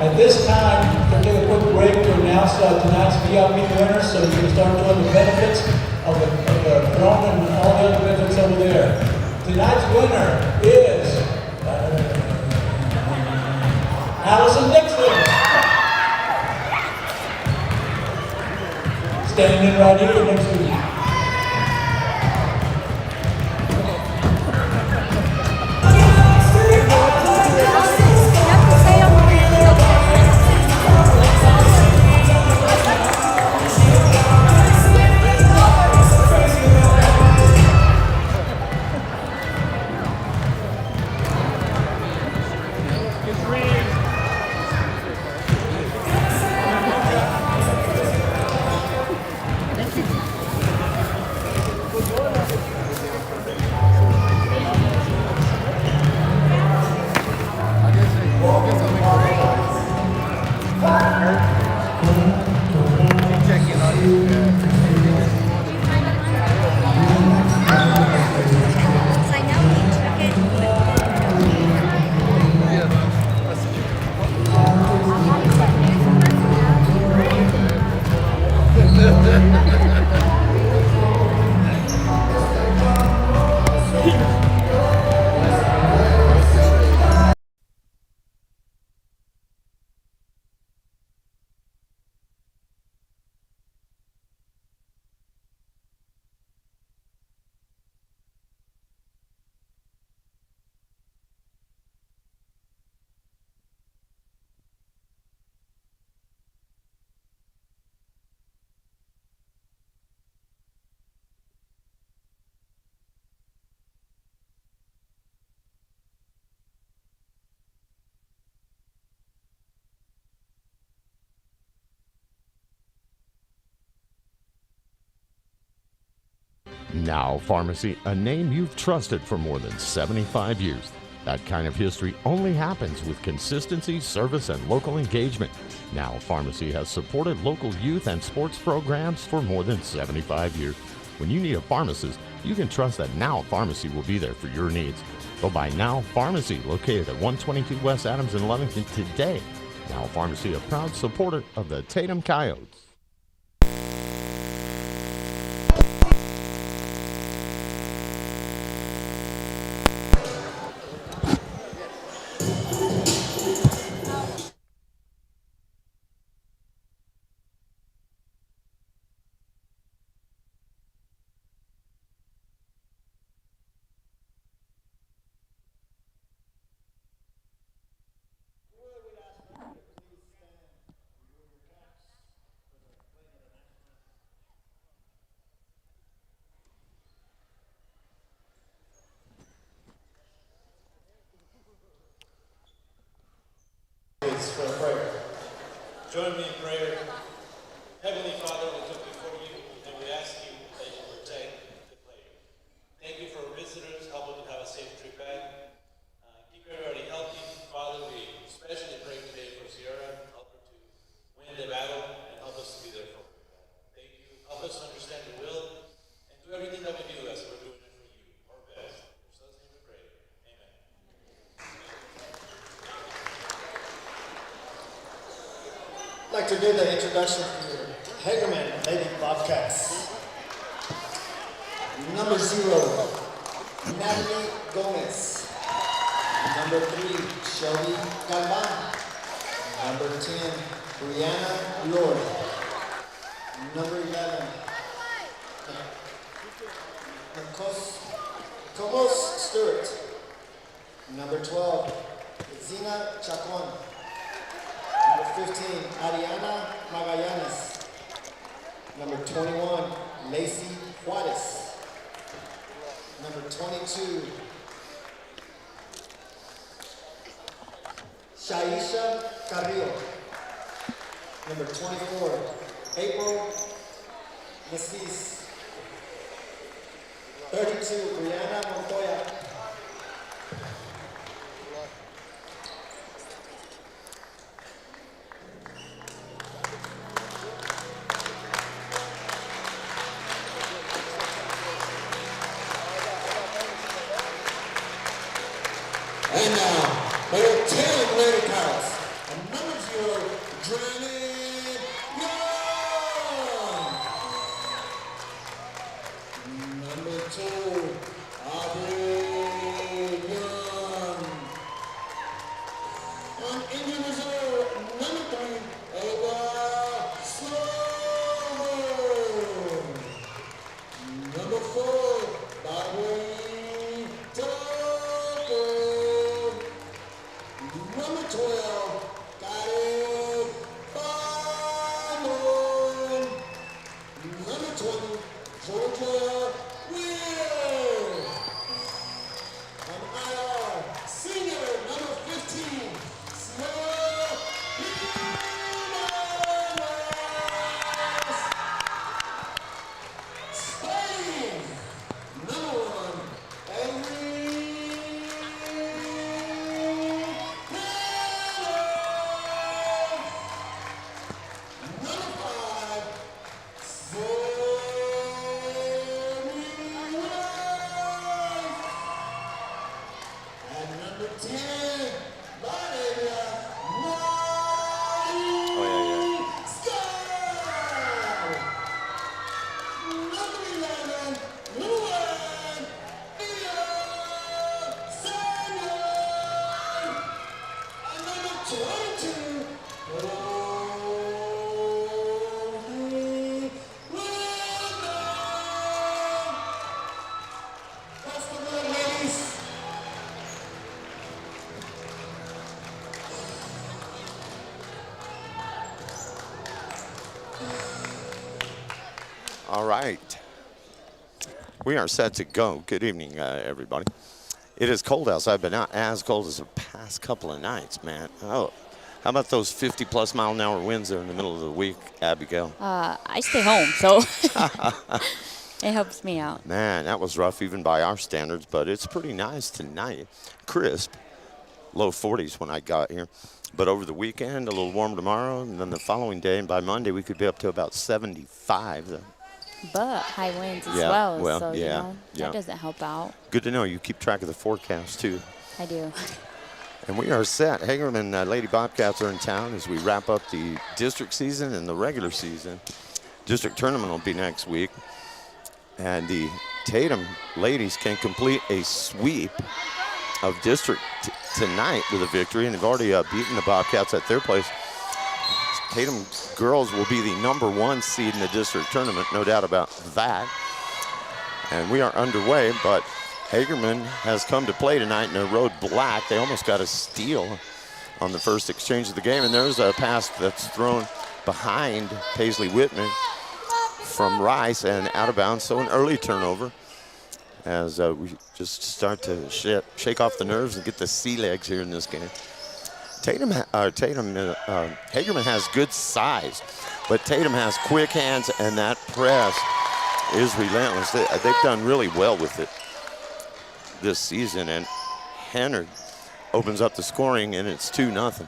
At this time, we'll take a quick break to announce tonight's VIP winner so you can start enjoying the benefits of the drone and all the other benefits over there. Tonight's winner is Allison Dixon. Standing in right here next to you. Now Pharmacy, a name you've trusted for more than 75 years. That kind of history only happens with consistency, service, and local engagement. Now Pharmacy has supported local youth and sports programs for more than 75 years. When you need a pharmacist, you can trust that Now Pharmacy will be there for your needs. Go by Now Pharmacy, located at 122 West Adams in Lovington today. Now Pharmacy, a proud supporter of the Tatum Coyotes. For a prayer. Join me in prayer. Heavenly Father, we come before you and we ask you that you protect the players. Thank you for visitors, help them to have a safe trip back. Keep everybody healthy. Father, we especially pray today for Sierra. Help her to win the battle and help us to be there for her. Thank you. Help us to understand your will and do everything that we do as we're doing it for you, our best. In your son's name we pray. Amen. I'd like to do the introduction for Hagerman Lady Bobcats. Number 0, Natalie Gomez. Number 3, Shelby Galvan. Number 10, Brianna Lord. Number 11, Tomos Stewart. Number 12, Zina Chacon. Number 15, Ariana Magallanes. Number 21, Lacey Juarez. Number 22, Shaisha Carrillo. Number 24, April Macis. 32, Brianna Montoya. And now, Coyotes and Lady Coyotes, and number 0, Injured reserve, number 3, Ava Sloan. Number 4, Bobby Tatum. Number 12, Tatum Bowman. Number 20, Georgia Will. On IR, senior number 15, Snow Hernandez. Spain, number 1, Henry Cannon. Number 5, Sammy White. And number 10, Maria Scott. Number 11, Luan Samuel. And number 22, Holy Randall. That's the good, ladies. All right. We are set to go. Good evening, everybody. It is cold outside, but not as cold as the past couple of nights, man. Oh, how about those 50-plus mile-an-hour winds there in the middle of the week, Abigail? I stay home, so it helps me out. Man, that was rough even by our standards, but it's pretty nice tonight. Crisp, low 40s when I got here. But over the weekend, a little warm tomorrow, and then the following day, and by Monday, we could be up to about 75. But high winds as Yeah, well, well, so yeah, that doesn't help out. Good to know you keep track of the forecast, too. I do. And we are set. Hagerman Lady Bobcats are in town as we wrap up the district season and the regular season. District tournament will be next week. And the Tatum ladies can complete a sweep of district tonight with a victory, and they've already beaten the Bobcats at their place. Tatum girls will be the #1 seed in the district tournament, no doubt about that. And we are underway, but Hagerman has come to play tonight in a road black. They almost got a steal on the first exchange of the game, and there's a pass that's thrown behind Paisley Whitman from Rice and out of bounds, so an early turnover as we just start to shake off the nerves and get the sea legs here in this game. Hagerman has good size, but Tatum has quick hands, and that press is relentless. They've done really well with it this season, and Hennard opens up the scoring, and it's 2-0.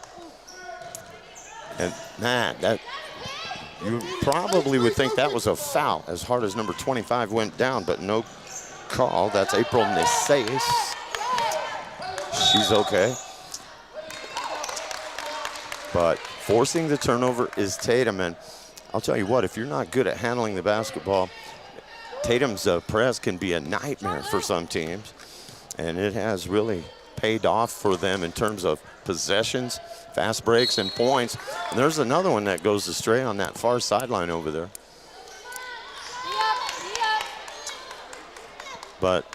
And man, that you probably would think that was a foul as hard as number 25 went down, but no call. That's April Niceis. She's okay. But forcing the turnover is Tatum, and I'll tell you what, if you're not good at handling the basketball, Tatum's press can be a nightmare for some teams, and it has really paid off for them in terms of possessions, fast breaks, and points. And there's another one that goes astray on that far sideline over there. But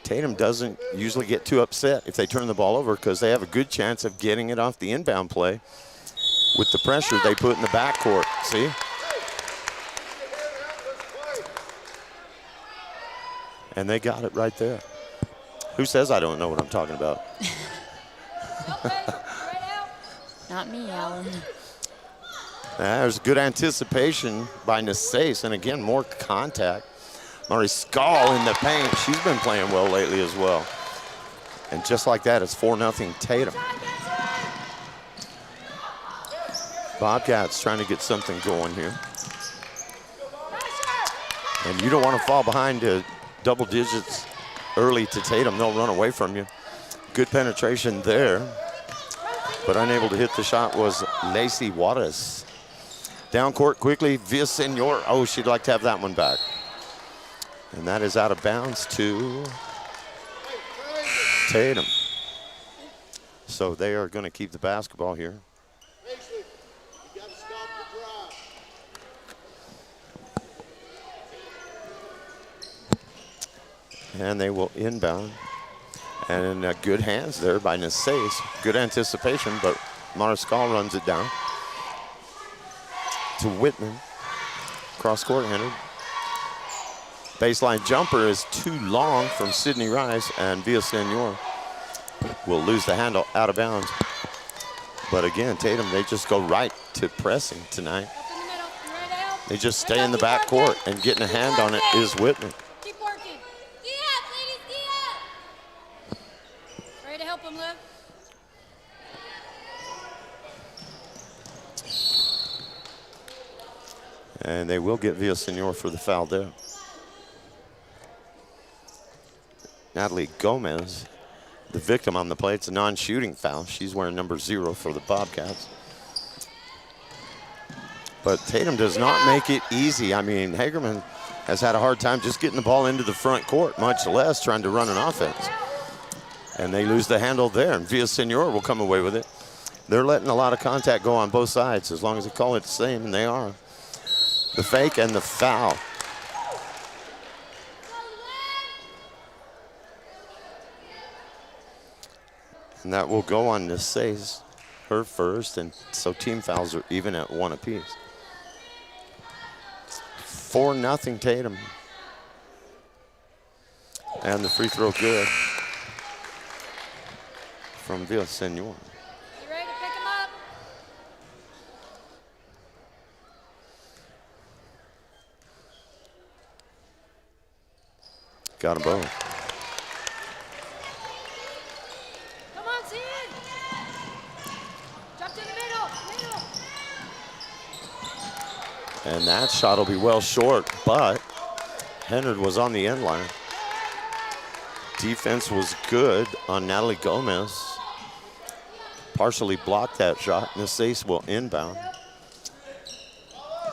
Tatum doesn't usually get too upset if they turn the ball over because they have a good chance of getting it off the inbound play with the pressure they put in the backcourt. See? And they got it right there. Who says I don't know what I'm talking about? Not me, Alan. There's good anticipation by Niceis, and again, more contact. Murray Skull in the paint. She's been playing well lately as well. And just like that, it's 4-0 Tatum. Bobcats trying to get something going here. And you don't want to fall behind to double digits early to Tatum. They'll run away from you. Good penetration there. But unable to hit the shot was Lacey Juarez. Down court quickly, Villasenor. Oh, she'd like to have that one back. And that is out of bounds to Tatum. So they are going to keep the basketball here. Paisley, you got to stop the drive. And they will inbound. And in good hands there by Nasace. Good anticipation, but Mariscal runs it down to Whitman. Cross court, Henry. Baseline jumper is too long from Sidney Rice, and Villasenor will lose the handle out of bounds. But again, Tatum, they just go right to pressing tonight. They just stay in the backcourt, and getting a hand on it is Whitman. Keep working. Ready to help him, Liv? And they will get Villasenor for the foul there. Natalie Gomez, the victim on the play. It's a non-shooting foul. She's wearing number 0 for the Bobcats. But Tatum does not make it easy. I mean, Hagerman has had a hard time just getting the ball into the front court, much less trying to run an offense. And they lose the handle there, and Villasenor will come away with it. They're letting a lot of contact go on both sides as long as they call it the same, and they are. The fake and the foul. And that will go on Nasace, her first, and so team fouls are even at 1 apiece. 4-0 Tatum. And the free throw good from Villasenor. You ready to pick him up? Got them both. Come on, Sid. Jump to the middle. And that shot will be well short, but Hennard was on the end line. Defense was good on Natalie Gomez. Partially blocked that shot. Nasace will inbound.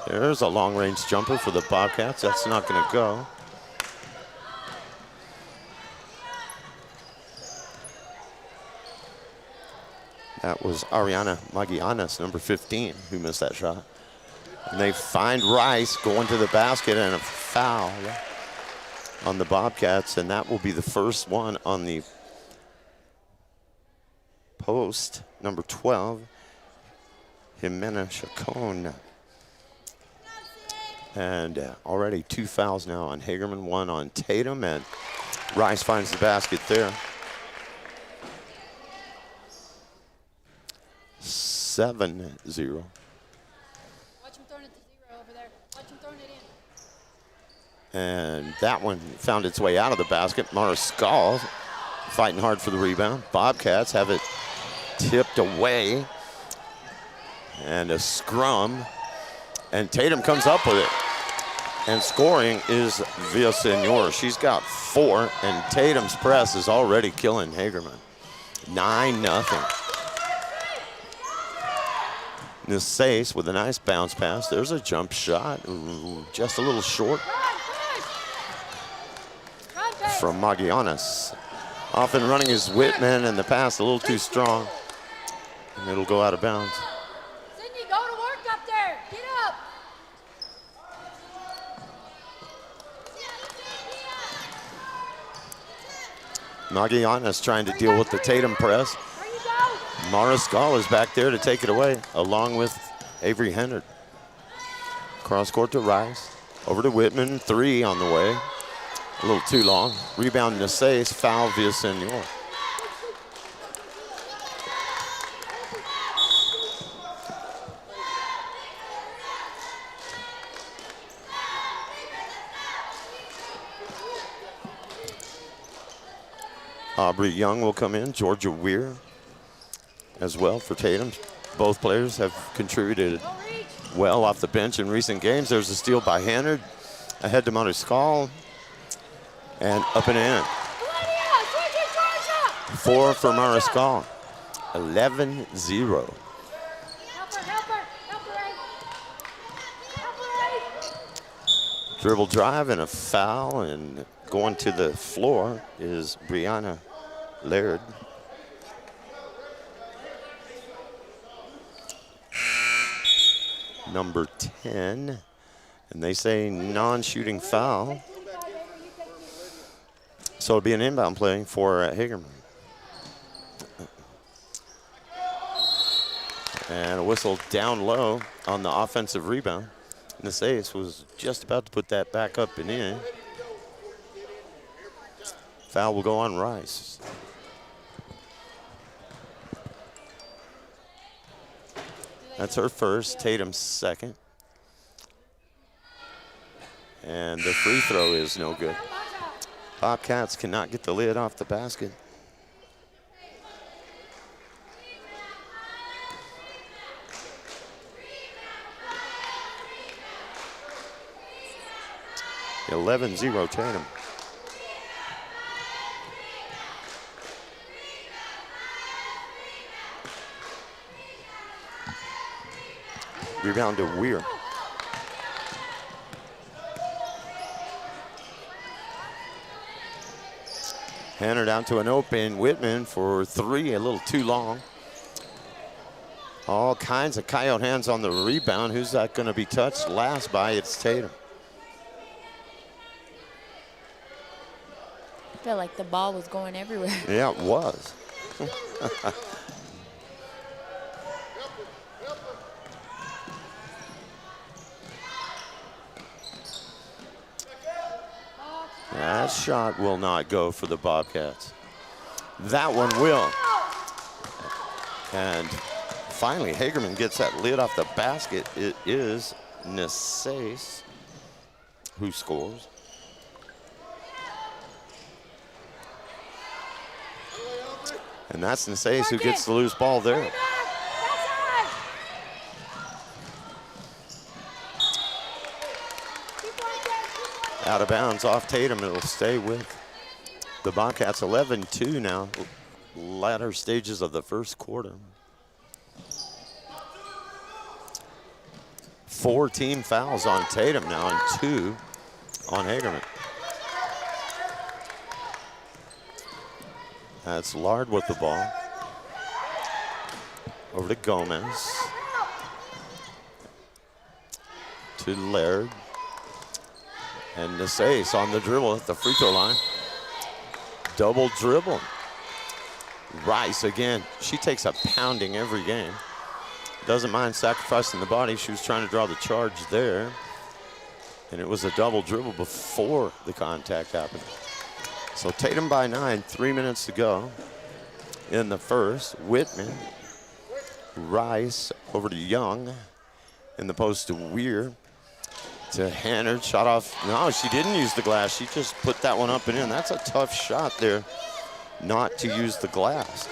There's a long-range jumper for the Bobcats. That's not going to go. That was Ariana Magianas, number 15, who missed that shot. And they find Rice going to the basket, and a foul on the Bobcats, and that will be the first one on the post, number 12, Jimena Chacon. And already 2 fouls now on Hagerman, 1 on Tatum, and Rice finds the basket there. 7-0. Watch him throwing it to 0 over there. Watch him throwing it in. And that one found its way out of the basket. Mariscal fighting hard for the rebound. Bobcats have it tipped away. And a scrum. And Tatum comes up with it. And scoring is Villasenor. She's got 4, and Tatum's press is already killing Hagerman. 9-0. Nasace with a nice bounce pass. There's a jump shot. Ooh, just a little short from Magianas. Off and running is Whitman, and the pass a little too strong. And it'll go out of bounds. Sydney, go to work up there. Get up. Magianas trying to deal with the Tatum press. There you go. Mariscal is back there to take it away, along with Avery Hennard. Cross court to Rice. Over to Whitman, 3 on the way. A little too long. Rebound Nasace, foul Villasenor. Aubrey Young will come in. Georgia Weir as well for Tatum. Both players have contributed well off the bench in recent games. There's a steal by Hennard. Ahead to Mariscal. And up and in. 4 for Mariscal. 11-0. Dribble drive and a foul, and going to the floor is Brianna Laird. number 10. And they say non-shooting foul. So it'll be an inbound play for Hagerman. And a whistle down low on the offensive rebound. Nasace was just about to put that back up and in. Foul will go on Rice. That's her first, Tatum's second. And the free throw is no good. Bobcats cannot get the lid off the basket. (11-0) Tatum. Rebound to Weir. Hanner down to an open Whitman for three, a little too long. All kinds of Coyote hands on the rebound. Who's that going to be touched last by? It's Tatum. I feel like the ball was going everywhere. Yeah, it was. That shot will not go for the Bobcats. That one will. And finally, Hagerman gets that lid off the basket. It is Nasace who scores. And that's Nasace who gets the loose ball there. Out of bounds off Tatum. It'll stay with the Bobcats. 11-2 now. Latter stages of the first quarter. 4 team fouls on Tatum now and 2 on Hagerman. That's Lard with the ball. Over to Gomez. To Laird. And Nasace on the dribble at the free throw line. Double dribble. Rice again. She takes a pounding every game. Doesn't mind sacrificing the body. She was trying to draw the charge there. And it was a double dribble before the contact happened. So Tatum by 9, 3 minutes to go in the first. Whitman, Rice over to Young. In the post to Weir. To Hanner, shot off. No, she didn't use the glass. She just put that one up and in. That's a tough shot there, not to use the glass.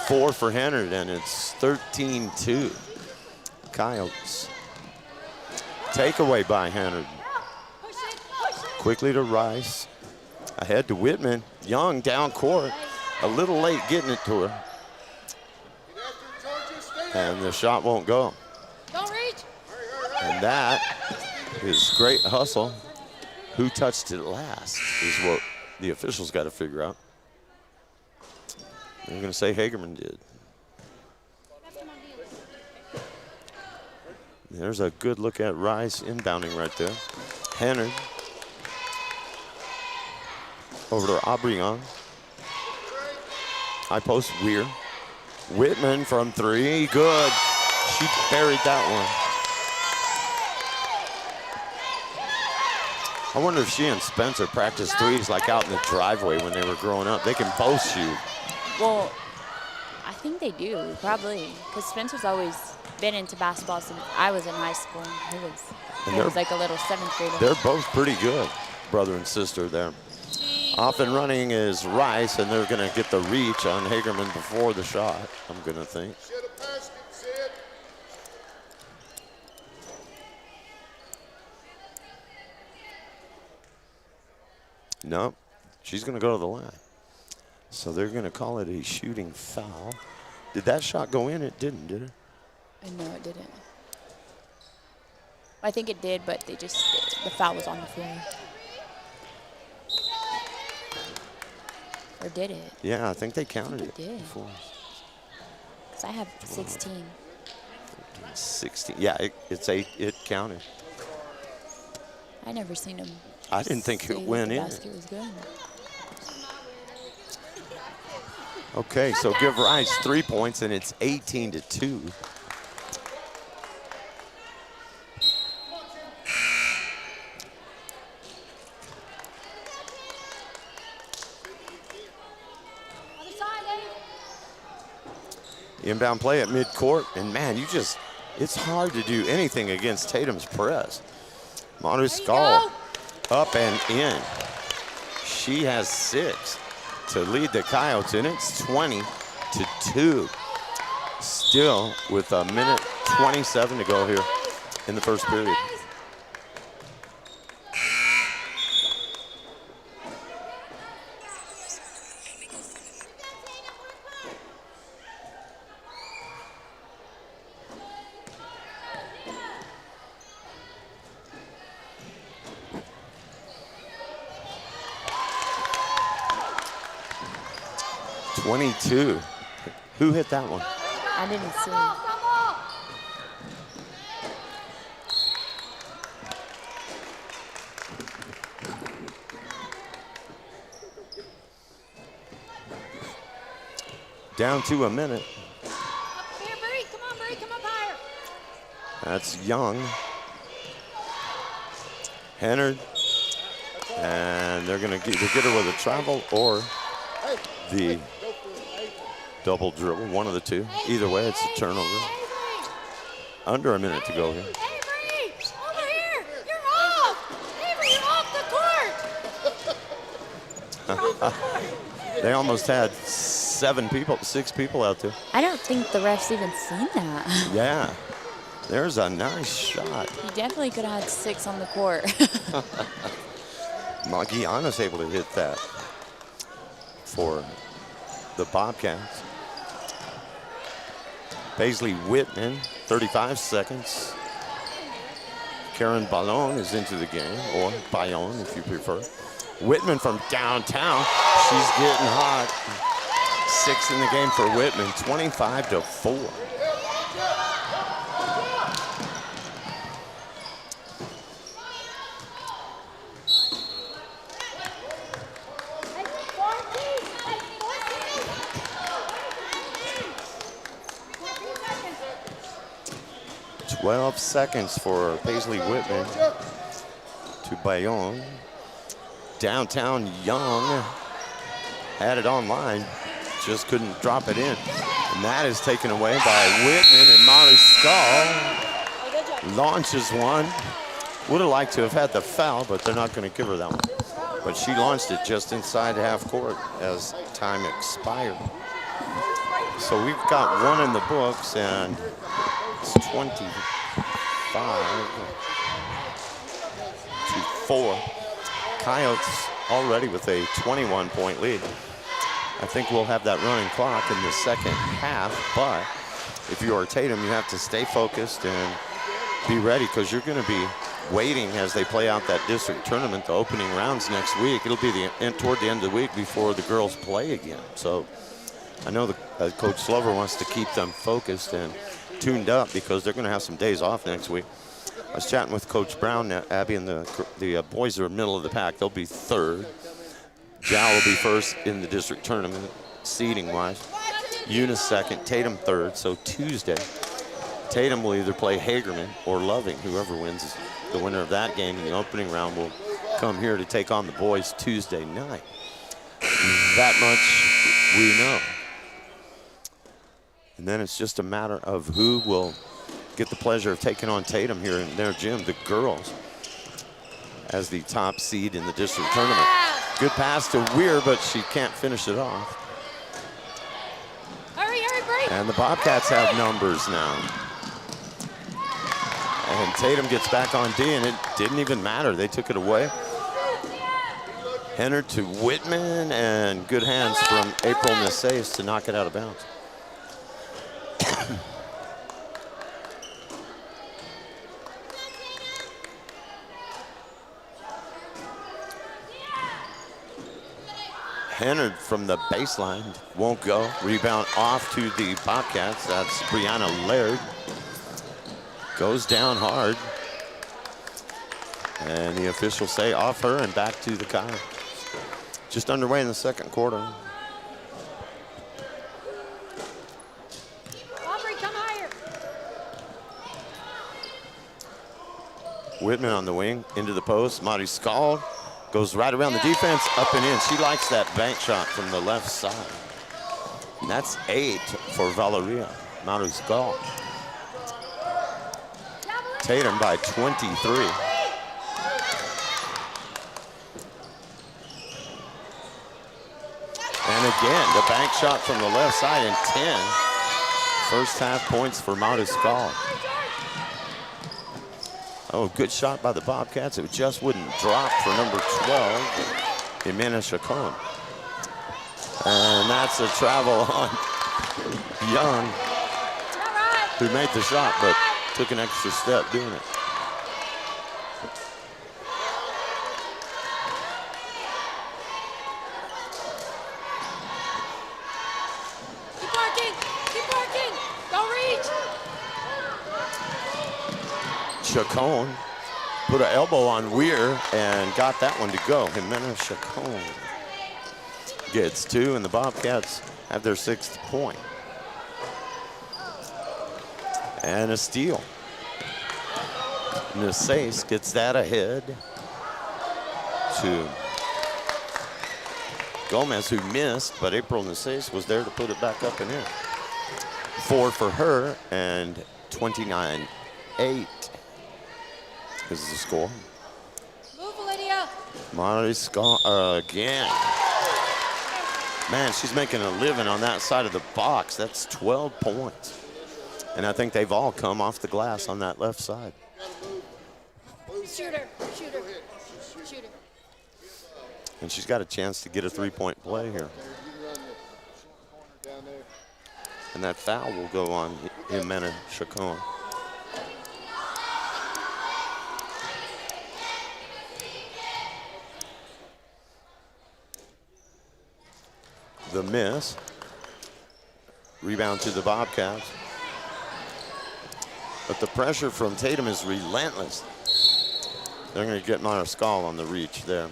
4 for Hanner, and it's 13-2. Coyotes. Takeaway by Hanner. Quickly to Rice. Ahead to Whitman. Young down court. A little late getting it to her. And the shot won't go. And that is great hustle. Who touched it last is what the officials got to figure out. They're going to say Hagerman did. There's a good look at Rice inbounding right there. Hanner over to Aubryon. High post, Weir. Whitman from 3, good. She buried that one. I wonder if she and Spencer practiced threes like out in the driveway when they were growing up. They can both shoot. Well, I think they do, probably, because Spencer's always been into basketball since I was in high school. He was like a little 7th grader. They're both pretty good, brother and sister there. Off and running is Rice, and they're going to get the reach on Hagerman before the shot, I'm going to think. No, she's going to go to the line. So they're going to call it a shooting foul. Did that shot go in? It didn't, did it? No, it didn't. I think it did, but the foul was on the floor. Or did it? Yeah, I think they counted it. Did. Before. Because I have 16. 16. Yeah, it's 8. It counted. I never seen him. I didn't think say it that went the in. basket was good. Okay, so give Rice 3 points, and it's 18-2. Inbound play at midcourt, and man, it's hard to do anything against Tatum's press. Mariscal up and in. She has 6 to lead the Coyotes, and it's 20-2. Still with a minute 27 to go here in the first period. Who hit that one? I didn't see. Down to a minute. Here, Bree. Come on, Bree. Come up higher. That's Young. Hennard. And they're going to either get her with a travel or the double dribble, one of the two. Either way, it's a turnover. Under a minute to go here. Avery, over here. You're off. Avery, you're off the court. They almost had 6 people out there. I don't think the refs even seen that. Yeah. There's a nice shot. He definitely could have had 6 on the court. Magiana's able to hit that for the Bobcats. Paisley Whitman, 35 seconds. Karen Ballon is into the game, or Bayonne if you prefer. Whitman from downtown, she's getting hot. 6 in the game for Whitman, 25-4. Twelve seconds for Paisley Whitman to Bayonne. Downtown Young had it online, just couldn't drop it in. And that is taken away by Whitman, and Mariscal launches one. Would have liked to have had the foul, but they're not going to give her that one. But she launched it just inside half court as time expired. So we've got one in the books, and it's 25-4. Coyotes already with a 21-point lead. I think we'll have that running clock in the second half, but if you are Tatum, you have to stay focused and be ready, because you're going to be waiting as they play out that district tournament, the opening rounds next week. It'll be toward the end of the week before the girls play again. So I know Coach Slover wants to keep them focused and tuned up, because they're going to have some days off next week. I was chatting with Coach Brown, Abby, and the boys are middle of the pack. They'll be third. Jal will be first in the district tournament, seeding-wise. Eunice second, Tatum third. So Tuesday, Tatum will either play Hagerman or Loving. Whoever wins, the winner of that game in the opening round will come here to take on the boys Tuesday night. That much we know. And then it's just a matter of who will get the pleasure of taking on Tatum here in their gym, the girls, as the top seed in the district tournament. Good pass to Weir, but she can't finish it off. Hurry, Bree. And the Bobcats have numbers now. And Tatum gets back on D, and it didn't even matter. They took it away. Hennard to Whitman, and good hands from April Nasace to knock it out of bounds. Hennard from the baseline won't go. Rebound off to the Bobcats. That's Brianna Laird. Goes down hard. And the officials say off her and back to the Coyotes. Just underway in the second quarter. Aubrey, come higher. Whitman on the wing, into the post. Mari Skal goes right around the defense, up and in. She likes that bank shot from the left side. And that's 8 for Valeria Mari Skal. Tatum by 23. And again, the bank shot from the left side and 10. First half points for Mari Skal. Oh, good shot by the Bobcats. It just wouldn't drop for number 12, Jimena Chacon. And that's a travel on Young, who made the shot, but took an extra step doing it. Keep working, don't reach. Chacon put an elbow on Weir and got that one to go. Jimena Chacon gets 2, and the Bobcats have their 6th point. And a steal. Nasace gets that ahead to Gomez, who missed, but April Nasace was there to put it back up and in. 4 for her, and 29-8 is the score. Move, Lydia. Mari Skal again. Man, she's making a living on that side of the box. That's 12 points. And I think they've all come off the glass on that left side. Shoot her. And she's got a chance to get a 3-point play here. And that foul will go on Jimena Chacon. The miss. Rebound to the Bobcats. But the pressure from Tatum is relentless. They're going to get Mari Skal on the reach there.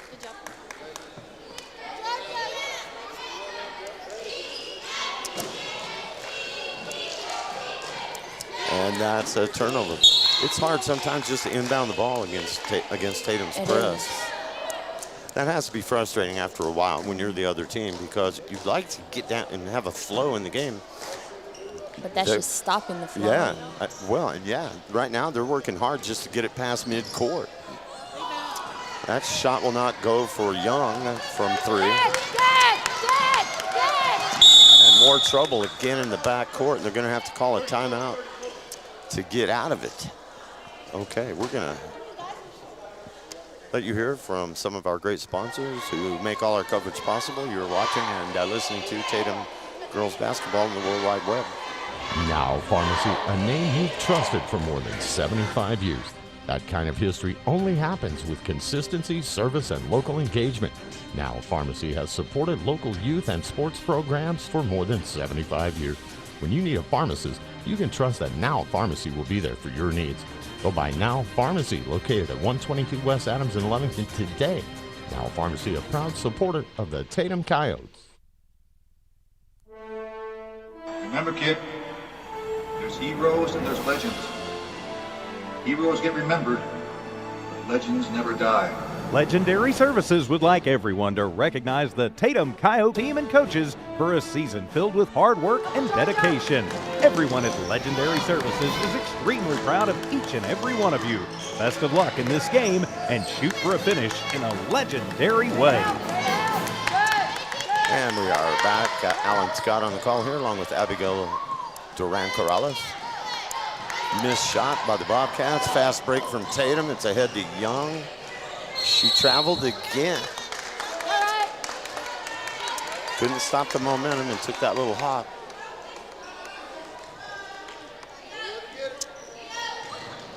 Good job. And that's a turnover. It's hard sometimes just to inbound the ball against Tatum's press. That has to be frustrating after a while when you're the other team, because you'd like to get down and have a flow in the game. But that's just stopping the flow. Yeah, right now they're working hard just to get it past midcourt. That shot will not go for Young from 3. And more trouble again in the backcourt, and they're going to have to call a timeout to get out of it. Okay, we're going to let you hear from some of our great sponsors who make all our coverage possible. You're watching and listening to Tatum Girls Basketball on the World Wide Web. Now Pharmacy, a name you've trusted for more than 75 years. That kind of history only happens with consistency, service, and local engagement. Now Pharmacy has supported local youth and sports programs for more than 75 years. When you need a pharmacist, you can trust that Now Pharmacy will be there for your needs. Go by Now Pharmacy, located at 122 West Adams in Lovington today. Now Pharmacy, a proud supporter of the Tatum Coyotes. Remember, kid, there's heroes and there's legends. Heroes get remembered, but legends never die. Legendary Services would like everyone to recognize the Tatum Coyote team and coaches for a season filled with hard work and dedication. Everyone at Legendary Services is extremely proud of each and every one of you. Best of luck in this game and shoot for a finish in a legendary way. And we are back. Alan Scott on the call here, along with Abigail Duran-Corrales. Missed shot by the Bobcats. Fast break from Tatum. It's ahead to Young. She traveled again. Couldn't stop the momentum and took that little hop.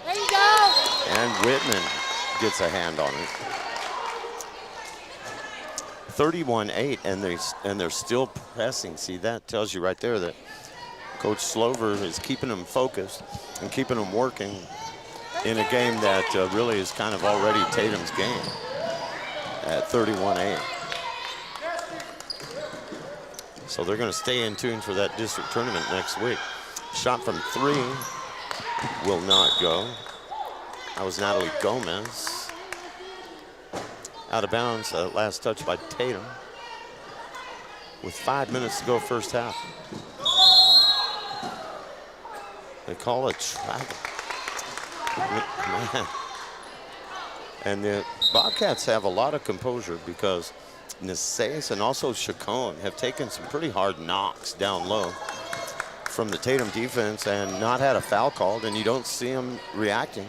There you go. And Whitman gets a hand on it. 31-8, and they're still pressing. See, that tells you right there that Coach Slover is keeping them focused and keeping them working in a game that really is kind of already Tatum's game at 31-8. So they're going to stay in tune for that district tournament next week. Shot from 3 will not go. That was Natalie Gomez. Out of bounds, last touch by Tatum. With 5 minutes to go first half. They call it travel. Man. And the Bobcats have a lot of composure because Niceas and also Chacon have taken some pretty hard knocks down low from the Tatum defense and not had a foul called, and you don't see them reacting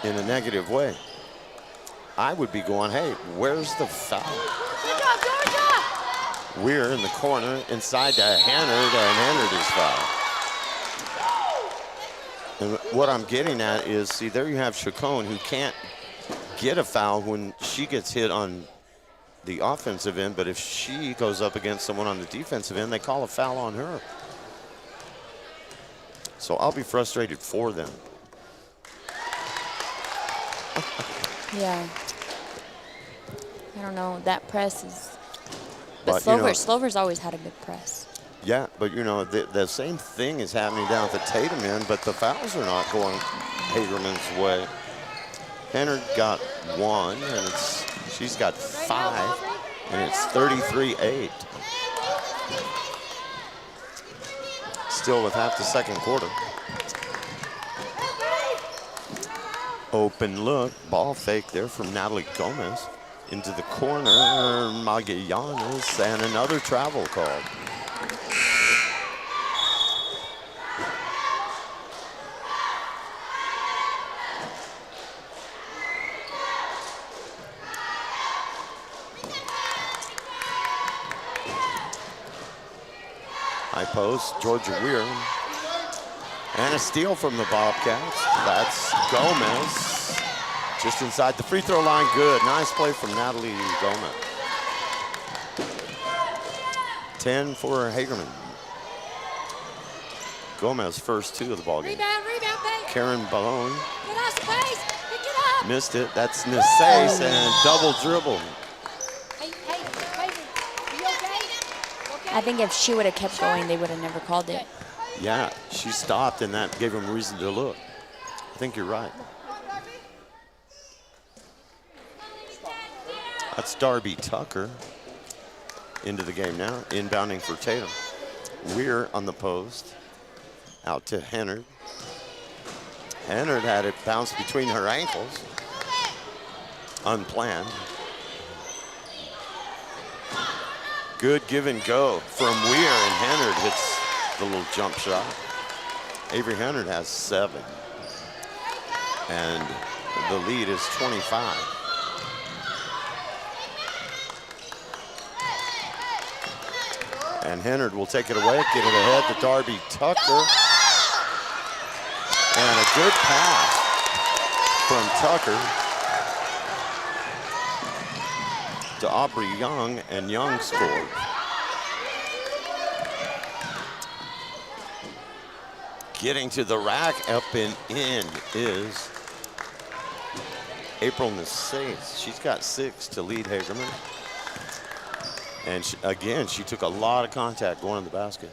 in a negative way. I would be going, hey, where's the foul? We're in the corner inside to Hannard, and Hannard is fouled. And what I'm getting at is, see, there you have Chacon, who can't get a foul when she gets hit on the offensive end, but if she goes up against someone on the defensive end, they call a foul on her. So I'll be frustrated for them. Yeah. I don't know. That press is. But Slover's always had a good press. Yeah, but you know, the same thing is happening down at the Tatum end, but the fouls are not going Hagerman's way. Hannard got 1, and she's got 5, and it's 33-8. Still with half the second quarter. Open look, ball fake there from Natalie Gomez. Into the corner, Magallanes, and another travel called. High post, Georgia Weir. And a steal from the Bobcats. That's Gomez. Just inside the free throw line, good. Nice play from Natalie Gomez. 10 for Hagerman. Gomez first 2 of the ball game. Rebound, Karen Ballone get out of space, pick it up. missed it. That's Niceas and double dribble. Hey, you okay? I think if she would have kept going, they would have never called it. Yeah, she stopped, and that gave him reason to look. I think you're right. That's Darby Tucker into the game now, inbounding for Tatum. Weir on the post, out to Hennard. Hennard had it bounce between her ankles, unplanned. Good give and go from Weir, and Hennard hits the little jump shot. Avery Hennard has 7, and the lead is 25. And Hennard will take it away, get it ahead to Darby Tucker. And a good pass from Tucker to Aubrey Young, and Young scored. Getting to the rack up and in is April Niceas. She's got 6 to lead Hagerman. And she took a lot of contact going to the basket.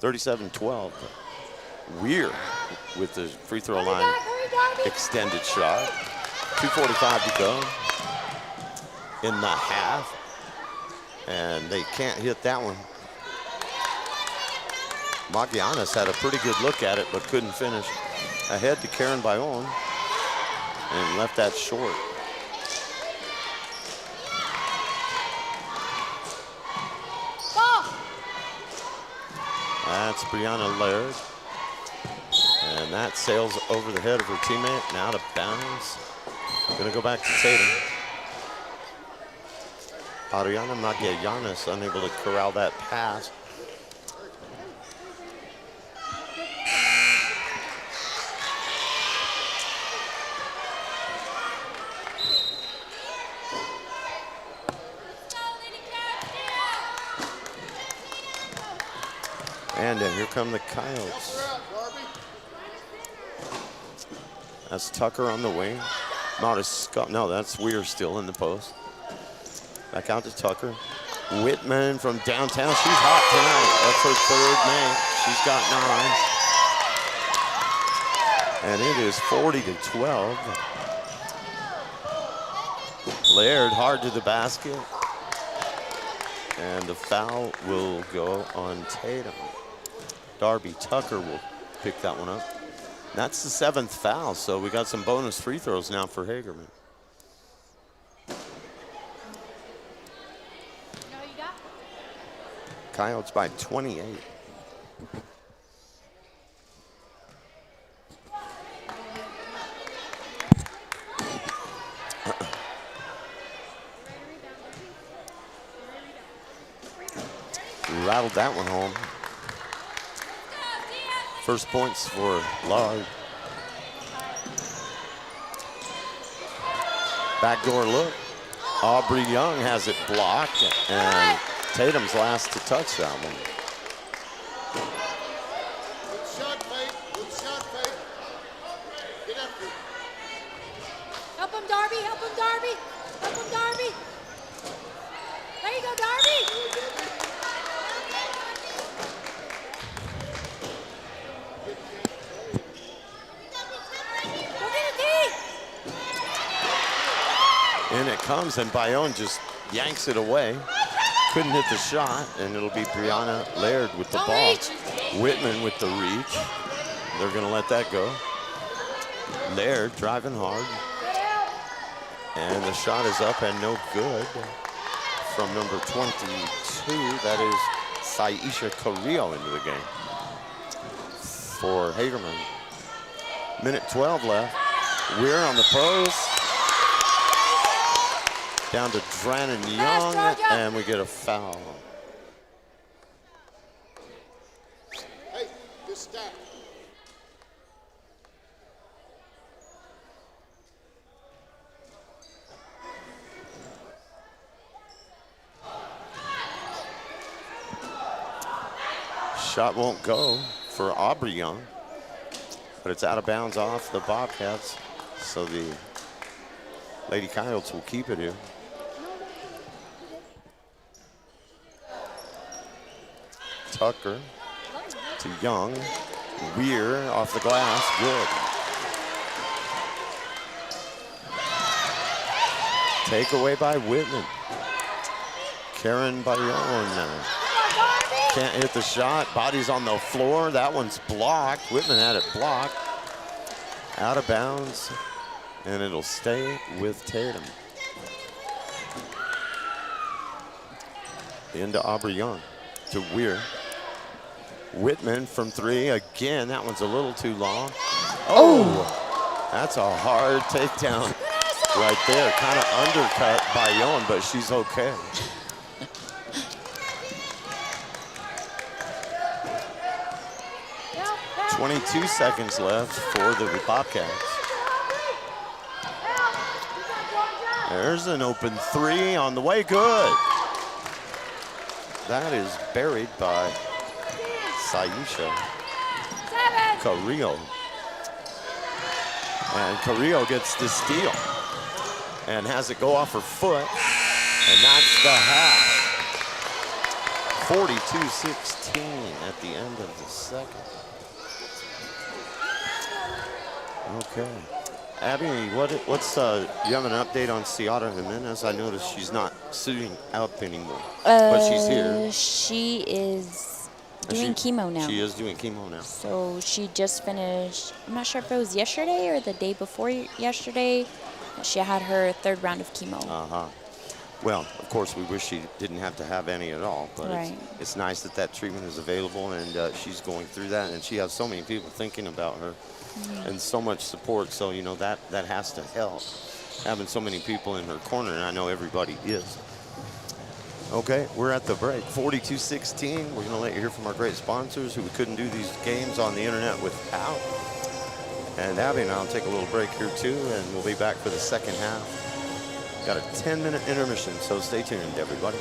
37-12. Weir with the free throw line extended shot. 2:45 to go in the half. And they can't hit that one. Magallanes had a pretty good look at it, but couldn't finish. Ahead to Karen Bayonne and left that short. That's Brianna Laird. And that sails over the head of her teammate and out of bounds. Gonna go back to Tatum. Ariana Magallanes unable to corral that pass. And here come the Coyotes. That's Tucker on the wing. No, that's Weir still in the post. Back out to Tucker. Whitman from downtown. She's hot tonight. That's her third make. She's got 9. And it is 40-12. Laird hard to the basket. And the foul will go on Tatum. Darby Tucker will pick that one up. That's the 7th foul, so we got some bonus free throws now for Hagerman. Coyotes by 28. Rattled that one home. First points for Lard. Backdoor look. Aubrey Young has it blocked, and Tatum's last to touch that one. Good shot, Faith. Good shot, Faith. Get after it. Help him, Darby. Help him, Darby. Help him, Darby. There you go, Darby. Go get it, D. In it comes, and Bayonne just yanks it away. Couldn't hit the shot, and it'll be Brianna Laird with the ball. Whitman with the reach. They're gonna let that go. Laird driving hard. And the shot is up and no good from number 22. That is Saisha Carrillo into the game for Hagerman. Minute 12 left. Weir on the post. Down to Drannon Young, and we get a foul. Hey, good stop. Shot won't go for Aubrey Young, but it's out of bounds off the Bobcats, so the Lady Coyotes will keep it here. Tucker to Young. Weir off the glass. Good. Takeaway by Whitman. Karen Bayonne can't hit the shot. Body's on the floor. That one's blocked. Whitman had it blocked. Out of bounds. And it'll stay with Tatum. Into Aubrey Young to Weir. Whitman from 3 again. That one's a little too long. Oh, that's a hard takedown right there. Kind of undercut Bayonne, but she's okay. Help, 22 seconds left for the Bobcats. There's an open 3 on the way. Good. That is buried by Saisha Carrillo. And Carrillo gets the steal and has it go off her foot. And that's the half. 42-16 at the end of the second. Okay. Abby, what's you have an update on Ciara Jimenez? I noticed she's not suiting up anymore, but she's here. She is doing chemo now. She is doing chemo now. So she just finished, I'm not sure if it was yesterday or the day before yesterday, she had her 3rd round of chemo. Well, of course, we wish she didn't have to have any at all, but Right. it's nice that that treatment is available, and she's going through that, and she has so many people thinking about her. And so much support, so you know that has to help. Having so many people in her corner, and I know everybody is. Okay, we're at the break. 42-16. We're gonna let you hear from our great sponsors who we couldn't do these games on the internet without. And Abby and I'll take a little break here too, and we'll be back for the second half. Got a 10-minute intermission, so stay tuned, everybody.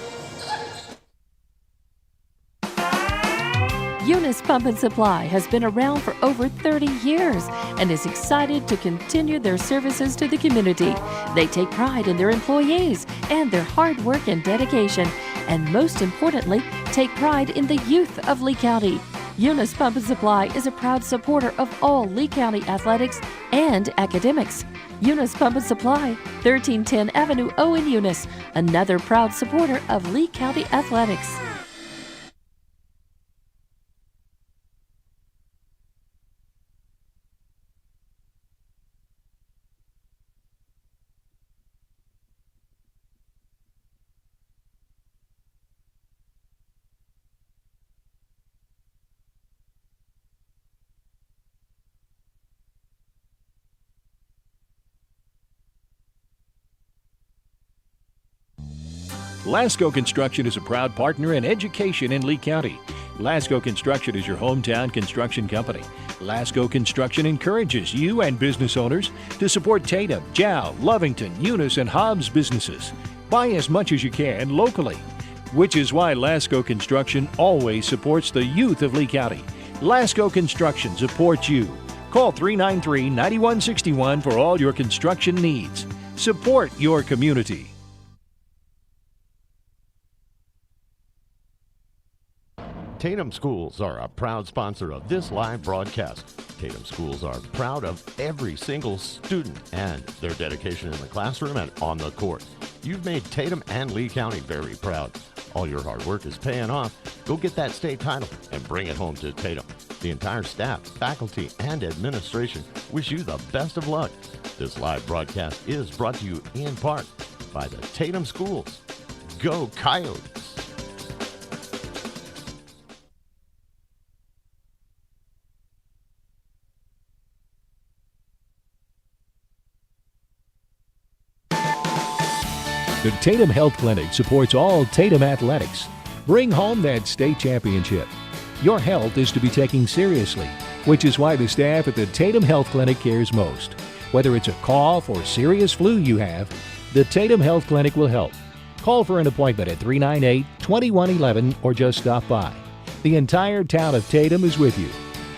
Eunice Pump and Supply has been around for over 30 years and is excited to continue their services to the community. They take pride in their employees and their hard work and dedication, and most importantly, take pride in the youth of Lee County. Eunice Pump and Supply is a proud supporter of all Lee County athletics and academics. Eunice Pump and Supply, 1310 Avenue O in Eunice, another proud supporter of Lee County athletics. Lasco Construction is a proud partner in education in Lee County. Lasco Construction is your hometown construction company. Lasco Construction encourages you and business owners to support Tatum, Jow, Lovington, Eunice, and Hobbs businesses. Buy as much as you can locally, which is why Lasco Construction always supports the youth of Lee County. Lasco Construction supports you. Call 393-9161 for all your construction needs. Support your community. Tatum Schools are a proud sponsor of this live broadcast. Tatum Schools are proud of every single student and their dedication in the classroom and on the court. You've made Tatum and Lee County very proud. All your hard work is paying off. Go get that state title and bring it home to Tatum. The entire staff, faculty, and administration wish you the best of luck. This live broadcast is brought to you in part by the Tatum Schools. Go Coyotes! The Tatum Health Clinic supports all Tatum athletics. Bring home that state championship. Your health is to be taken seriously, which is why the staff at the Tatum Health Clinic cares most. Whether it's a cough or serious flu you have, the Tatum Health Clinic will help. Call for an appointment at 398-2111 or just stop by. The entire town of Tatum is with you.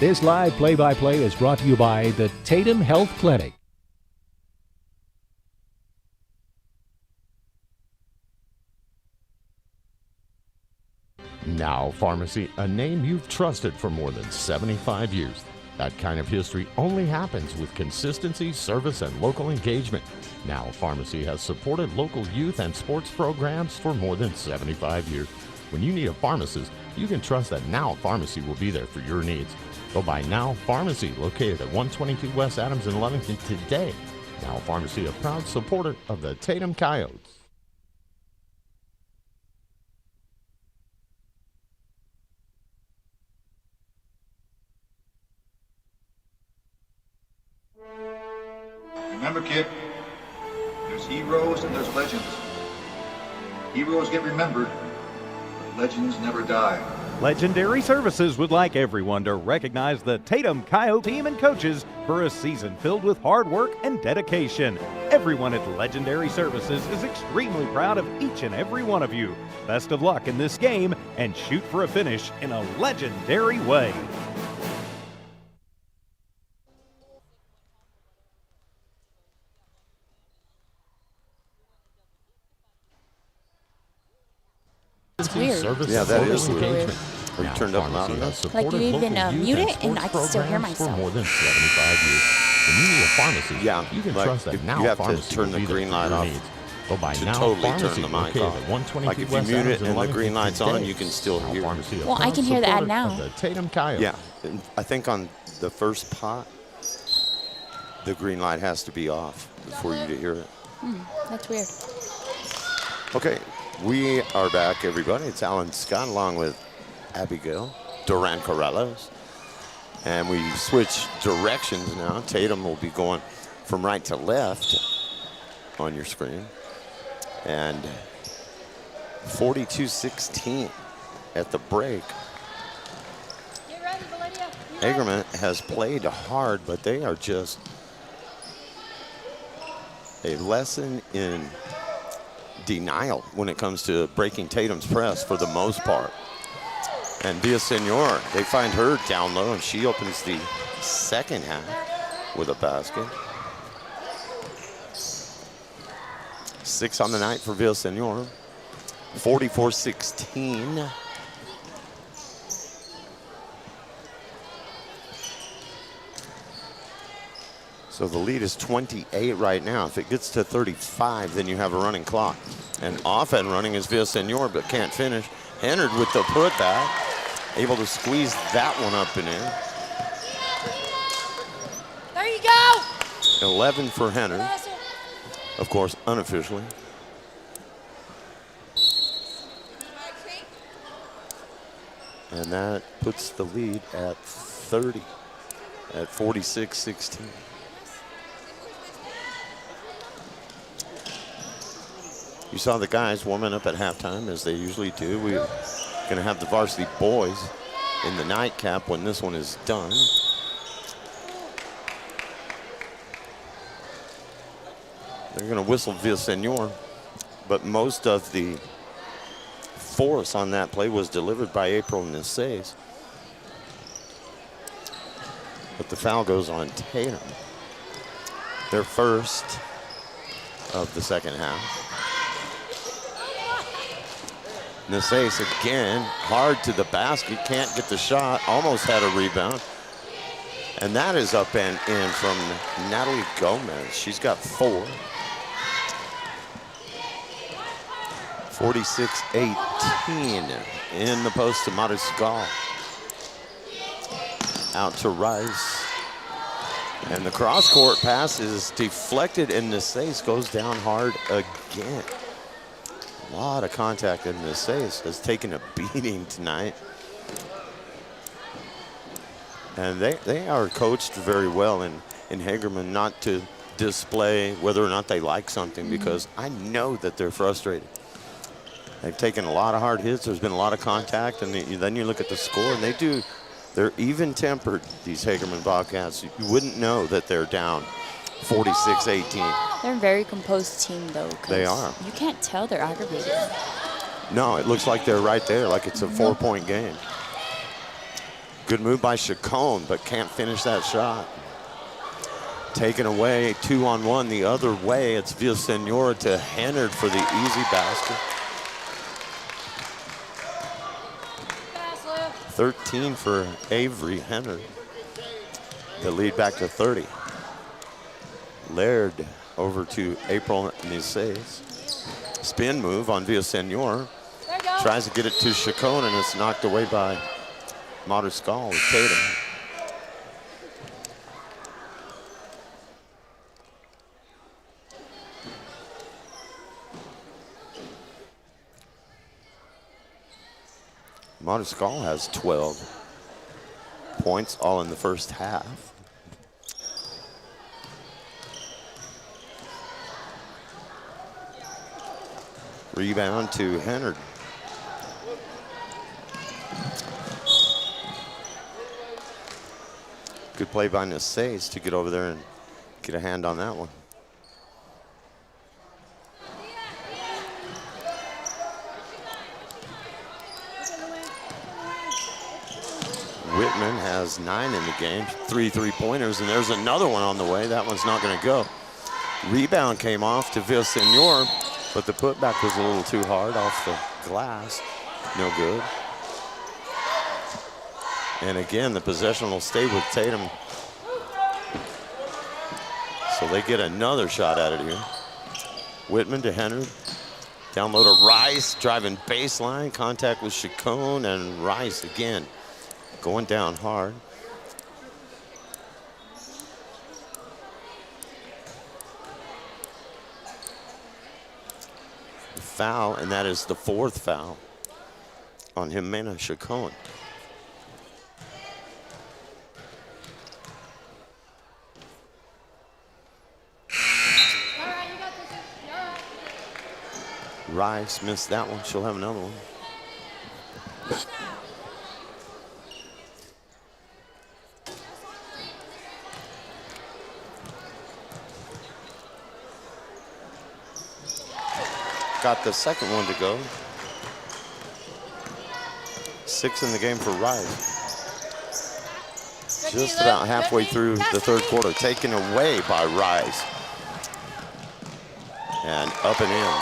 This live play-by-play is brought to you by the Tatum Health Clinic. Now Pharmacy, a name you've trusted for more than 75 years. That kind of history only happens with consistency, service, and local engagement. Now Pharmacy has supported local youth and sports programs for more than 75 years. When you need a pharmacist, you can trust that Now Pharmacy will be there for your needs. Go by Now Pharmacy, located at 122 West Adams in Lovington today. Now Pharmacy, a proud supporter of the Tatum Coyotes. Remember, kid, there's heroes and there's legends. Heroes get remembered, but legends never die. Legendary Services would like everyone to recognize the Tatum Coyote team and coaches for a season filled with hard work and dedication. Everyone at Legendary Services is extremely proud of each and every one of you. Best of luck in this game and shoot for a finish in a legendary way. It's weird. Service, yeah, that is weird. weird. Are you turned up loud enough? Like you even mute it and I can still hear myself. For more than 75 years. When you need a pharmacy, yeah, you can like trust that Now you have Pharmacy to turn the green light off Go by to Now totally Pharmacy, turn the mic located off. at 122 Like if you West mute Adams it in and the Lovington green light's today. on, you can still Now hear. Pharmacy, a Well, I proud can hear the ad supporter now. of the Tatum Coyotes. Yeah, and I think on the first pot, the green light has to be off for you to hear it. That's weird. Okay, we are back, everybody. It's Alan Scott along with Abigail Duran Corrales. And we switch directions now. Tatum will be going from right to left on your screen. And 42-16 at the break. Get ready, Valeria. Hagerman has played hard, but they are just a lesson in denial when it comes to breaking Tatum's press for the most part. And Villasenor, they find her down low, and she opens the second half with a basket. 6 on the night for Villasenor. 44-16. So the lead is 28 right now. If it gets to 35, then you have a running clock. And off and running is Villasenor, but can't finish. Hennard with the putback, able to squeeze that one up and in. There you go. 11 for Hennard, of course, unofficially. And that puts the lead at 30, at 46-16. You saw the guys warming up at halftime, as they usually do. We're going to have the varsity boys in the nightcap when this one is done. They're going to whistle Villasenor, but most of the force on that play was delivered by April Niceis. But the foul goes on Tatum. Their first of the second half. Niceis again, hard to the basket, can't get the shot, almost had a rebound. And that is up and in from Natalie Gomez. She's got 4. 46-18 in the post to Mariscal. Out to Rice. And the cross-court pass is deflected, and Niceis goes down hard again. A lot of contact, and Niceis has taken a beating tonight. And they are coached very well in Hagerman not to display whether or not they like something, because I know that they're frustrated. They've taken a lot of hard hits. There's been a lot of contact, and then you look at the score, and they're even-tempered, these Hagerman Bobcats. You wouldn't know that they're down 46-18. They're a very composed team, though. They are. You can't tell they're aggravated. No, it looks like they're right there, like it's a 4-point game. Good move by Chacon, but can't finish that shot. Taken away, 2-on-1 the other way. It's Villasenor to Hennard for the easy basket. 13 for Avery Hennard. The lead back to 30. Laird over to April Niceis. Spin move on Villasenor. Tries to get it to Chacon, and it's knocked away by Mariscal with Tatum. Mariscal has 12 points, all in the first half. Rebound to Hennard. Good play by Niceis to get over there and get a hand on that one. Whitman has 9 in the game, 3 3-pointers, and there's another one on the way. That one's not going to go. Rebound came off to Villasenor, but the putback was a little too hard off the glass. No good. And again, the possession will stay with Tatum. So they get another shot at it here. Whitman to Hennard. Down low to Rice, driving baseline. Contact with Chacon, and Rice again going down hard. Foul, and that is the 4th foul on Jimena Chacon. Rice missed that one. She'll have another one. Got the second one to go. 6 in the game for Rice. Just about halfway through the third quarter, taken away by Rice. And up and in.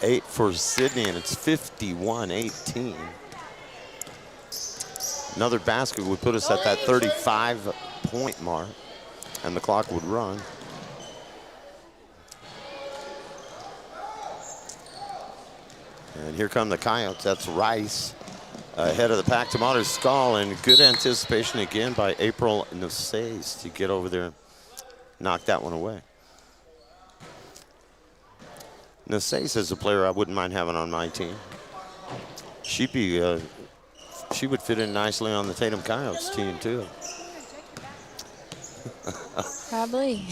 8 for Sydney, and it's 51-18. Another basket would put us at that 35-point mark, and the clock would run. And here come the Coyotes. That's Rice ahead of the pack. Tomato Skull, and good anticipation again by April Nosays to get over there and knock that one away. Nosays is a player I wouldn't mind having on my team. She'd be, she would fit in nicely on the Tatum Coyotes team too. Probably.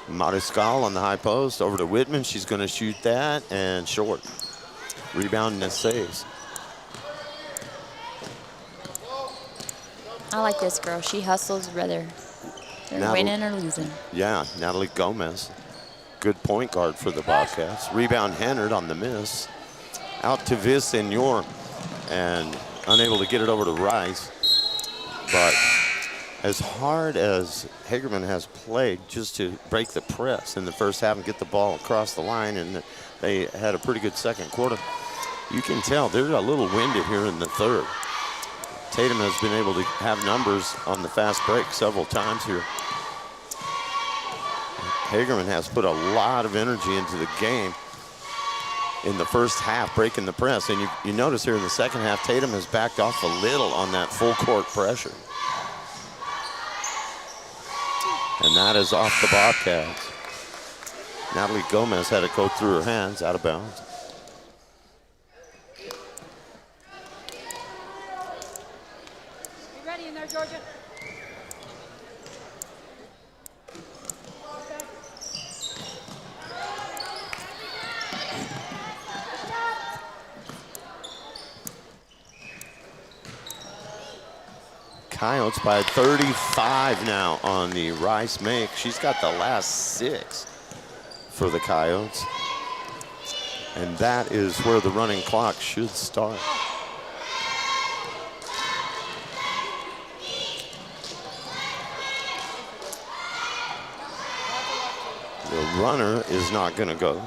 Mariscal on the high post, over to Whitman. She's going to shoot that, and short. Rebound, Nosays. I like this girl. She hustles whether they're winning or losing. Yeah, Natalie Gomez. Good point guard for the Bobcats. Rebound, Hennard on the miss. Out to Villasenor, and unable to get it over to Rice. But as hard as Hagerman has played just to break the press in the first half and get the ball across the line, and they had a pretty good second quarter, you can tell they're a little winded here in the third. Tatum has been able to have numbers on the fast break several times here. Hagerman has put a lot of energy into the game in the first half, breaking the press. And you notice here in the second half, Tatum has backed off a little on that full court pressure. And that is off the Bobcats. Natalie Gomez had it go through her hands, out of bounds. You ready in there, Georgia? Coyotes by 35 now on the Rice make. She's got the last 6 for the Coyotes. And that is where the running clock should start. The runner is not going to go.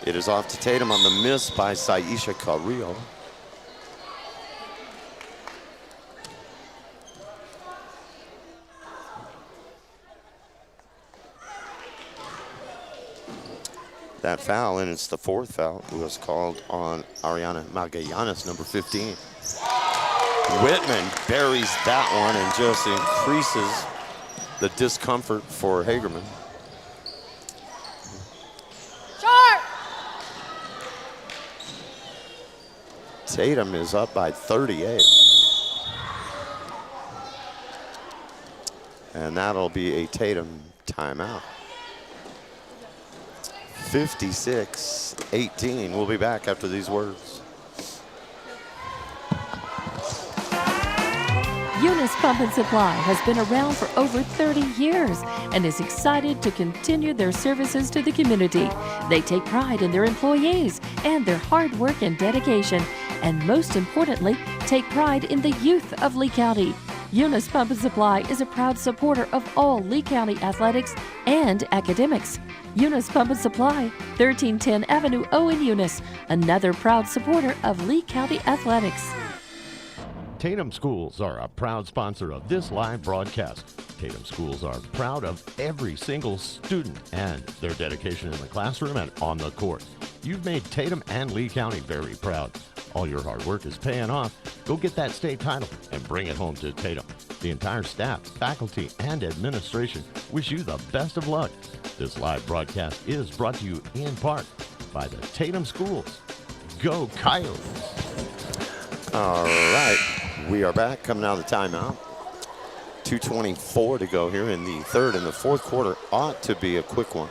It is off to Tatum on the miss by Saisha Carrillo. That foul, and it's the 4th foul, was called on Ariana Magallanes, number 15. Whitman buries that one and just increases the discomfort for Hagerman. Short! Tatum is up by 38. And that'll be a Tatum timeout. 56-18. We'll be back after these words. Eunice Pump and Supply has been around for over 30 years and is excited to continue their services to the community. They take pride in their employees and their hard work and dedication, and most importantly, take pride in the youth of Lee County. Eunice Pump and Supply is a proud supporter of all Lee County athletics and academics. Eunice Pump and Supply, 1310 Avenue O in Eunice, another proud supporter of Lee County athletics. Tatum Schools are a proud sponsor of this live broadcast. Tatum Schools are proud of every single student and their dedication in the classroom and on the court. You've made Tatum and Lee County very proud. All your hard work is paying off. Go get that state title and bring it home to Tatum. The entire staff, faculty, and administration wish you the best of luck. This live broadcast is brought to you in part by the Tatum Schools. Go Coyotes! All right, we are back, coming out of the timeout. 2:24 to go here in the third, and the fourth quarter ought to be a quick one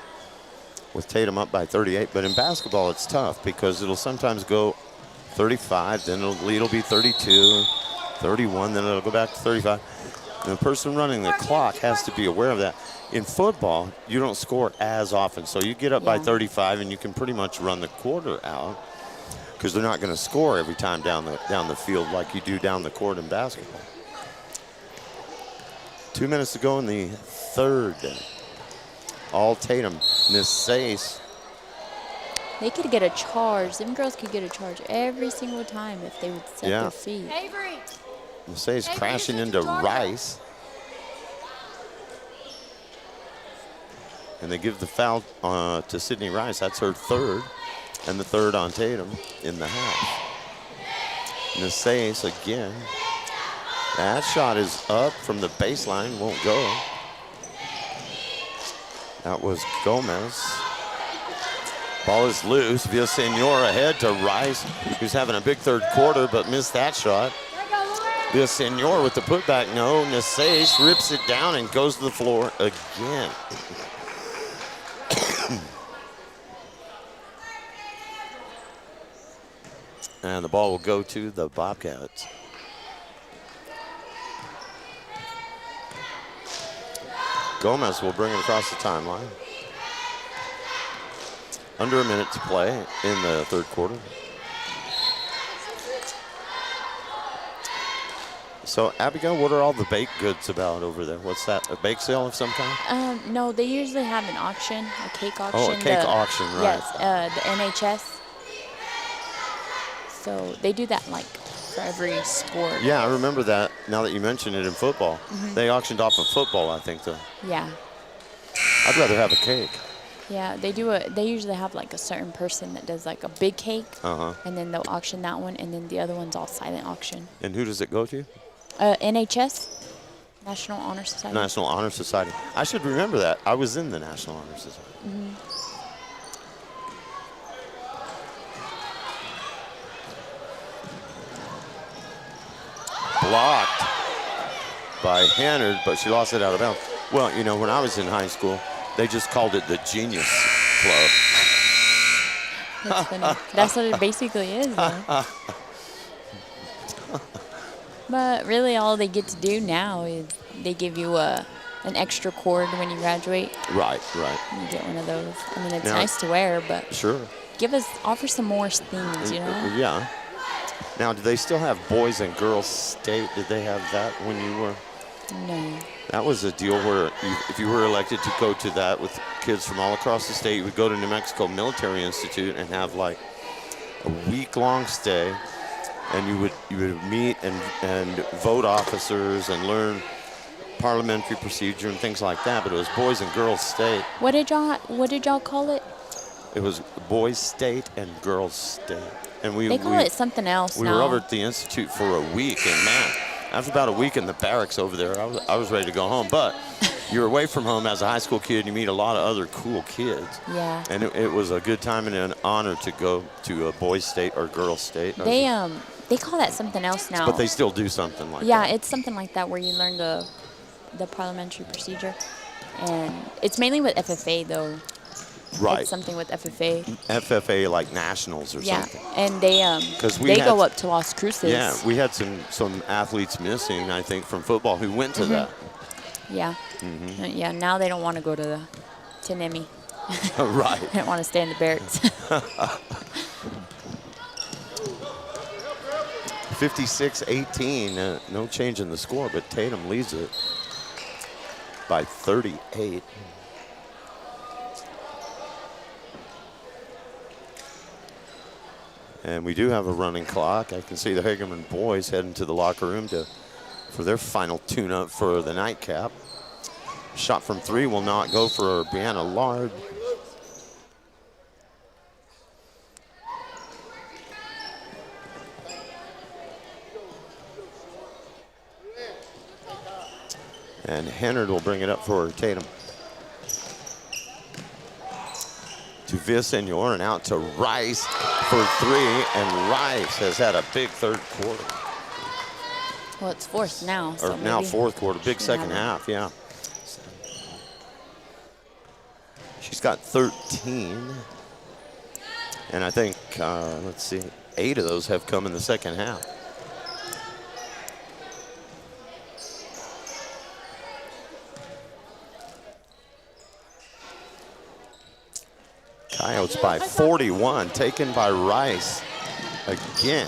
with Tatum up by 38. But in basketball, it's tough because it'll sometimes go 35, then the lead will be 32, 31, then it'll go back to 35. And the person running the clock has to be aware of that. In football, you don't score as often. So you get up by 35 and you can pretty much run the quarter out because they're not going to score every time down the field like you do down the court in basketball. 2 minutes to go in the third. All Tatum. Miss Sace. They could get a charge. Them girls could get a charge every single time if they would set their feet. Avery. Miss Sace crashing into Rice. And they give the foul to Sydney Rice. That's her third. And the third on Tatum in the half. Miss Sace again. That shot is up from the baseline. Won't go. That was Gomez. Ball is loose. Villasenor ahead to Rice, who's having a big third quarter, but missed that shot. Villasenor with the putback. No, Nasace rips it down and goes to the floor again. And the ball will go to the Bobcats. Gomez will bring it across the timeline. Under a minute to play in the third quarter. So, Abigail, what are all the baked goods about over there? What's that, a bake sale of some kind? No, they usually have an auction, a cake auction. Oh, a cake auction, right. Yes, the NHS. So they do that like for every sport. Yeah, I remember that now that you mention it in football. They auctioned off of football, I think, though. Yeah. I'd rather have a cake. Yeah, they usually have like a certain person that does like a big cake, and then they'll auction that one, and then the other one's all silent auction. And who does it go to? NHS, National Honor Society. National Honor Society. I should remember that. I was in the National Honor Society. Blocked by Hannard, but she lost it out of bounds. Well, you know, when I was in high school, they just called it the Genius Club. That's funny. That's what it basically is, though. But really all they get to do now is they give you an extra cord when you graduate. Right. You get one of those. I mean, it's nice to wear, but sure. Offer some more things, you know? Yeah. Now, do they still have boys and girls state? Did they have that when you were? No. That was a deal where if you were elected to go to that with kids from all across the state, you would go to New Mexico Military Institute and have like a week-long stay, and you would meet and vote officers and learn parliamentary procedure and things like that. But it was boys and girls state. What did y'all call it? It was boys state and girls state. And they call it something else now. We were over at the Institute for a week, and man, after about a week in the barracks over there, I was ready to go home. But you're away from home as a high school kid, and you meet a lot of other cool kids. Yeah. And it was a good time and an honor to go to a boys' state or girls' state. They call that something else now. But they still do something like that. Yeah, it's something like that where you learn the parliamentary procedure. And it's mainly with FFA, though. Right. It's something with FFA. FFA, like nationals or something. Yeah, and they go up to Las Cruces. Yeah, we had some athletes missing, I think, from football who went to that. Yeah. Yeah, now they don't want to go to Nemi. Right. They don't want to stay in the barracks. 56-18, no change in the score, but Tatum leads it by 38. And we do have a running clock. I can see the Hagerman boys heading to the locker room for their final tune-up for the nightcap. Shot from three will not go for Brianna Lard. And Hennard will bring it up for Tatum. To Villasenor and out to Rice for three, and Rice has had a big third quarter. Well, it's fourth now. So or now fourth quarter, big second half, yeah. She's got 13. And I think, let's see, 8 of those have come in the second half. Coyotes by 41, taken by Rice again.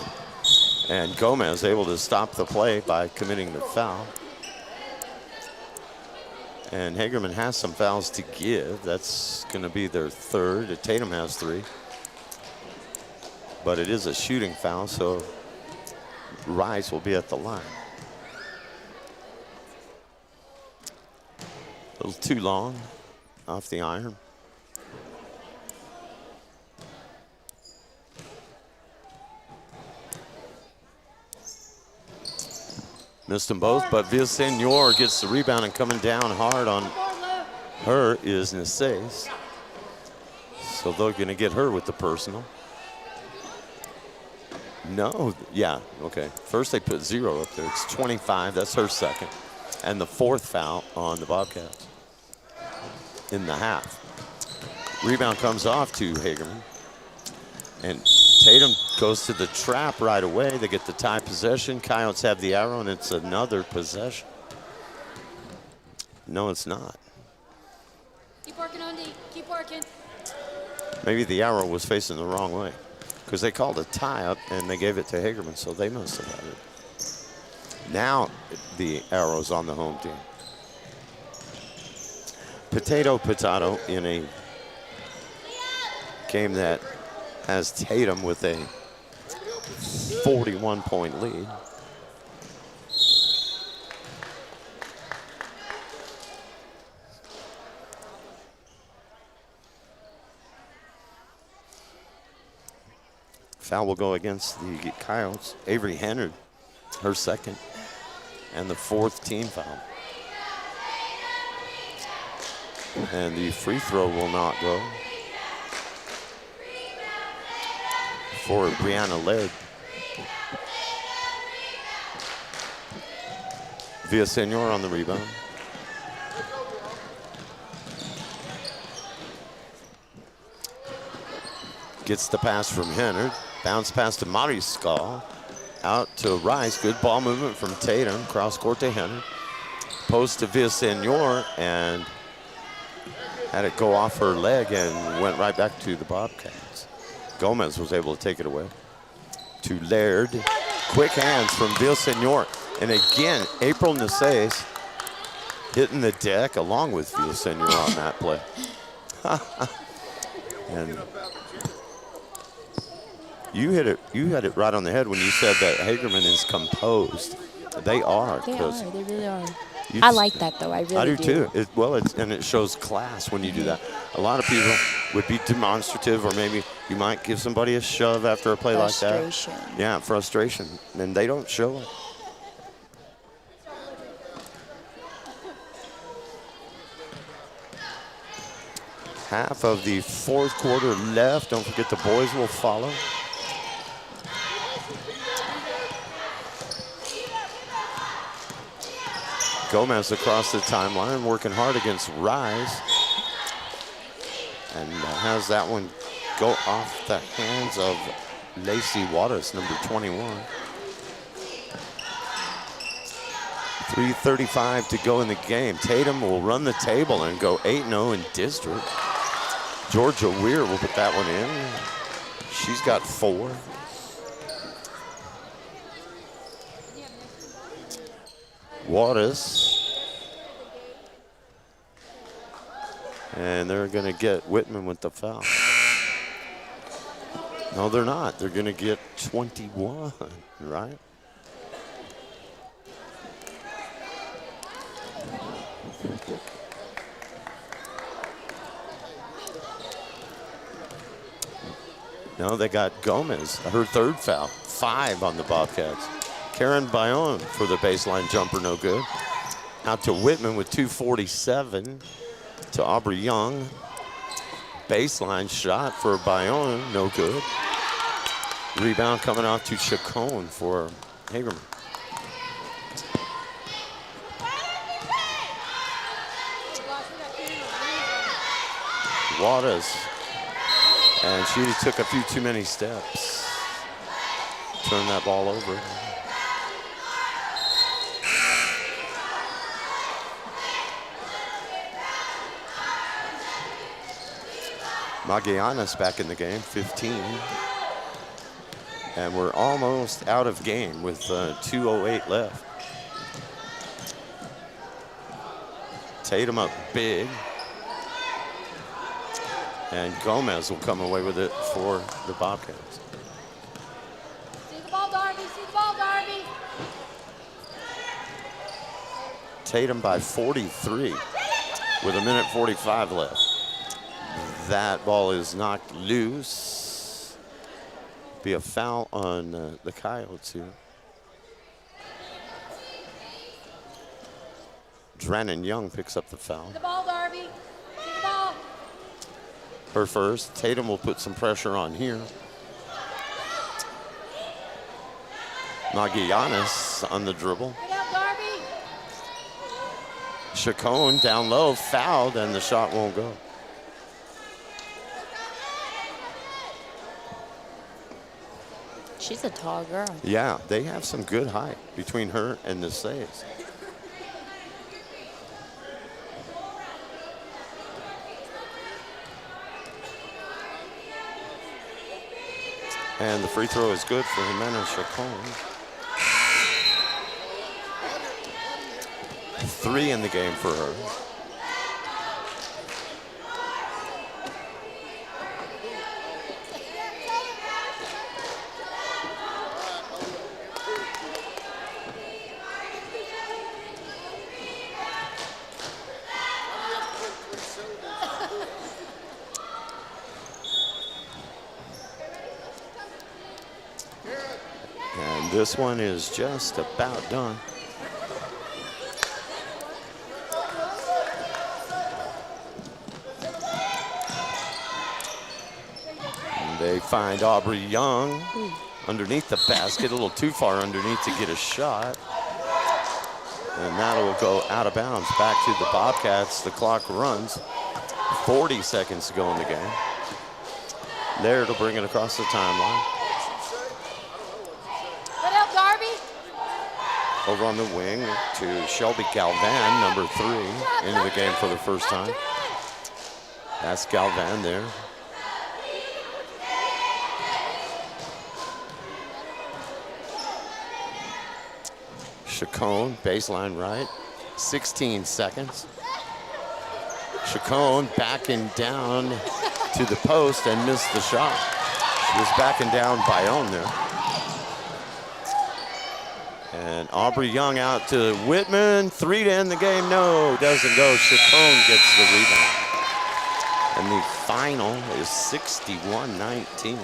And Gomez able to stop the play by committing the foul. And Hagerman has some fouls to give. That's going to be their third. Tatum has 3. But it is a shooting foul, so Rice will be at the line. A little too long off the iron. Missed them both, but Villasenor gets the rebound, and coming down hard on her is Nices. So they're going to get her with the personal. No, yeah, okay. First they put 0 up there. It's 25, that's her second. And the 4th foul on the Bobcats in the half. Rebound comes off to Hagerman. And Tatum goes to the trap right away. They get the tie possession. Coyotes have the arrow, and it's another possession. No, it's not. Keep working on D. Keep working. Maybe the arrow was facing the wrong way, because they called a tie up and they gave it to Hagerman, so they must have had it. Now the arrow's on the home team. Potato in a game that has Tatum with a 41-point lead. Foul will go against the Coyotes. Avery Hennard, her second, and the 4th team foul. And the free throw will not go for Brianna Laird. Villasenor on the rebound. Gets the pass from Hennard. Bounce pass to Mariscal. Out to Rice. Good ball movement from Tatum. Cross court to Hennard. Post to Villasenor, and had it go off her leg and went right back to the Bobcats. Gomez was able to take it away. To Laird. Quick hands from Villasenor. And again, April Nices hitting the deck along with Villasenor on that play. And you had it right on the head when you said that Hagerman is composed. They are. They really are. I like that, though. I really do. I do too. It shows class when you do that. A lot of people would be demonstrative, or maybe you might give somebody a shove after a play like that. Frustration. Yeah, frustration. And they don't show it. Half of the 4th quarter left. Don't forget the boys will follow. Gomez across the timeline, working hard against Rise. And has that one go off the hands of Lacey Waters, number 21. 3:35 to go in the game. Tatum will run the table and go 8-0 in district. Georgia Weir will put that one in. She's got 4. Waters. And they're going to get Whitman with the foul. No, they're not. They're going to get 21, right? No, they got Gomez, her 3rd foul. 5 on the Bobcats. Karen Bayonne for the baseline jumper, no good. Out to Whitman with 2:47 to Aubrey Young. Baseline shot for Bayonne, no good. Rebound coming off to Chacon for Hagerman. Waters, and she took a few too many steps. Turned that ball over. Magianas back in the game, 15. And we're almost out of game with 2:08 left. Tatum up big. And Gomez will come away with it for the Bobcats. See the ball, Darby. See the ball, Darby. Tatum by 43 with 1:45 left. That ball is knocked loose. Be a foul on the Coyotes here. Drennan Young picks up the foul. See the ball, Darby. See the ball. Her first. Tatum will put some pressure on here. Magianas on the dribble. Get out, Darby. Chacon down low, fouled, and the shot won't go. She's a tall girl. Yeah, they have some good height between her and the Says. And the free throw is good for Jimena Chacon. 3 in the game for her. And this one is just about done. And they find Aubrey Young underneath the basket, a little too far underneath to get a shot. And that'll go out of bounds back to the Bobcats. The clock runs. 40 seconds to go in the game. There to bring it across the timeline. Get out, Darby. Over on the wing to Shelby Galvan, number 3, into the game for the first time. That's Galvan there. Chacon, baseline right, 16 seconds. Chacon backing down to the post and missed the shot. She was backing down Bayonne there. And Aubrey Young out to Whitman, 3 to end the game. No, doesn't go. Chacon gets the rebound. And the final is 61-19.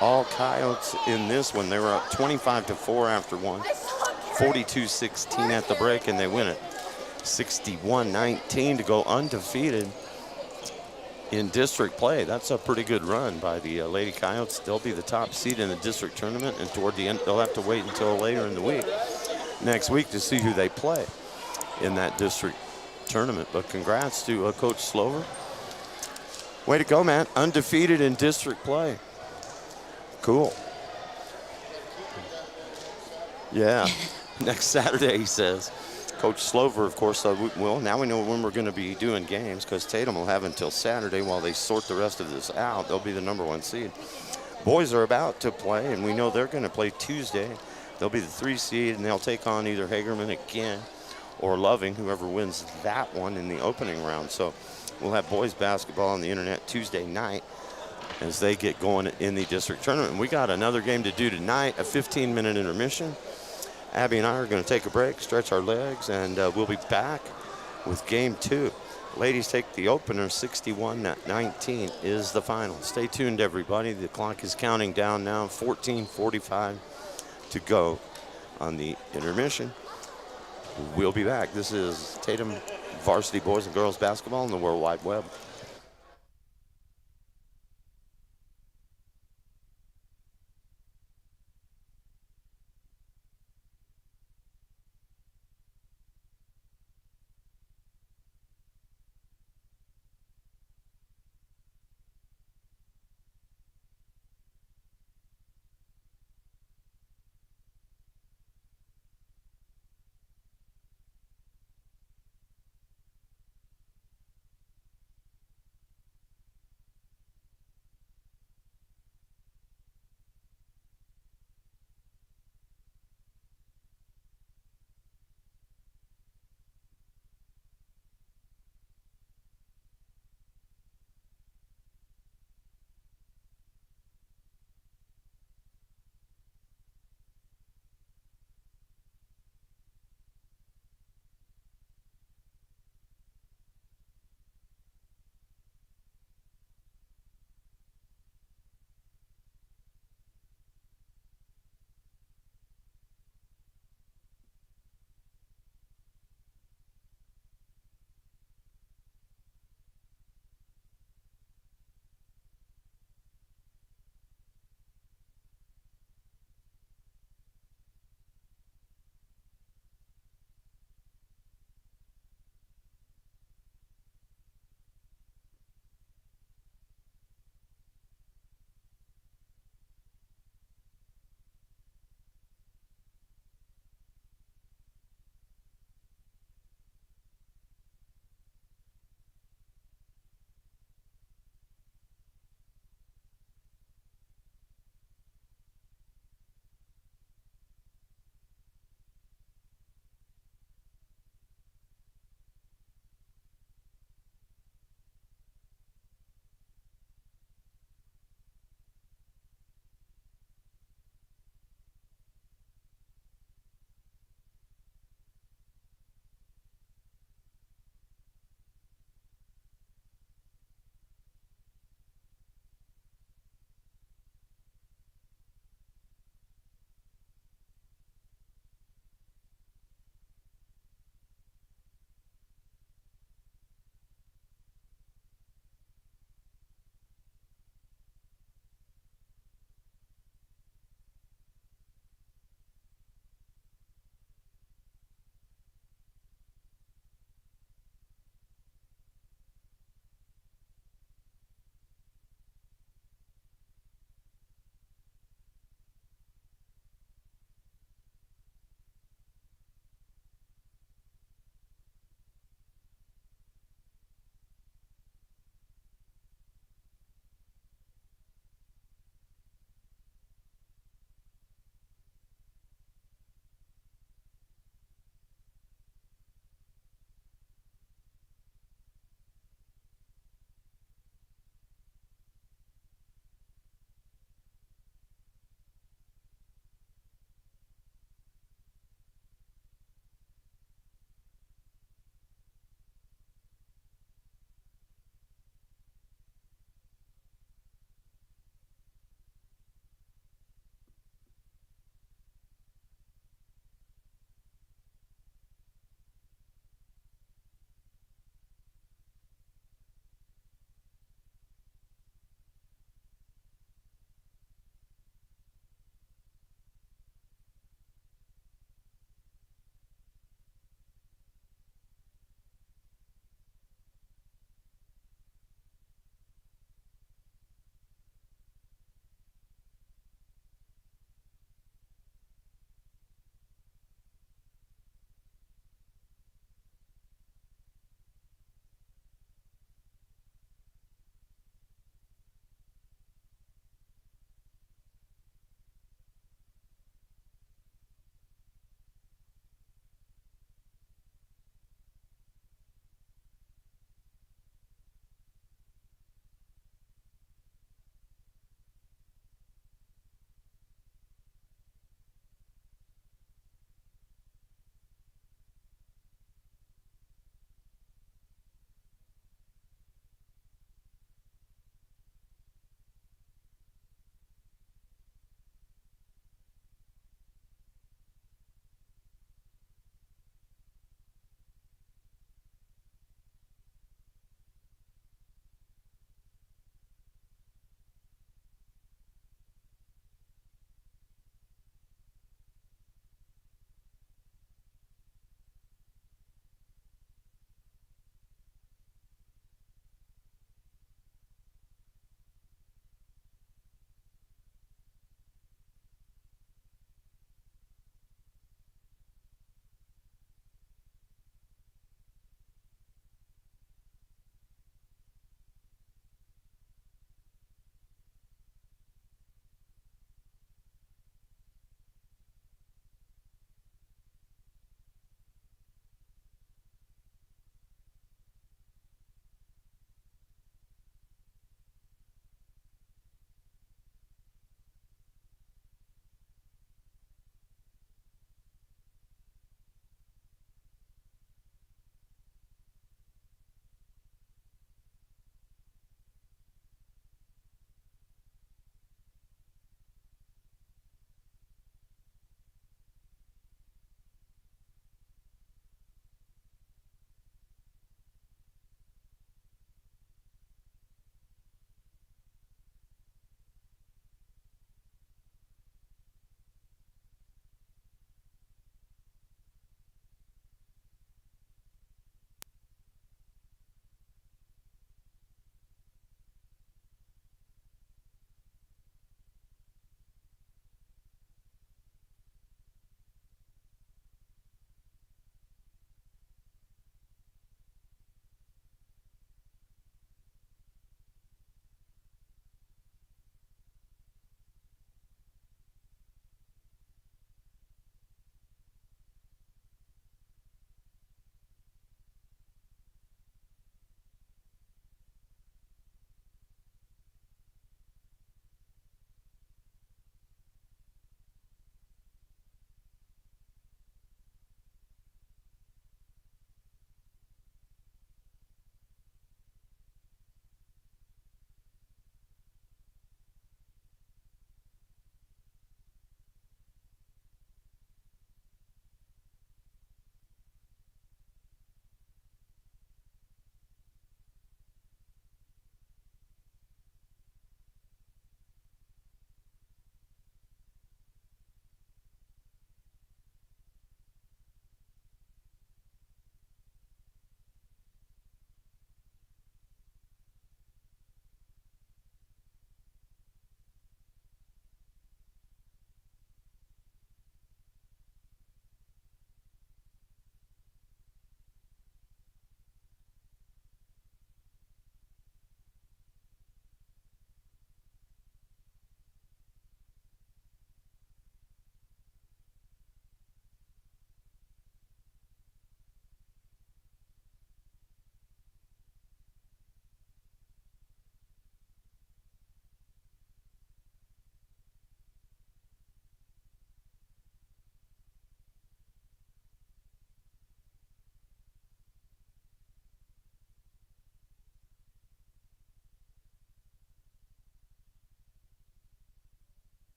All Coyotes in this one. They were up 25-4 after one, 42-16 at the break, and they win it. 61-19 to go undefeated in district play. That's a pretty good run by the Lady Coyotes. They'll be the top seed in the district tournament, and toward the end, they'll have to wait until later in the week, next week, to see who they play in that district tournament. But congrats to Coach Slover. Way to go, man. Undefeated in district play. Cool. Yeah, next Saturday, he says. Coach Slover, of course, well, now we know when we're going to be doing games, because Tatum will have until Saturday while they sort the rest of this out. They'll be the #1 seed. Boys are about to play, and we know they're going to play Tuesday. They'll be the 3 seed, and they'll take on either Hagerman again or Loving, whoever wins that one in the opening round. So we'll have boys basketball on the internet Tuesday night as they get going in the district tournament. And we got another game to do tonight, a 15-minute intermission. Abby and I are going to take a break, stretch our legs, and we'll be back with game 2. Ladies take the opener, 61-19 is the final. Stay tuned, everybody. The clock is counting down now, 14:45 to go on the intermission. We'll be back. This is Tatum Varsity Boys and Girls Basketball on the World Wide Web.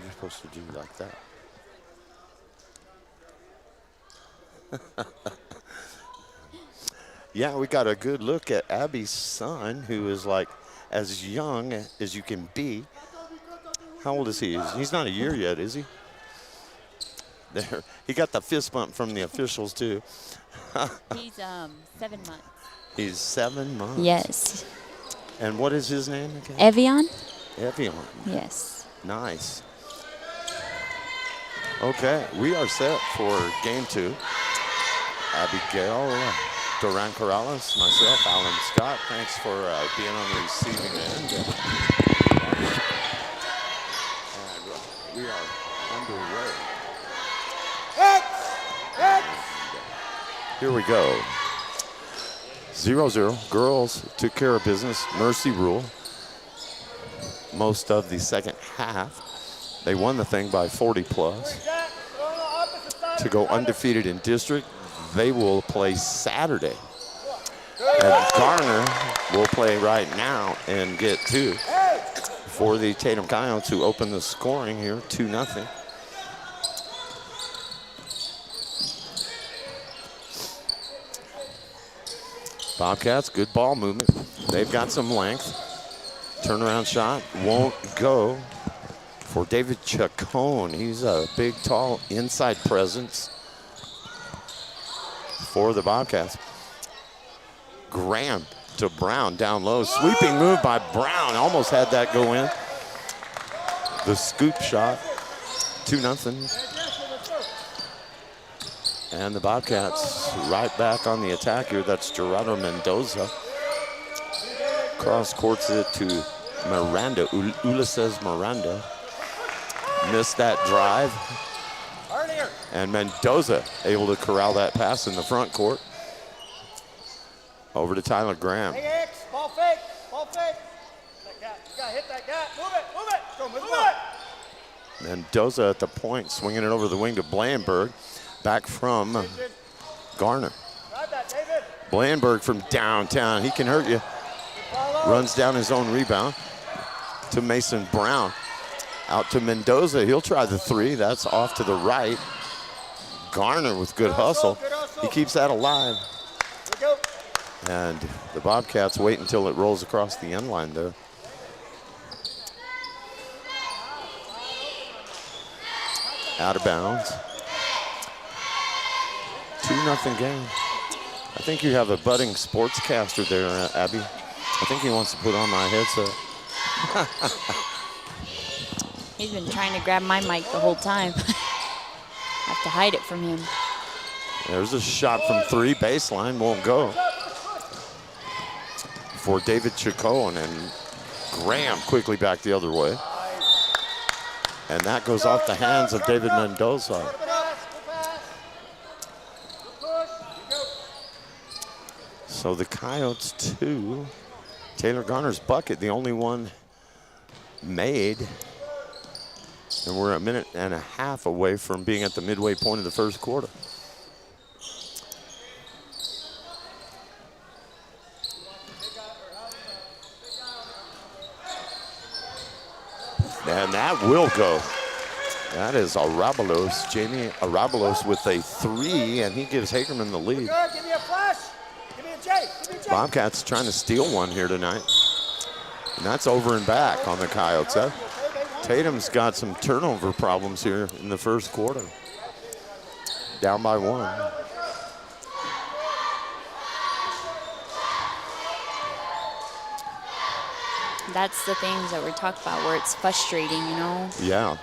You're supposed to do like that. Yeah, we got a good look at Abby's son, who is like as young as you can be. How old is he? He's not a year yet, is he? There, he got the fist bump from the officials too. He's 7 months. He's 7 months. Yes. And what is his name again? Evian? Evian. Yes. Nice. Okay, we are set for game 2. Abigail Duran Corrales, myself, Alan Scott. Thanks for being on the receiving end. And we are underway. Here we go. 0-0. Girls took care of business. Mercy rule. Most of the second half. They won the thing by 40 plus. To go undefeated in district, they will play Saturday. And Garner will play right now and get 2 for the Tatum Coyotes, who open the scoring here, 2-0. Bobcats, good ball movement. They've got some length. Turnaround shot won't go for David Chacon. He's a big, tall inside presence for the Bobcats. Graham to Brown down low. Sweeping move by Brown. Almost had that go in. The scoop shot. 2-0. And the Bobcats right back on the attack here. That's Gerardo Mendoza. Cross courts it to Miranda. Ulises Miranda. Missed that drive. And Mendoza able to corral that pass in the front court. Over to Tyler Graham. Hey, X, ball fake, ball fake. That gap, you gotta hit that gap. Move it, move it. Go, move it. Mendoza at the point, swinging it over the wing to Blanberg. Back from Garner. Blanberg from downtown. He can hurt you. Runs down his own rebound to Mason Brown. Out to Mendoza. He'll try the 3. That's off to the right. Garner with good hustle. He keeps that alive. And the Bobcats wait until it rolls across the end line there. Out of bounds. 2-0 game. I think you have a budding sportscaster there, Abby. I think he wants to put on my headset. He's been trying to grab my mic the whole time. I have to hide it from him. There's a shot from 3, baseline, won't go. For David Chacon, and Graham quickly back the other way. And that goes off the hands of David Mendoza. So the Coyotes 2, Taylor Garner's bucket, the only one made. And we're a minute and a half away from being at the midway point of the first quarter. And that will go. That is Arabelos, Jamie Arabelos with a 3, and he gives Hagerman the lead. Give me a flash. Give me a J. Give me a J. Bobcats trying to steal one here tonight. And that's over and back on the Coyotes. Tatum's got some turnover problems here in the first quarter. Down by 1. That's the things that we talk about where it's frustrating, you know? Yeah.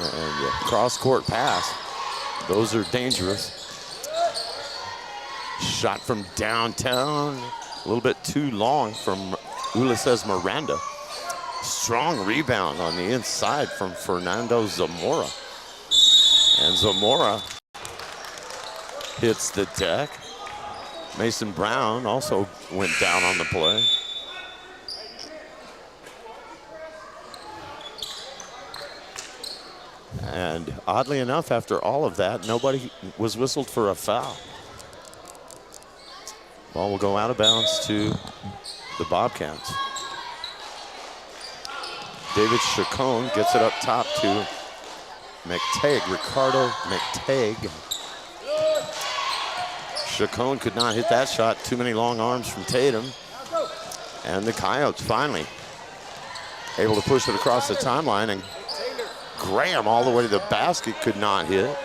And cross-court pass. Those are dangerous. Shot from downtown. A little bit too long from Ulises Miranda. Strong rebound on the inside from Fernando Zamora. And Zamora hits the deck. Mason Brown also went down on the play. And oddly enough, after all of that, nobody was whistled for a foul. Ball will go out of bounds to the Bobcats. David Chacon gets it up top to McTagg, Ricardo McTagg. Chacon could not hit that shot. Too many long arms from Tatum. And the Coyotes finally able to push it across the timeline, and Graham all the way to the basket could not hit.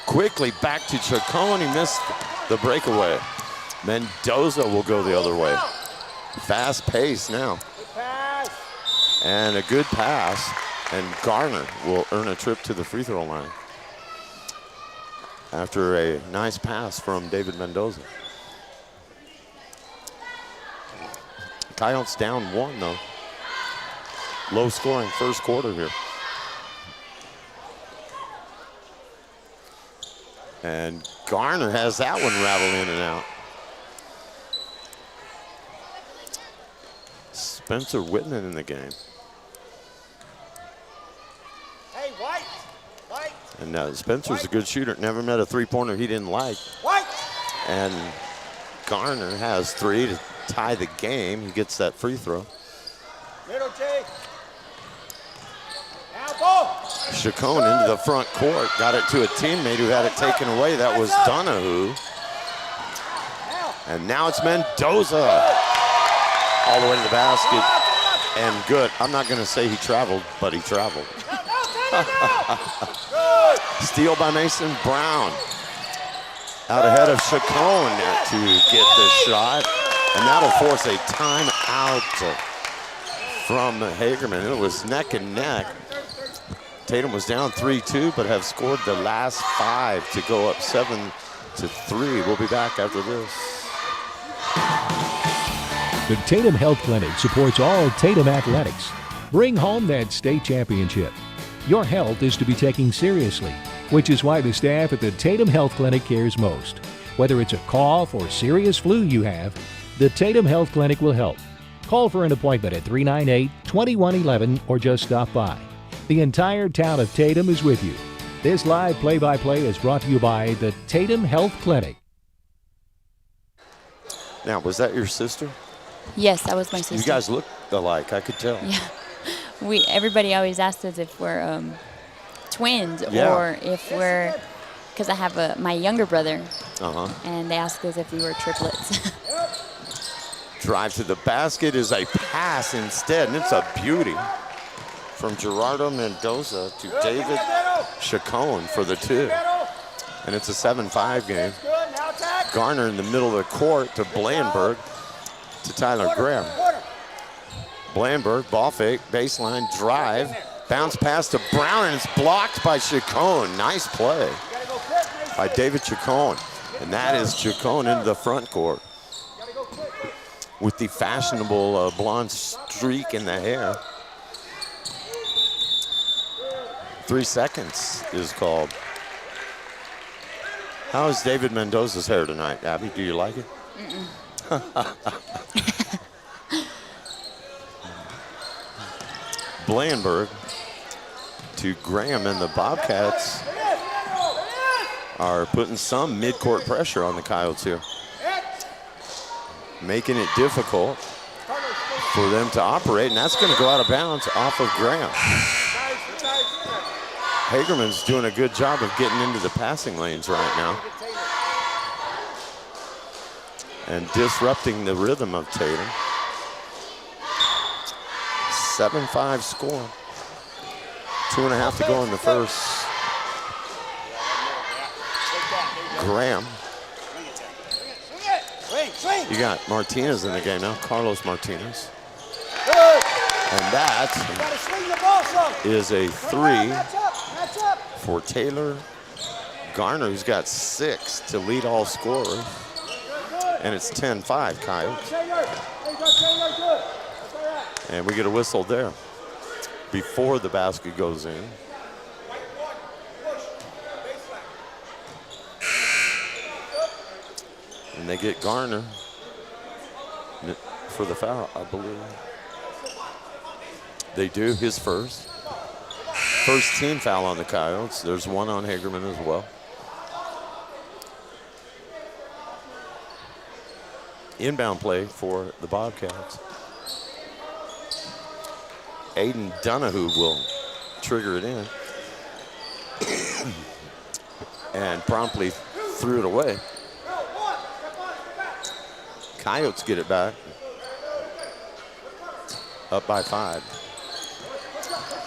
Quickly back to Chacon. He missed the breakaway. Mendoza will go the other way. Fast pace now. And a good pass. And Garner will earn a trip to the free throw line after a nice pass from David Mendoza. Coyotes down 1 though. Low scoring first quarter here. And Garner has that one rattle in and out. Spencer Whitman in the game. Hey, White. And Spencer's a good shooter. Never met a three-pointer he didn't like. White. And Garner has 3 to tie the game. He gets that free throw. Middle J. Now ball. Chacon into the front court. Got it to a teammate who had it taken away. That was Donahue. And now it's Mendoza. All the way to the basket. And good. I'm not going to say he traveled, but he traveled. Steal by Mason Brown. Out ahead of Chacon to get the shot. And that'll force a timeout from Hagerman. It was neck and neck. Tatum was down 3-2, but have scored the last 5 to go up 7-3. We'll be back after this. The Tatum Health Clinic supports all Tatum athletics. Bring home that state championship. Your health is to be taken seriously, which is why the staff at the Tatum Health Clinic cares most. Whether it's a cough or serious flu you have, the Tatum Health Clinic will help. Call for an appointment at 398-2111 or just stop by. The entire town of Tatum is with you. This live play-by-play is brought to you by the Tatum Health Clinic. Now, was that your sister? Yes, that was my sister. You guys look alike, I could tell. Yeah. Everybody always asks us if we're twins or if we're, because I have my younger brother, and they ask us if we were triplets. Drive to the basket is a pass instead, and it's a beauty from Gerardo Mendoza to David Chacon for the 2. And it's a 7-5 game. Garner in the middle of the court to Blandberg to Tyler Graham. Blandberg, ball fake, baseline drive, bounce pass to Brown, and it's blocked by Chacon. Nice play by David Chacon. And that is Chacon into the front court with the fashionable blonde streak in the hair. 3 seconds is called. How is David Mendoza's hair tonight, Abby? Do you like it? Blandberg to Graham, and the Bobcats are putting some mid-court pressure on the Coyotes here, making it difficult for them to operate, and that's going to go out of bounds off of Graham. Hagerman's doing a good job of getting into the passing lanes right now and disrupting the rhythm of Tatum. 7-5 score. 2.5 to go in the first. Graham. You got Martinez in the game now, Carlos Martinez. And that is a 3 for Taylor Garner, who's got 6 to lead all scorers. And it's 10-5 Coyotes. And we get a whistle there before the basket goes in. And they get Garner for the foul, I believe. They do, his first. First team foul on the Coyotes. There's one on Hagerman as well. Inbound play for the Bobcats. Aiden Donahue will trigger it in. And promptly threw it away. Coyotes get it back. Up by 5.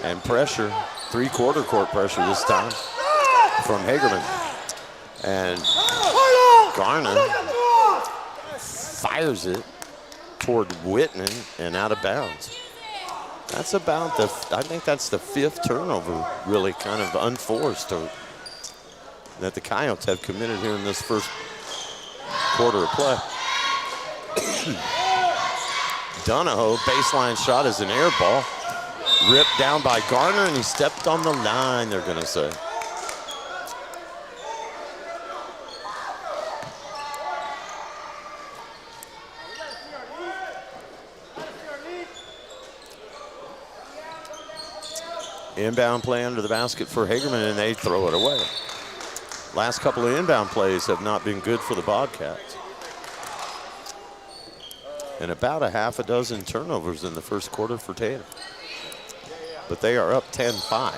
And pressure, three-quarter court pressure this time from Hagerman. And Garner fires it toward Whitman and out of bounds. That's about I think that's the 5th turnover, really kind of unforced, that the Coyotes have committed here in this first quarter of play. Donahoe, baseline shot is an air ball. Ripped down by Garner, and he stepped on the line, they're going to say. Inbound play under the basket for Hagerman, and they throw it away. Last couple of inbound plays have not been good for the Bobcats. And about a half a dozen turnovers in the first quarter for Tatum. But they are up 10-5.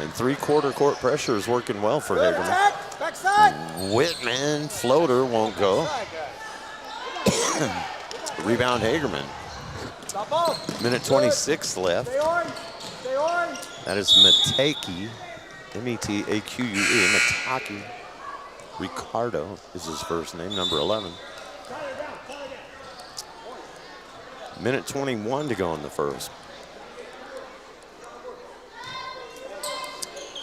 And three-quarter court pressure is working well for Hagerman. Whitman, floater won't go. Rebound Hagerman. Minute 26 left. That is Mataki, M-E-T-A-Q-U-E, Mataki. Ricardo is his first name, number 11. Minute 21 to go in the first.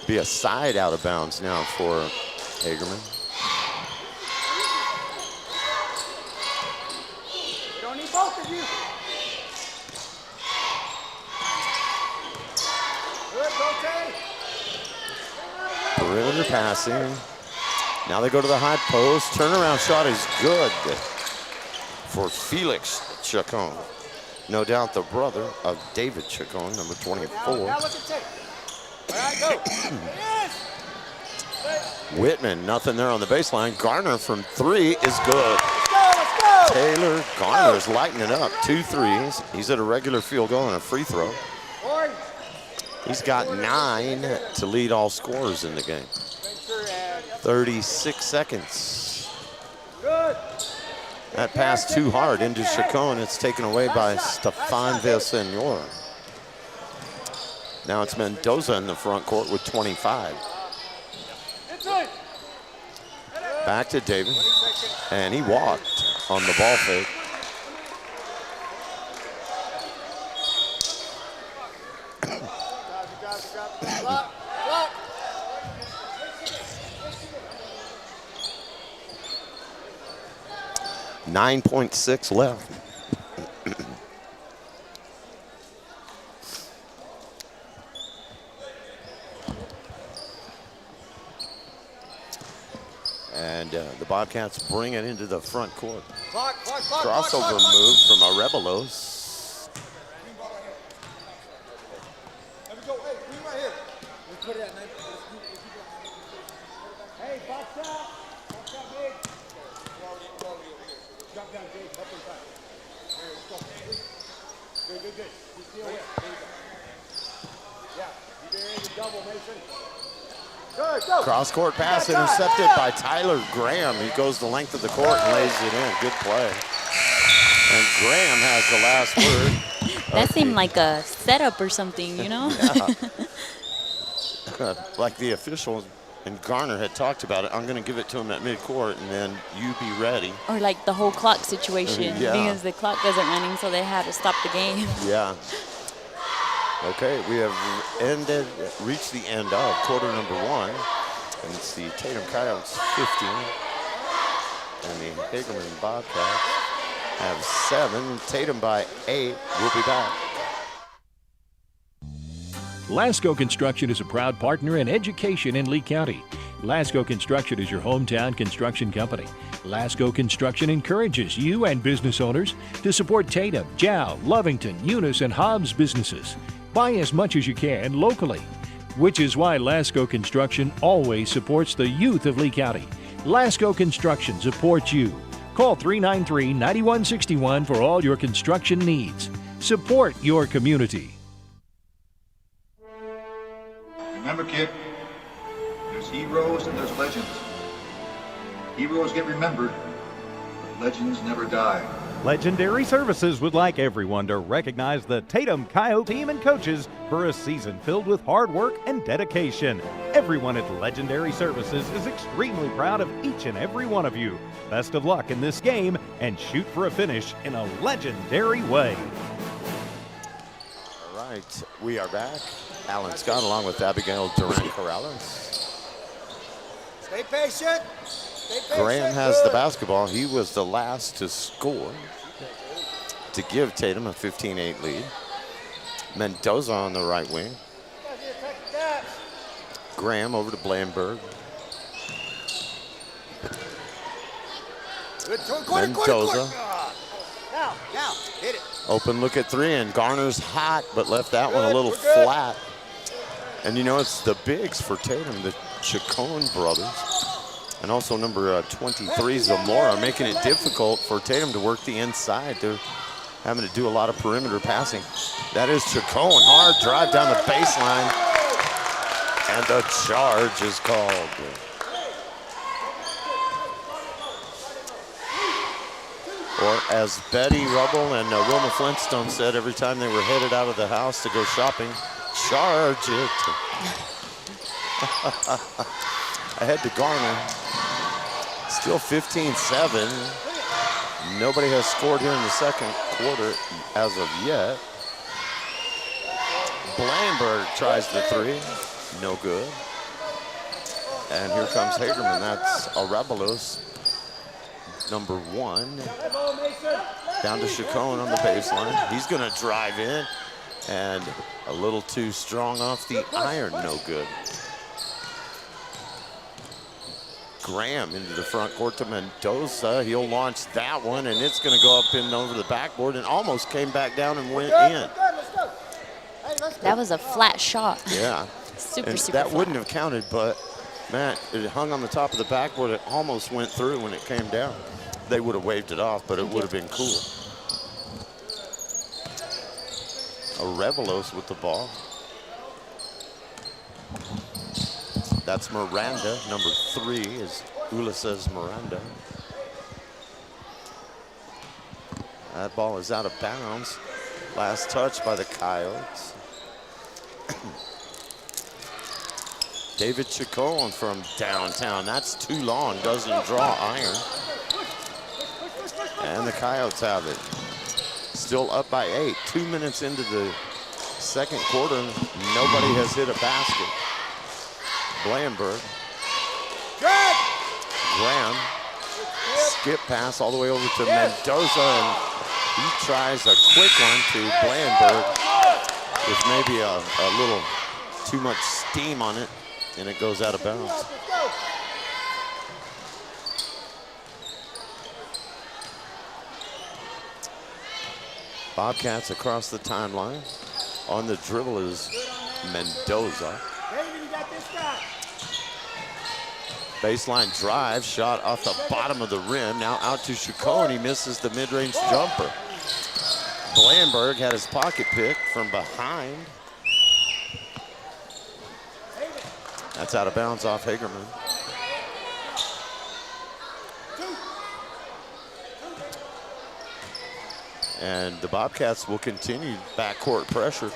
Be a side out of bounds now for Hagerman. Don't need both of you. Perimeter passing. Now they go to the high post. Turnaround shot is good for Felix Chacon. No doubt the brother of David Chacon, number 24. Now look at Tatum. All right, go. Whitman, nothing there on the baseline. Garner from 3 is good. Let's go. Taylor Garner is lighting it up. 2 threes. He's at a regular field goal and a free throw. He's got 9 to lead all scorers in the game. 36 seconds. That pass too hard into Chacon. It's taken away by Stefan Villasenor. Now it's Mendoza in the front court with 25. Back to David. And he walked on the ball fake. Block, block. 9.6 left. And the Bobcats bring it into the front court. Crossover move from Arebelos. Hey, box out. Box out big. Jump down, Jake. Up and back. Let's go. Good. Just deal with it. There you go. Yeah. You there in the double, Mason. Good, go. Cross-court pass intercepted by Tyler Graham. He goes the length of the court and lays it in. Good play. And Graham has the last word. That seemed like a setup or something, you know? Yeah. Like the officials and Garner had talked about it. I'm going to give it to him at midcourt, and then you be ready. Or like the whole clock situation, Yeah. because the clock wasn't running, so they had to stop the game. Yeah. Okay, we have reached the end of quarter number 1. And it's the Tatum Coyotes 15. And the Hagerman Bobcats have 7. Tatum by 8. We'll be back. Lasco Construction is a proud partner in education in Lee County. Lasco Construction is your hometown construction company. Lasco Construction encourages you and business owners to support Tatum, Jow, Lovington, Eunice, and Hobbs businesses. Buy as much as you can locally, which is why Lasco Construction always supports the youth of Lee County. Lasco Construction supports you. Call 393-9161 for all your construction needs. Support your community. Remember, kid, there's heroes and there's legends. Heroes get remembered, but legends never die. Legendary Services would like everyone to recognize the Tatum Coyote team and coaches for a season filled with hard work and dedication. Everyone at Legendary Services is extremely proud of each and every one of you. Best of luck in this game and shoot for a finish in a legendary way. All right, we are back. Alan Scott along with Abigail Durant-Corrales. Stay patient. Graham has the basketball. He was the last to score to give Tatum a 15-8 lead. Mendoza on the right wing. Graham over to Blandberg. Mendoza. Now, hit it. Open look at three, and Garner's hot, but left that one a little flat. And you know, it's the bigs for Tatum, the Chacon brothers. And also number 23, Zamora, making it difficult for Tatum to work the inside. They're having to do a lot of perimeter passing. That is Chacon, hard drive down the baseline. And the charge is called. Or as Betty Rubble and Wilma Flintstone said every time they were headed out of the house to go shopping, charge it. Ahead to Garner. Still 15-7. Nobody has scored here in the second quarter as of yet. Blandberg tries the three. No good. And here comes Hagerman. That's Arabelos, number 1. Down to Chacon on the baseline. He's going to drive in. And a little too strong off the iron. No good. Graham into the front court to Mendoza. He'll launch that one, and it's going to go up and over the backboard and almost came back down and went in. That was a flat shot. Yeah. super that flat. wouldn't have counted, but man, it hung on the top of the backboard. It almost went through when it came down. They would have waved it off, but it would have been cool. Arevalos with the ball. That's Miranda. Number 3 is Ulises Miranda. That ball is out of bounds. Last touch by the Coyotes. David Chacon from downtown. That's too long, doesn't draw iron. And the Coyotes have it. Still up by 8. 2 minutes into the second quarter, nobody has hit a basket. Blandberg. Graham. Skip pass all the way over to Mendoza, and he tries a quick one to Blandberg with maybe a little too much steam on it, and it goes out of bounds. Bobcats across the timeline. On the dribble is Mendoza. Baseline drive, shot off the bottom of the rim. Now out to Chacon. He misses the mid-range jumper. Blandberg had his pocket pick from behind. That's out of bounds off Hagerman. And the Bobcats will continue backcourt pressure.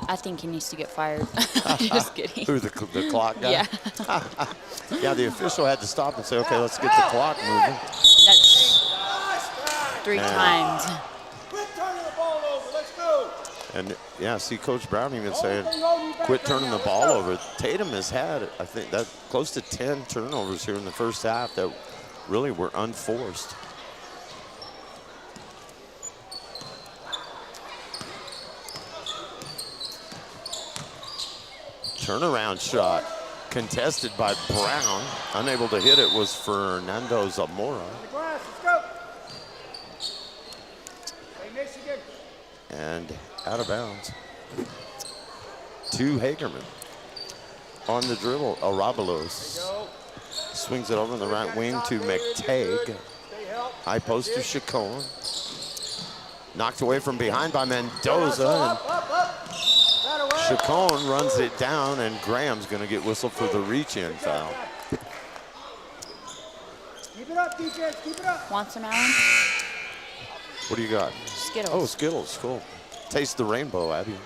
I think he needs to get fired. Just kidding. Who, the clock guy? Yeah. Yeah, the official had to stop and say, okay, let's get the clock moving. That's 3 times. And yeah, see Coach Brown even saying, quit turning the ball over. Tatum has had, I think, that close to 10 turnovers here in the first half that really were unforced. Turnaround shot contested by Brown. Unable to hit it was Fernando Zamora. out of bounds to Hagerman. On the dribble, Arabalos swings it over in the right wing to McTagg. High post to Chacon. Knocked away from behind by Mendoza. And Chacon runs it down, and Graham's going to get whistled for the reach-in foul. Keep it up, defense. Keep it up. Want some, Alan? What do you got? Skittles. Oh, Skittles. Cool. Taste the rainbow, Abby.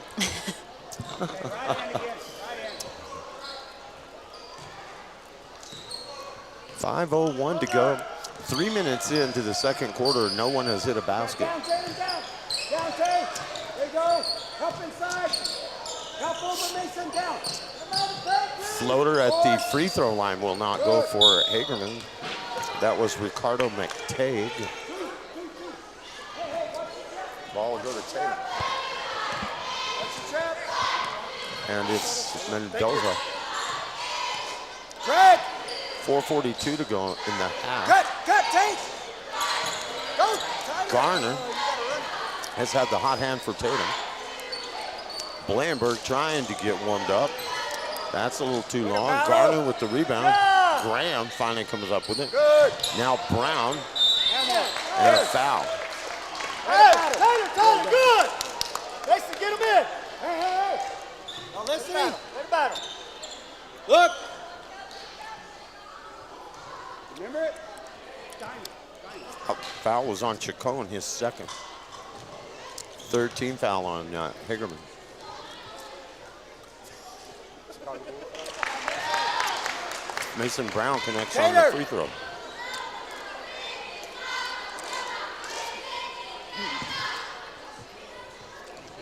5:01 to go. 3 minutes into the second quarter, no one has hit a basket. Down, Tatum, down. Down, Tatum. There you go. Help inside. Help over Mason, down. Floater at the free throw line will not go for Hagerman. That was Ricardo McTagg. Ball will go to Tatum. And it's Mendoza. Greg. 4:42 to go in the half. Cut, Tate. Go. Garner has had the hot hand for Tatum. Blandberg trying to get warmed up. That's a little too long. Garner with the rebound. Graham finally comes up with it. Now Brown and a foul. Hey, Tatum, good. Nice to get him in. Hey. Now listen. Let him battle. Look. Remember it? Foul was on Chacon, his second. Third team foul on Hagerman. Mason Brown connects on the free throw.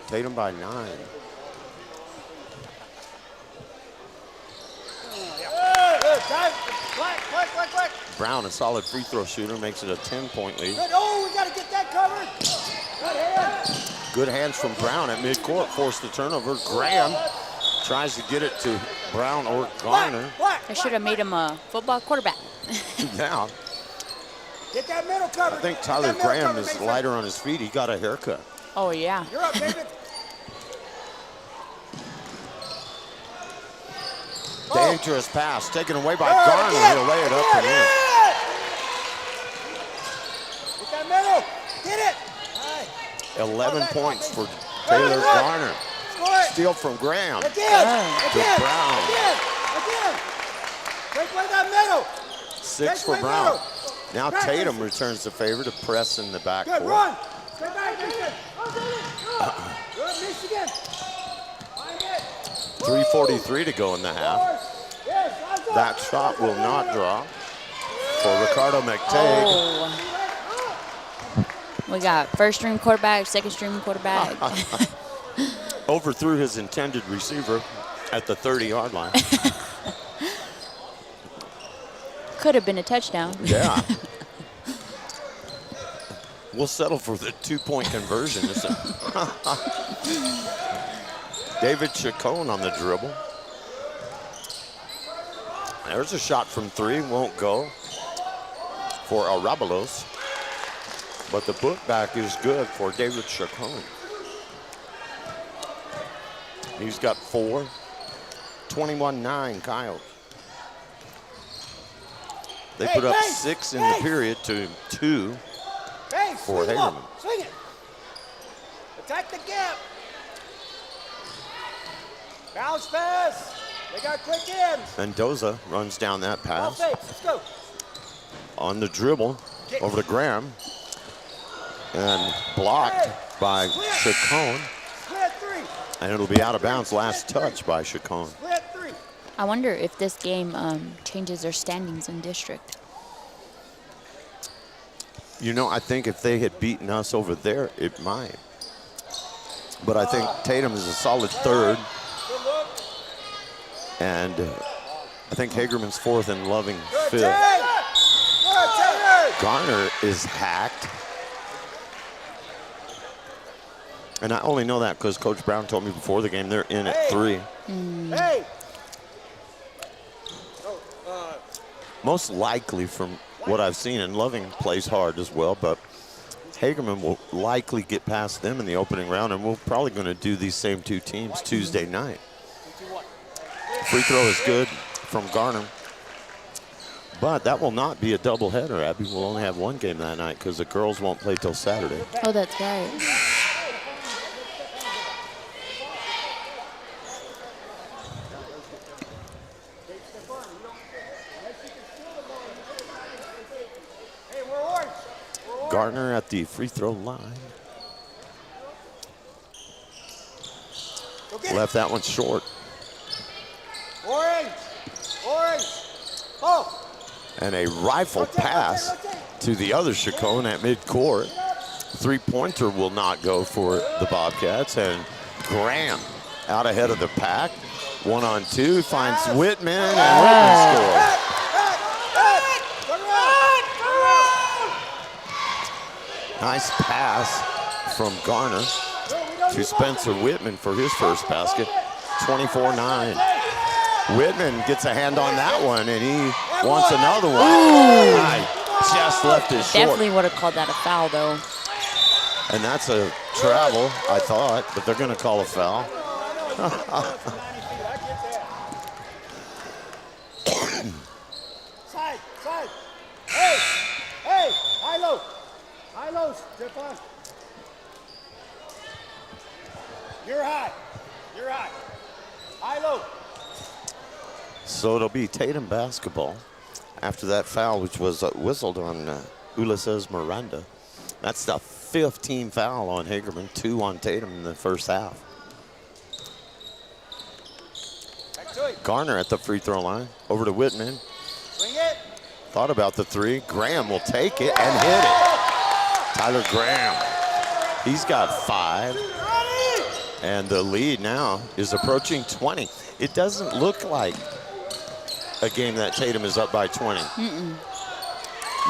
Tatum by 9. Brown, a solid free throw shooter, makes it a 10-point lead. Oh, we got to get that covered. Good hand. Good hands from Brown at midcourt, forced the turnover. Graham tries to get it to Brown or Garner. I should have made him a football quarterback. Yeah. Get that middle covered. I think Tyler Graham is lighter on his feet. He got a haircut. Oh, yeah. You're up, David. Dangerous pass taken away by Garner. He'll lay it up and in. Get that middle. Get it. 11 points for Taylor Garner. Steal from Graham. Again. To Brown. Again. Take away that middle. 6 for Brown. Now Tatum returns the favor to press in the Good backcourt. run. Stay back, Mason. Good, Michigan. Find it. 3:43 to go in the half. That shot will not drop for Ricardo McTagg. Oh. We got first string quarterback, second string quarterback. Overthrew his intended receiver at the 30-yard line. Could have been a touchdown. Yeah. We'll settle for the 2-point conversion. David Chacon on the dribble. There's a shot from 3, won't go for Arabalos. But the putback is good for David Chacon. He's got 4. 21-9 Coyotes. They put up 6 in the period to 2 for Hagerman. Swing it. Attack the gap. Bounce fast. They got quick ends. Mendoza runs down that Ball pass. fakes. Let's go. On the dribble, over to Graham. And blocked by Chacon. Split 3. And it'll be out of bounds. Last touch by Chacon. Split 3. I wonder if this game changes their standings in district. You know, I think if they had beaten us over there, it might. But I think Tatum is a solid 3rd. And I think Hagerman's 4th and Loving 5th. Garner is hacked. And I only know that because Coach Brown told me before the game they're in at 3. Hey. Most likely from what I've seen, and Loving plays hard as well, but Hagerman will likely get past them in the opening round, and we're probably going to do these same two teams Tuesday night. Free throw is good from Garner. But that will not be a doubleheader, Abby. We'll only have one game that night because the girls won't play till Saturday. Oh, that's right. Garner at the free throw line. Left that one short. Orange! Orange! Oh! And a rifle pass to the other Chacon at midcourt. Three-pointer will not go for the Bobcats. And Graham out ahead of the pack. 1-on-2, finds Whitman, and Whitman scores. Nice pass from Garner to Spencer Whitman for his first basket. 24-9. Whitman gets a hand on that one, and he wants another one. I just left it short. Definitely would have called that a foul, though. And that's a travel, I thought, but they're going to call a foul. Side, side. Hey, hey, high low. High low, Stefan. You're high. You're high. High low. So it'll be Tatum basketball after that foul, which was whistled on Ulises Miranda. That's the 15th foul on Hagerman, 2 on Tatum in the first half. Garner at the free throw line, over to Whitman. Bring it. Thought about the three. Graham will take it and hit it. Tyler Graham, he's got 5. And the lead now is approaching 20. It doesn't look like a game that Tatum is up by 20.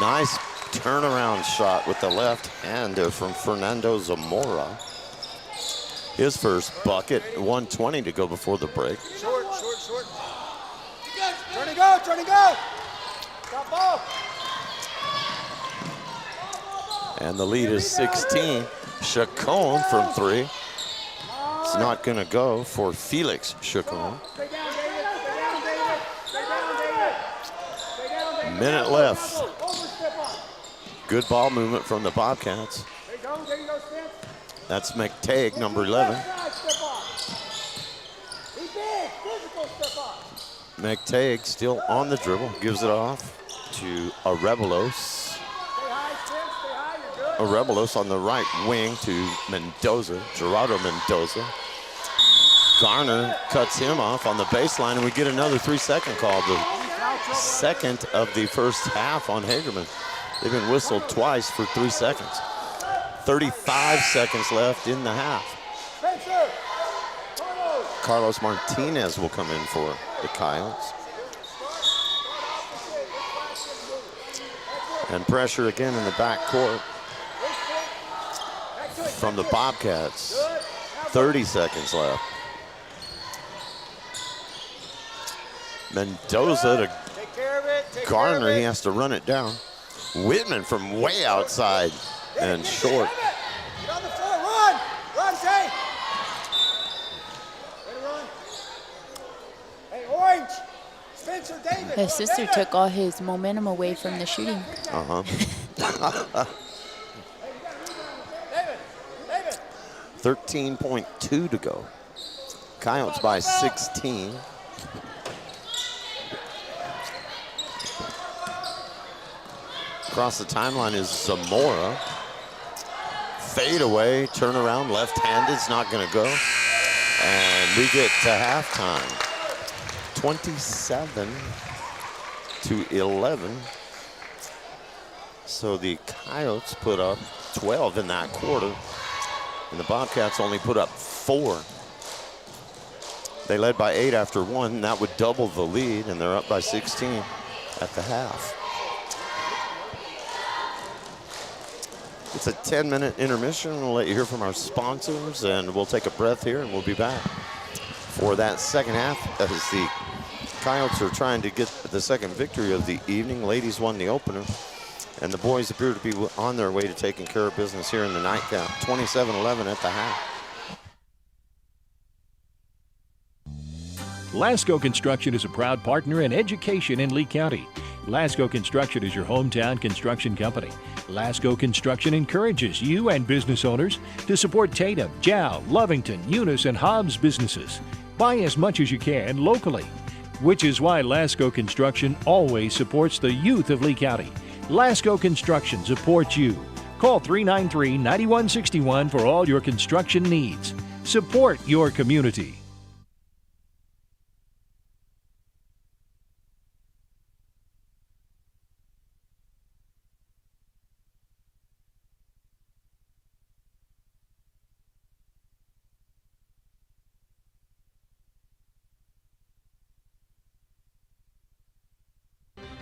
Nice turnaround shot with the left-hander from Fernando Zamora. His first bucket, 1:20 to go before the break. Short, short, short. Turn and go, turn and go. Stop ball. And the lead is 16. Chacon from 3. It's not going to go for Felix Chacon. Stay down, David. Stay down, David. Stay down, David. Stay down, David. Minute left. Overstep on. Good ball movement from the Bobcats. There you go, Spence. That's McTagg, number 11. Step on. Be big, physical step on. McTagg still on the dribble, gives it off to Arebelos. Stay high, Spence. Stay high. You're good. Arebelos on the right wing to Mendoza, Gerardo Mendoza. Garner cuts him off on the baseline, and we get another 3-second call. The second of the first half on Hagerman. They've been whistled twice for 3 seconds. 35 seconds left in the half. Carlos Martinez will come in for the Coyotes. And pressure again in the backcourt from the Bobcats. 30 seconds left. Mendoza to Garner, he has to run it down. Whitman from way outside and short. Get on the floor, run! Run, Tay! Run. Hey, Orange! Spencer Davis! His sister took all his momentum away from the shooting. Uh-huh. 13.2 to go. Coyotes by 16. Across the timeline is Zamora. Fade away, turn around, left-handed, it's not gonna go. And we get to halftime. 27-11. So the Coyotes put up 12 in that quarter, and the Bobcats only put up 4. They led by 8 after 1, and that would double the lead, and they're up by 16 at the half. It's a 10-minute intermission. We'll let you hear from our sponsors, and we'll take a breath here, and we'll be back for that second half as the Coyotes are trying to get the second victory of the evening. Ladies won the opener And the boys appear to be on their way to taking care of business here in the nightcap. 27-11 at the half. Lasco Construction is a proud partner in education in Lee County. Lasco Construction is your hometown construction company. Lasco Construction encourages you and business owners to support Tatum, Jow, Lovington, Eunice, and Hobbs businesses. Buy as much as you can locally, which is why Lasco Construction always supports the youth of Lee County. Lasco Construction supports you. Call 393-9161 for all your construction needs. Support your community.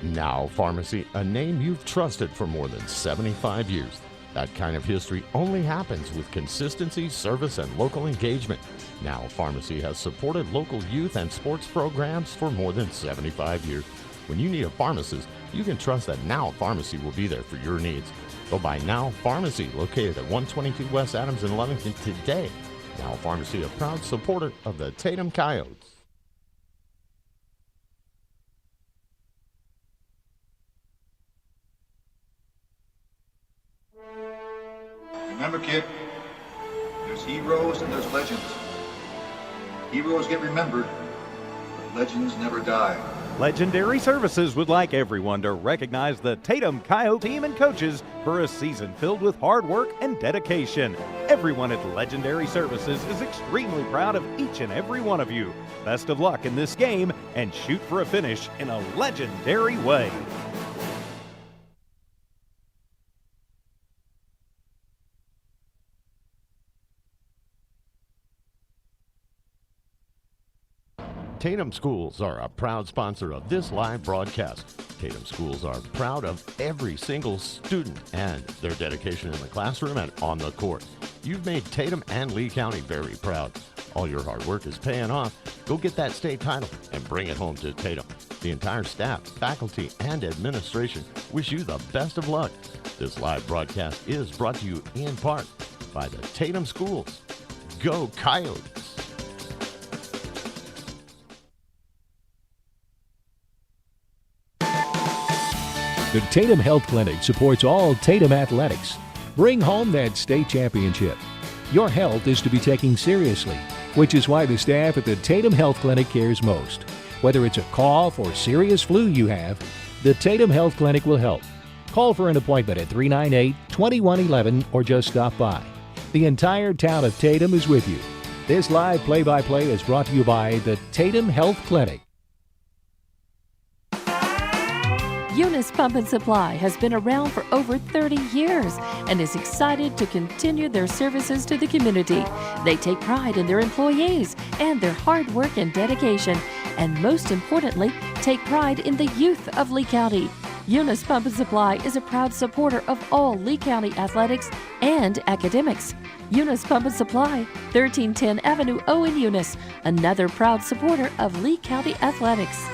Now Pharmacy, a name you've trusted for more than 75 years. That kind of history only happens with consistency, service, and local engagement. Now Pharmacy has supported local youth and sports programs for more than 75 years. When you need a pharmacist, you can trust that Now Pharmacy will be there for your needs. Go by Now Pharmacy, located at 122 West Adams in Lovington today. Now Pharmacy, a proud supporter of the Tatum Coyotes. Remember, kid, there's heroes and there's legends. Heroes get remembered, but legends never die. Legendary Services would like everyone to recognize the Tatum Coyote team and coaches for a season filled with hard work and dedication. Everyone at Legendary Services is extremely proud of each and every one of you. Best of luck in this game and shoot for a finish in a legendary way. Tatum Schools are a proud sponsor of this live broadcast. Tatum Schools are proud of every single student and their dedication in the classroom and on the court. You've made Tatum and Lee County very proud. All your hard work is paying off. Go get that state title and bring it home to Tatum. The entire staff, faculty, and administration wish you the best of luck. This live broadcast is brought to you in part by the Tatum Schools. Go Coyotes! The Tatum Health Clinic supports all Tatum athletics. Bring home that state championship. Your health is to be taken seriously, which is why the staff at the Tatum Health Clinic cares most. Whether it's a cough or serious flu you have, the Tatum Health Clinic will help. Call for an appointment at 398-2111 or just stop by. The entire town of Tatum is with you. This live play-by-play is brought to you by the Tatum Health Clinic. Eunice Pump and Supply has been around for over 30 years and is excited to continue their services to the community. They take pride in their employees and their hard work and dedication, and most importantly, take pride in the youth of Lee County. Eunice Pump and Supply is a proud supporter of all Lee County athletics and academics. Eunice Pump and Supply, 1310 Avenue O in Eunice, another proud supporter of Lee County athletics.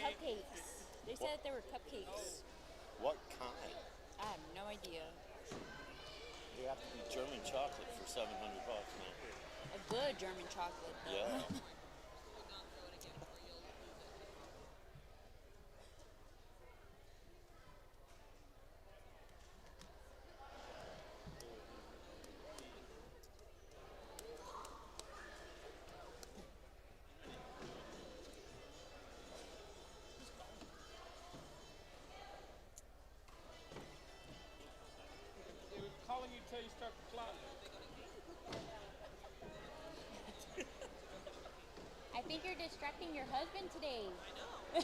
cupcakes. They said that they were cupcakes. What kind? I have no idea. They have to be German chocolate for $700, man. A good German chocolate, though. Yeah. Calling you till you start to fly. I think you're distracting your husband today. I know.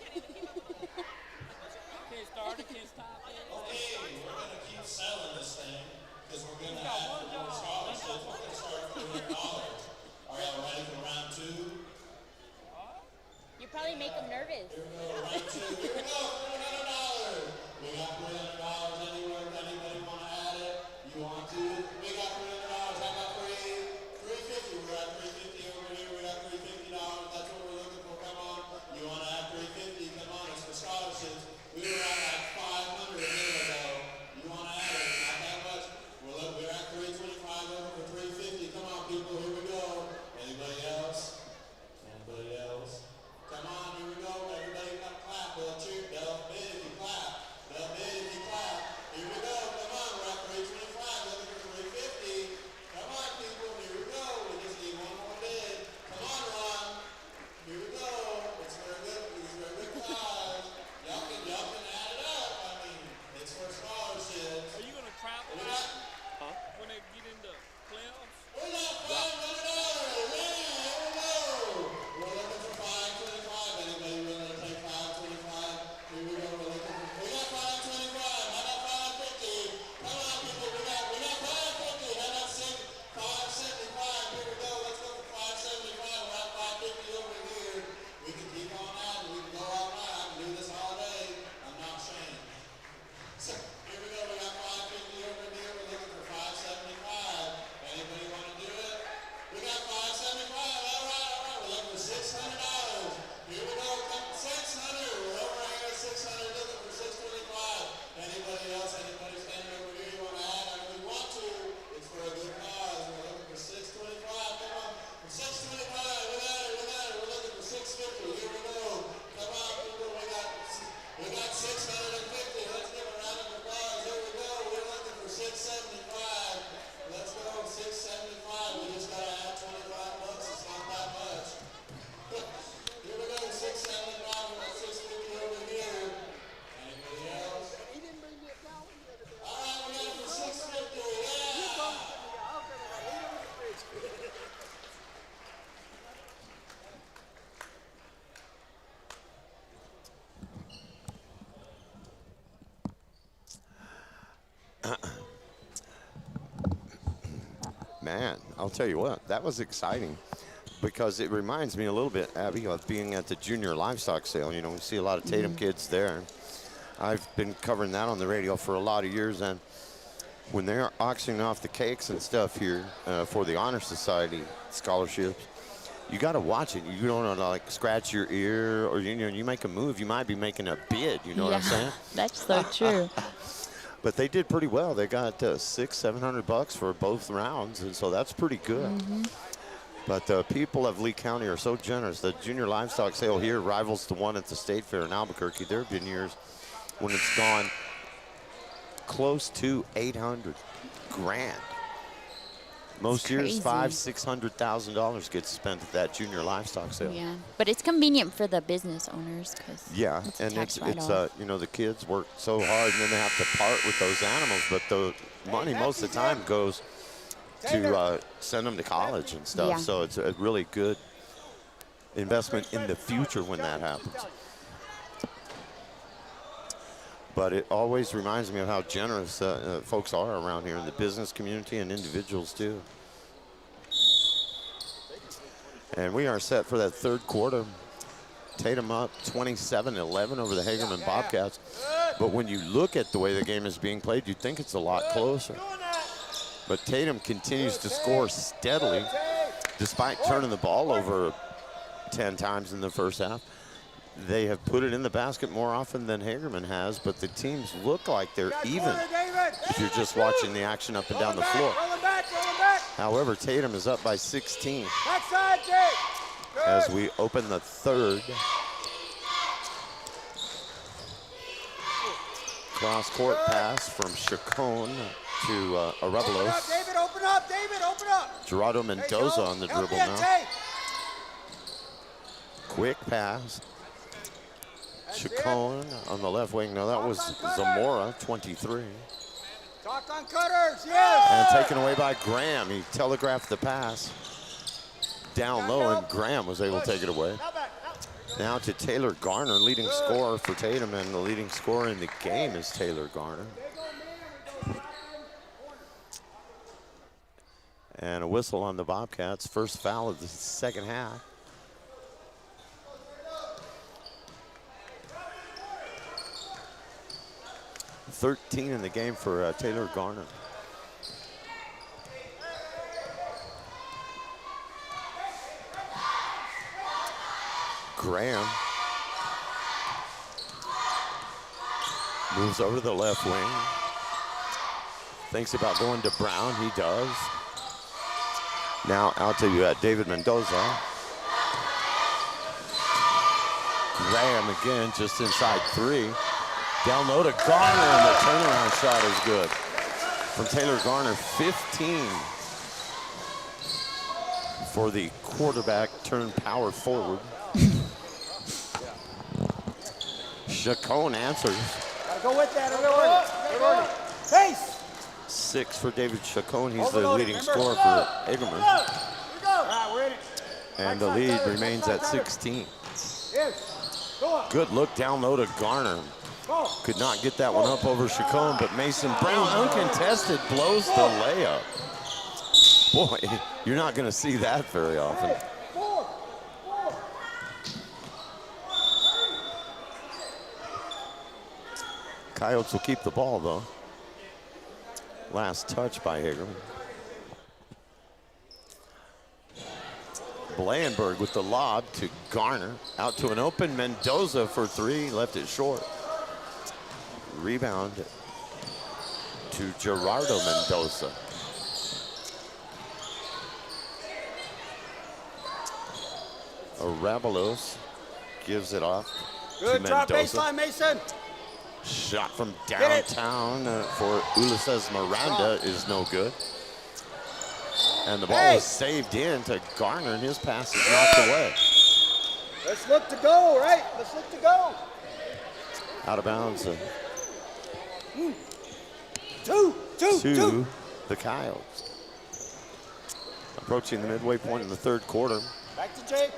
Can't start it, can't stop it. Okay, we're going to keep selling this thing because we're going to have more scholarships. We're going to start at $300. Are y'all ready for round 2? You probably make him nervous. Here we go, round 2. Here we go, $300. We got $300 anywhere. Anybody want to add it? You want to? We got $300. How about $350? We're at $350 over here. We got $350. That's what we're looking for. Come on. You want to add $350? Come on. It's for scholarships. We were at like 500 a minute ago. You want to add it? Not that much. We're at 325 over for 350. Come on, people. Here we go. Anybody else? Anybody else? Come on. Here we go. Everybody got to clap. Well, cheer. They'll bid if you clap. They'll bid if you clap. Here we go. Come on. We're at 325. Looking for 350. Come on, people. Here we go. We just need one more bid. Come on, Ron. Here we go. It's for a good cause. Y'all can add it up. I mean, it's for scholarships. Are you gonna travel when they get into playoffs? We got $500. Yeah, here we go. We're looking for 525. Anybody willing to take 525? Here we go. We got 525. How about 550? Come on, people. We got 550. How about 575? Here we go. Let's go for 575. We're at 550 over here. We can keep on adding. We can go all night. I can do this all day. I'm not ashamed. So here we go. We got 550 over here. We're looking for 575. Anybody want to do it? We got 575. All right. We're looking for $600. Here we go. 600. We're over here at 600. Looking for 625. Anybody else? Anybody standing over here? You want to add? I know we want to. It's for a good cause. We're looking for 625. Come on. For 625. We got it. We're looking for 650. Here we go. Come on, people. We got 650. Let's give a round of applause. Here we go. We're looking for 675. Let's go. 675. We just got to add $25. It's not that much. Here we go. 675. We're at 650 over here. Anybody else? He didn't bring me a towel the other day. All right. We got it for 650. Yeah. Man, I'll tell you what, that was exciting because it reminds me a little bit, Abby, of being at the junior livestock sale. You know, we see a lot of Tatum kids there. I've been covering that on the radio for a lot of years, and when they're auctioning off the cakes and stuff here for the Honor Society scholarships, you got to watch it. You don't want to like scratch your ear, or you make a move, you might be making a bid. You know what I'm saying? That's so true. But they did pretty well. They got $600-700 for both rounds, and so that's pretty good. But the people of Lee County are so generous. The junior livestock sale here rivals the one at the State Fair in Albuquerque. There have been years when it's gone close to $800 grand. Most years, $500,000-600,000 gets spent at that junior livestock sale. Yeah, but it's convenient for the business owners because it's you know, the kids work so hard and then they have to part with those animals, but the money most of the time goes to send them to college and stuff. Yeah. So it's a really good investment in the future when that happens. But it always reminds me of how generous folks are around here in the business community and individuals too. And we are set for that third quarter. Tatum up 27-11 over the Hagerman Bobcats. But when you look at the way the game is being played, you think it's a lot closer. But Tatum continues to score steadily, despite turning the ball over 10 times in the first half. They have put it in the basket more often than Hagerman has, but the teams look like they're even if you're just watching the action up and down the floor. However, Tatum is up by 16 as we open the third. Cross-court pass from Chacon to Arebelos. David, open up! David, open up! Gerardo Mendoza on the dribble now. Quick pass. Chacon on the left wing. Now that was Zamora, 23. Talk on cutters, yes! And taken away by Graham. He telegraphed the pass down low, and Graham was able to take it away. Now to Taylor Garner, leading scorer for Tatum, and the leading scorer in the game is Taylor Garner. And a whistle on the Bobcats. First foul of the second half. .13 in the game for Taylor Garner. Graham moves over to the left wing. Thinks about going to Brown. He does. Now out to David Mendoza. Graham again, just inside three. Down low to Garner, and the turnaround shot is good. From Taylor Garner, 15 for the quarterback turned power forward. Chacon answers. Gotta go with that, Pace! 6 for David Chacon. He's the leading scorer for Hagerman. We're in it. And the lead remains at 16. Good look down low to Garner. Could not get that one up over Chacon, but Mason Brown, uncontested, blows the layup. Boy, you're not going to see that very often. Coyotes will keep the ball, though. Last touch by Hagerman. Blanberg with the lob to Garner. Out to an open Mendoza for three, left it short. Rebound to Gerardo Mendoza. Arebelos gives it off Good to drop Mendoza. baseline, Mason. Shot from downtown for Ulises Miranda is no good. And the ball is saved in to Garner, and his pass is knocked away. Let's look to go, right? Let's look to go. Out of bounds. Two. The Coyotes. Approaching the midway point in the third quarter. Back to Jake.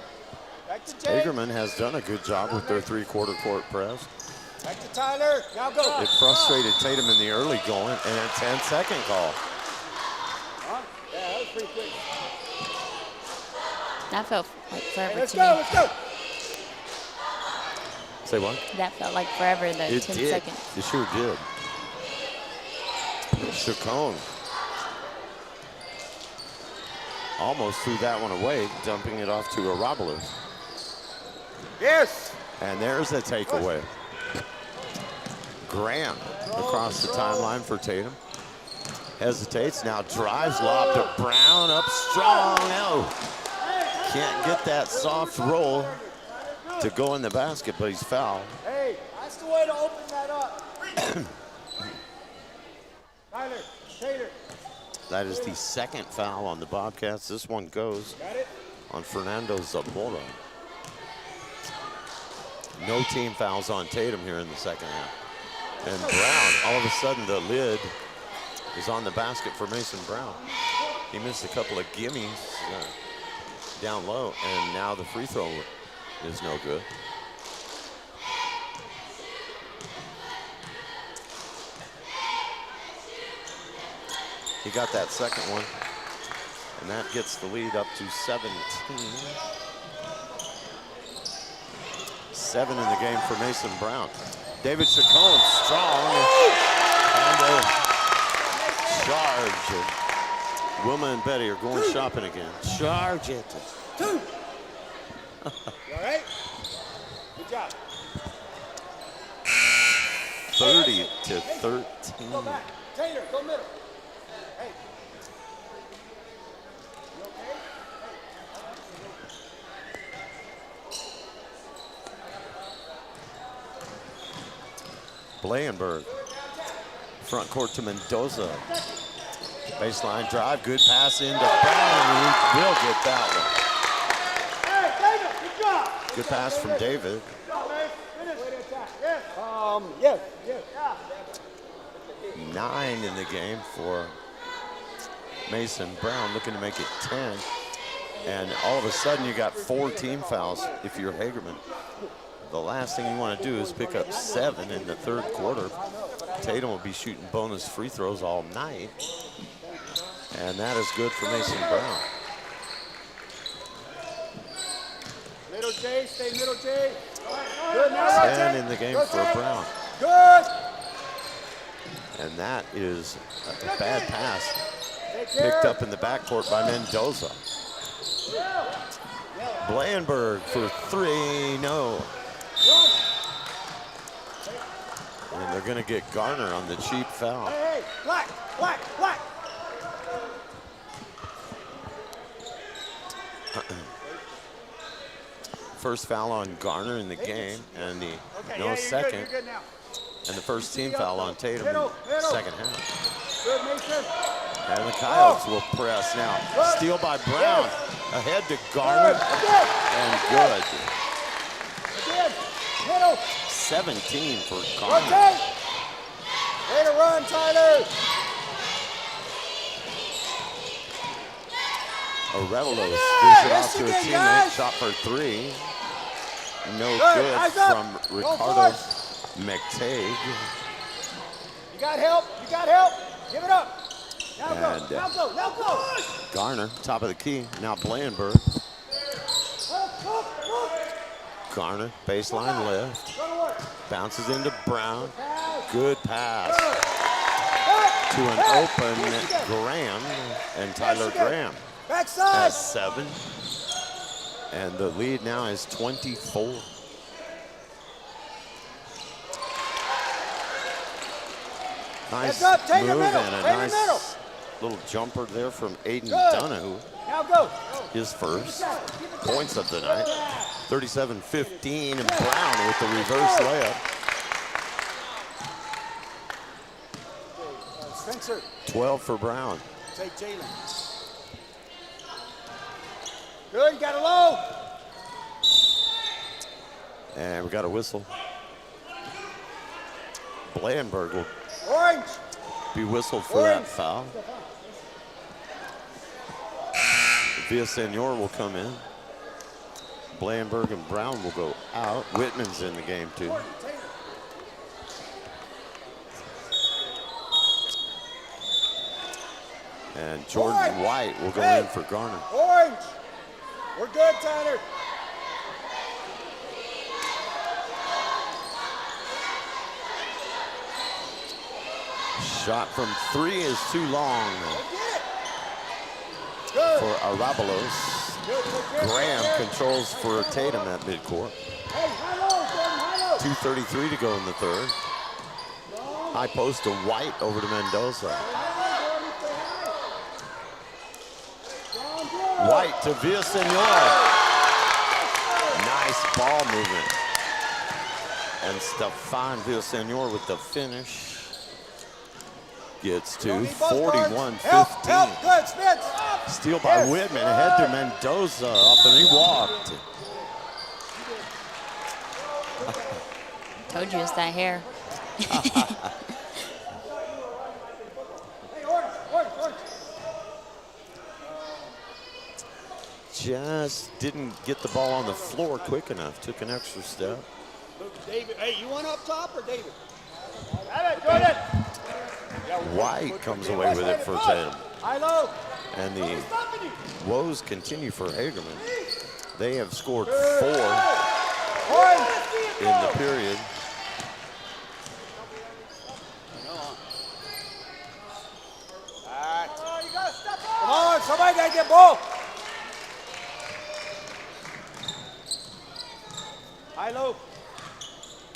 Back to Jake. Hagerman has done a good job with their three-quarter court press. Back to Tyler. Now go. It frustrated Tatum in the early going, and a 10-second call. Yeah, that was pretty quick. That felt like forever Let's to go, me. let's go. Say what? That felt like forever, the It 10 did. seconds. It sure did. Chacon almost threw that one away, dumping it off to Arebelos. Yes. And there's a takeaway. Graham across the timeline for Tatum. Hesitates, now drives, lob to Brown, up strong. No, can't get that soft roll to go in the basket, but he's fouled. Hey, that's the way to open that up. Tyler, Taylor. That is the second foul on the Bobcats. This one goes on Fernando Zamora. No team fouls on Tatum here in the second half. And Brown, all of a sudden the lid is on the basket for Mason Brown. He missed a couple of gimmies down low, and now the free throw is no good. He got that second one, and that gets the lead up to 17. 7 in the game for Mason Brown. David Chacon strong, and a charge. Wilma and Betty are going shopping again. Charge it. Two. You all right? Good job. 30-13. Go back. Taylor, go middle. Hey. You okay? Blankenberg. Front court to Mendoza. Baseline drive, good pass into Brown, and he will get that one. Hey, David, good job. Good pass from David. Yes. 9 in the game for Mason Brown, looking to make it 10. And all of a sudden you got 4 team fouls if you're Hagerman. The last thing you want to do is pick up 7 in the third quarter. Tatum will be shooting bonus free throws all night. And that is good for Mason Brown. Middle J, stay middle J. Good, now 10 in the game for Brown. Good. And that is a bad pass. Picked up in the backcourt by Mendoza. Blankenberg for 3, no. And they're gonna get Garner on the cheap foul. Hey, black. First foul on Garner in the game, and the second. You're good now. And the first team foul on Tatum in the second half. Good, Mason. And the Coyotes will press now. Steal by Brown. Ahead to Garner. And good. Again. Middle. 17 for Garner. Rotate. Way to run, Tyler. Arevalos gives it off to a teammate. Shot for 3. No good from Ricardo McTague. You got help. Give it up. Now go. Garner, top of the key. Now Blankenberg. Garner, baseline left. Bounces into Brown. Good pass to an open Graham, and Tyler Graham has 7. And the lead now is 24. Nice move and a nice little jumper there from Aiden Donahue. Now go. His first points of the night. 37-15, and Brown with the reverse layup. Spencer. 12 for Brown. Take Jalen. Good, you got a low. And we got a whistle. Blankenberg will Orange. be whistled for that foul. Villasenor will come in. Blankenberg and Brown will go out. Whitman's in the game too. And Jordan White will go in for Garner. Orange. We're good, Tyler. Shot from 3 is too long for Arabalos. Graham controls for Tatum at midcourt. 2:33 to go in the third. High post to White over to Mendoza. White to Villasenor. Nice ball movement. And Stefan Villasenor with the finish. Gets to 41-15. Good, Spence. Steal by Whitman, ahead to Mendoza, up and he walked. Told you it's that hair. Just didn't get the ball on the floor quick enough, took an extra step. David, hey, you want up top or David? Got it, Jordan. White comes away with it for Tatum. High-low. And the woes continue for Hagerman. They have scored 4 in the period. Come on, somebody got to get ball. High low.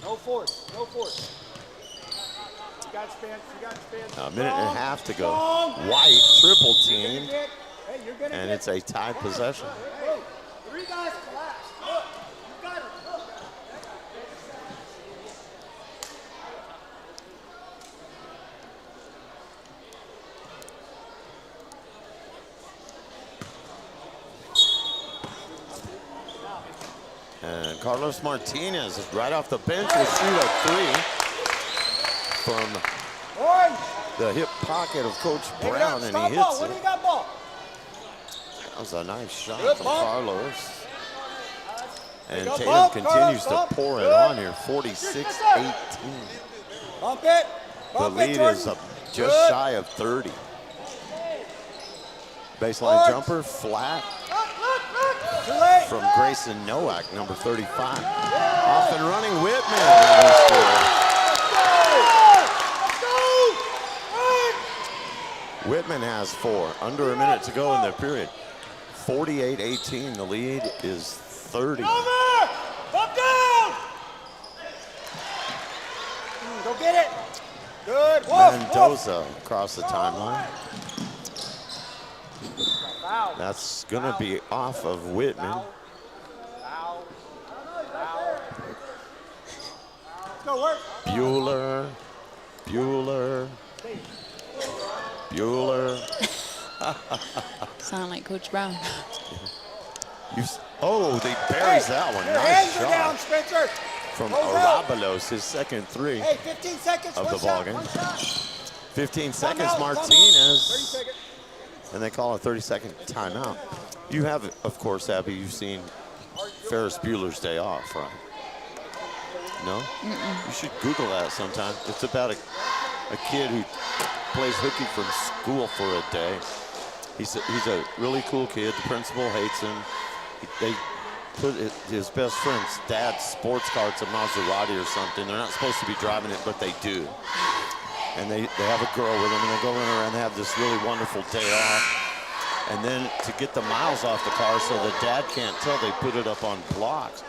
No force. No force. You got Spence. You got Spence. A minute and a half to go. Strong. White triple team, Hey, you're gonna and get. it's a tied possession. Hey, 3 guys collapse. Look, you got it. Look. And Carlos Martinez is right off the bench will shoot a 3 from the hip pocket of Coach Brown, and he hits When it. you got ball. That was a nice shot Good from ball. Carlos. And Go, Tatum bump, continues Carlos, to pour it Good. on here, 46-18. Bump it. The Bump lead it, Jordan. is up just Good. shy of 30. Baseline Good. jumper, flat Too late. from Grayson Nowak, number 35. Off and running, Whitman. And he scores. Whitman has 4. Under a minute to go in the period. 48-18. The lead is 30. Over. Bump down. Go get it. Good. Wolf. Mendoza across the timeline. Foul. That's going to be off of Whitman. Foul. Foul. Let's go work. Bueller. Sound like Coach Brown. Oh, they buries that one. Your Nice hands are down, shot Spencer. from Close out. Arabalos, his second 3 Hey, 15 seconds. of One the shot, ballgame. one shot. 15 seconds, Timeout, timeout. 30 Martinez. seconds. And they call a 30-second timeout. You have, of course, Abby, you've seen Ferris Bueller's Day Off, right? No? Mm-mm. You should Google that sometime. It's about a kid who plays hooky from school for a day. He's a really cool kid. The principal hates him. They put his best friend's dad's sports car. It's a Maserati or something. They're not supposed to be driving it, but they do. And they have a girl with them, and they go in there and they have this really wonderful day off. And then to get the miles off the car so the dad can't tell, they put it up on blocks.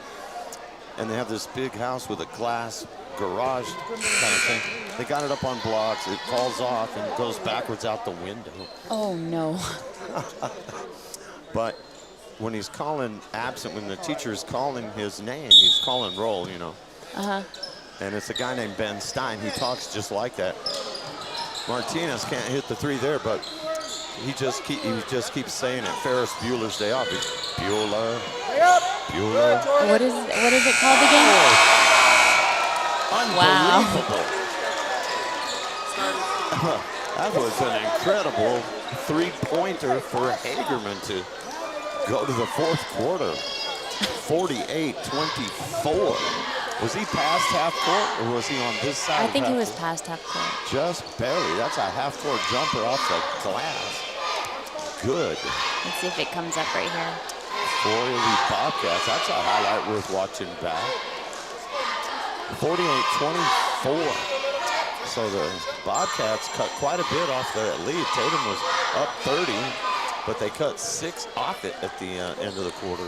And they have this big house with a glass garage kind of thing. They got it up on blocks. It falls off and goes backwards out the window. Oh, no. But when he's calling absent, when the teacher is calling his name, he's calling roll, you know. Uh-huh. And it's a guy named Ben Stein. He talks just like that. Martinez can't hit the 3 there, but he just keeps saying it. Ferris Bueller's Day Off. It's Bueller. Bueller. What is it called again? Unbelievable. That was an incredible 3-pointer for Hagerman to go to the 4th quarter. 48-24. Was he past half court, or was he on this side? I think he half was court? past half court. Just barely. That's a half-court jumper off the glass. Good. Let's see if it comes up right here. For the Bobcats, that's a highlight worth watching back. 48-24. So the Bobcats cut quite a bit off their lead. Tatum was up 30, but they cut 6 off it at the end of the quarter.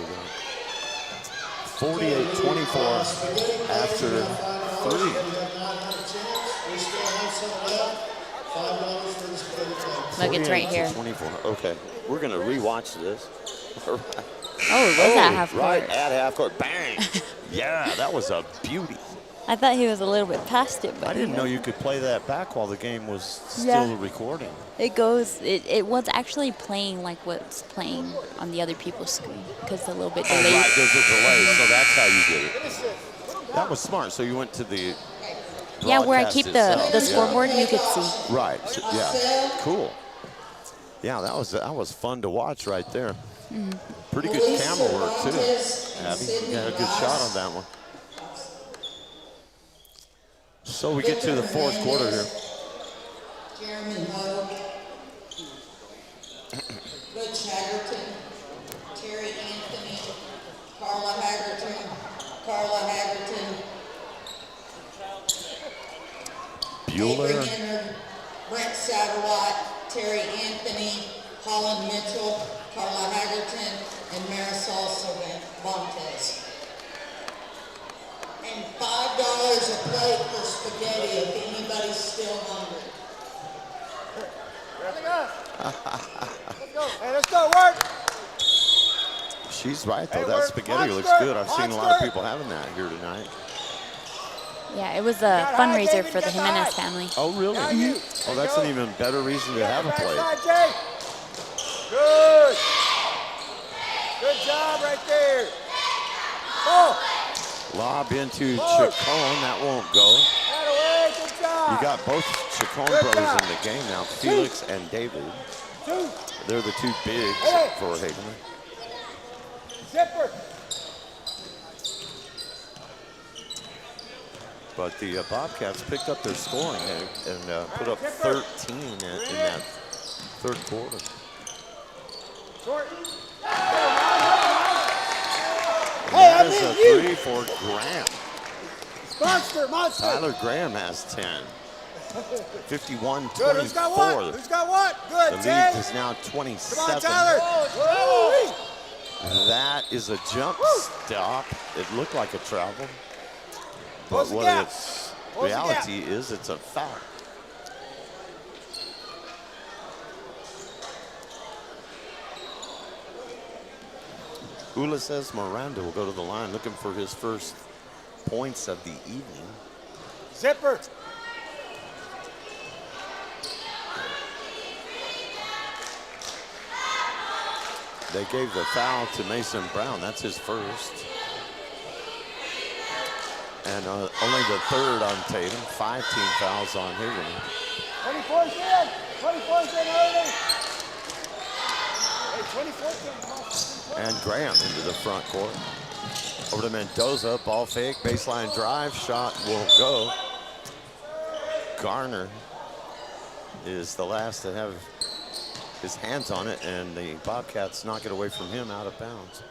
48-24 after 3. Look, it's right here. 24. Okay, we're gonna rewatch this. Oh, it was at half court. Right at half court. Bang! Yeah, that was a beauty. I thought he was a little bit past it, but I didn't know you could play that back while the game was still recording. It goes. It was actually playing like what's playing on the other people's screen because it's a little bit delayed. Oh, right, there's a delay, so that's how you did it. That was smart. So you went to the Yeah, where I broadcast keep itself. the scoreboard, you could see. Right. So, yeah. Cool. Yeah, that was fun to watch right there. Mm-hmm. Pretty good camera work too, Abby. You got a good shot on that one. So we get to the 4th quarter here. Jeremy Lowe, Butch Haggerton, Terry Anthony, Carla Haggerton, Bueller. Brent Satterwhite, Terry Anthony, Holland Mitchell, Carla Haggerton, and Marisol Cervantes. plate for spaghetti if anybody's still hungry. Let's go. Hey, let's go, work. She's right, though. Hey, That we're spaghetti looks monster, good. I've seen a lot of monster. people having that here tonight. Yeah, it was a fundraiser for the Jimenez family. Oh, really? Oh, that's an even better reason to have a plate. Backside, Jay. Good. Good job right there. Go. Lob into Chacon. That won't go. That away. Good job. You got both Chacon Good brothers job. in the game now, Felix and David. Two. They're the two bigs Hey. for Hagerman. Zipper. But the Bobcats picked up their scoring and put up 13 in that third quarter. Short. That is a three for Graham. Monster. Tyler Graham has 10. 51-24. Good. Who's got what? Who's got what? Good, The Jay. lead is now 27. Come on, Tyler. That is a jump stop. It looked like a travel. But Close the what gap. its Close the reality is, it's a foul. Ulises Miranda will go to the line looking for his first points of the evening. Zipper. They gave the foul to Mason Brown. That's his first. And only the third on Tatum. 5 team fouls on Hagerman. 24's in. 24's in early. Hey, 24's in. Come on. And Graham into the front court. Over to Mendoza, ball fake, baseline drive, shot won't go. Garner is the last to have his hands on it, and the Bobcats knock it away from him out of bounds.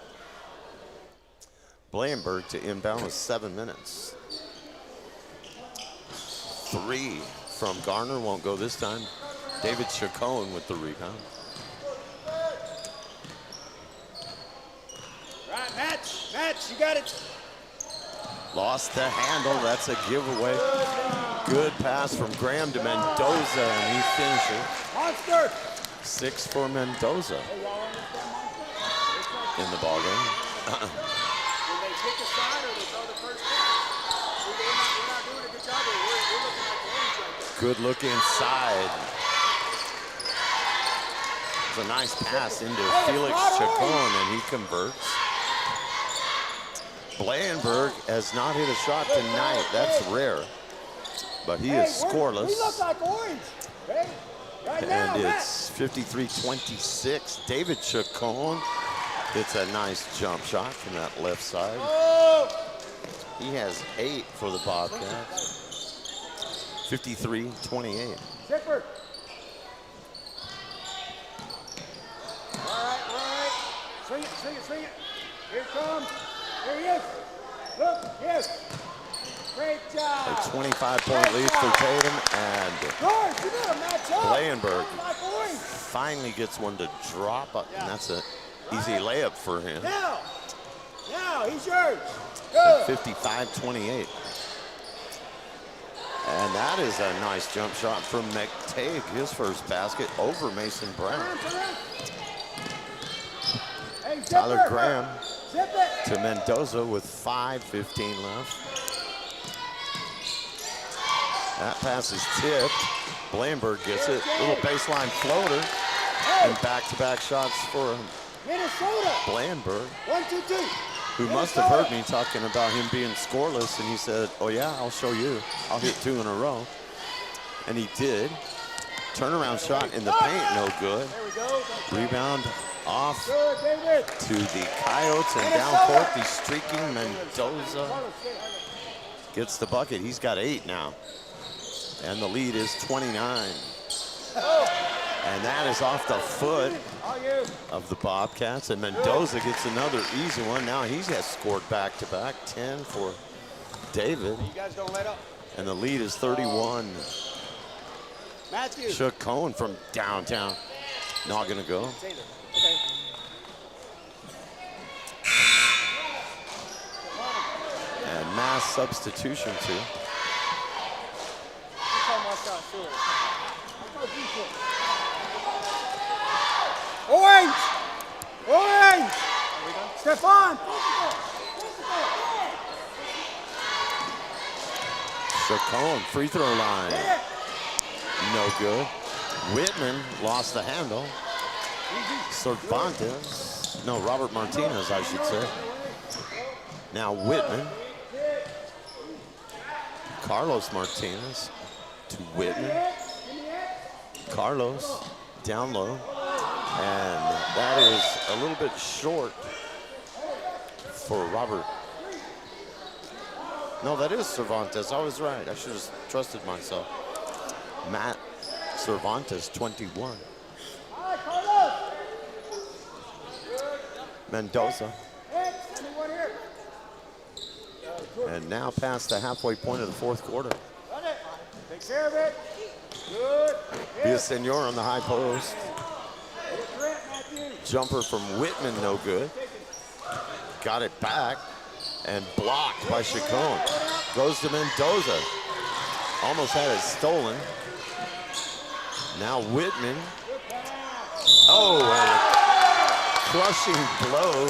Blankenberg to inbound with 7 minutes. 3 from Garner, won't go this time. David Chacon with the rebound. Right, match, you got it. Lost the handle, that's a giveaway. Good pass from Graham to Mendoza, and he finishes. Monster. 6 for Mendoza in the ballgame. Did they pick a side or they throw the first one? We're not doing a good job. We're looking like the orange right there. Good look inside. It's a nice pass into Felix Chacon, and he converts. Blankenberg has not hit a shot tonight. That's rare. But he is scoreless. We look like orange. Hey, right now, And it's 53-26. David Chacon. It's a nice jump shot from that left side. He has 8 for the Bobcats. 53-28. Zipper. All right. Swing it. Here it comes. There he is. Look, yes. Great job. A 25-point lead for Tatum, and George, you gotta match up. Blankenberg Like orange. finally gets one to drop, and that's an easy layup for him. Now, he's yours. Good. 55-28. And that is a nice jump shot from McTague, his first basket over Mason Brown. Hey, zip Tyler it. Graham Zip it. to Mendoza with 5:15 left. That pass is tipped. Blankenberg gets it. Little baseline floater. And back-to-back shots for Minnesota. Blankenberg, 1, 2, 2. who must have heard me talking about him being scoreless, and he said, oh yeah, I'll show you. I'll hit 2 in a row. And he did. Turnaround shot in the paint, no good. There we go. Rebound off Good, David. to the Coyotes, and down court, the streaking Mendoza gets the bucket. He's got 8 now. And the lead is 29. And that is off the foot of the Bobcats. And Mendoza gets another easy one. Now he has scored back-to-back. 10 for David. You guys don't let up. And the lead is 31. Matthew. Chacon from downtown. Not going to go. Okay. And mass substitution too. Orange! Orange! Stefan! Chacon, free throw line. No good. Whitman lost the handle. Cervantes, no, Robert Martinez, I should say. Now Whitman. Carlos Martinez to Whitman. Carlos down low. And that is a little bit short for Robert. No, that is Cervantes. I was right. I should have trusted myself. Matt Cervantes, 21. Mendoza. And now past the halfway point of the fourth quarter. Take care of it. Good. Villasenor on the high post. Jumper from Whitman, no good. Got it back and blocked by Chacon. Goes to Mendoza. Almost had it stolen. Now Whitman. Oh, and a crushing blow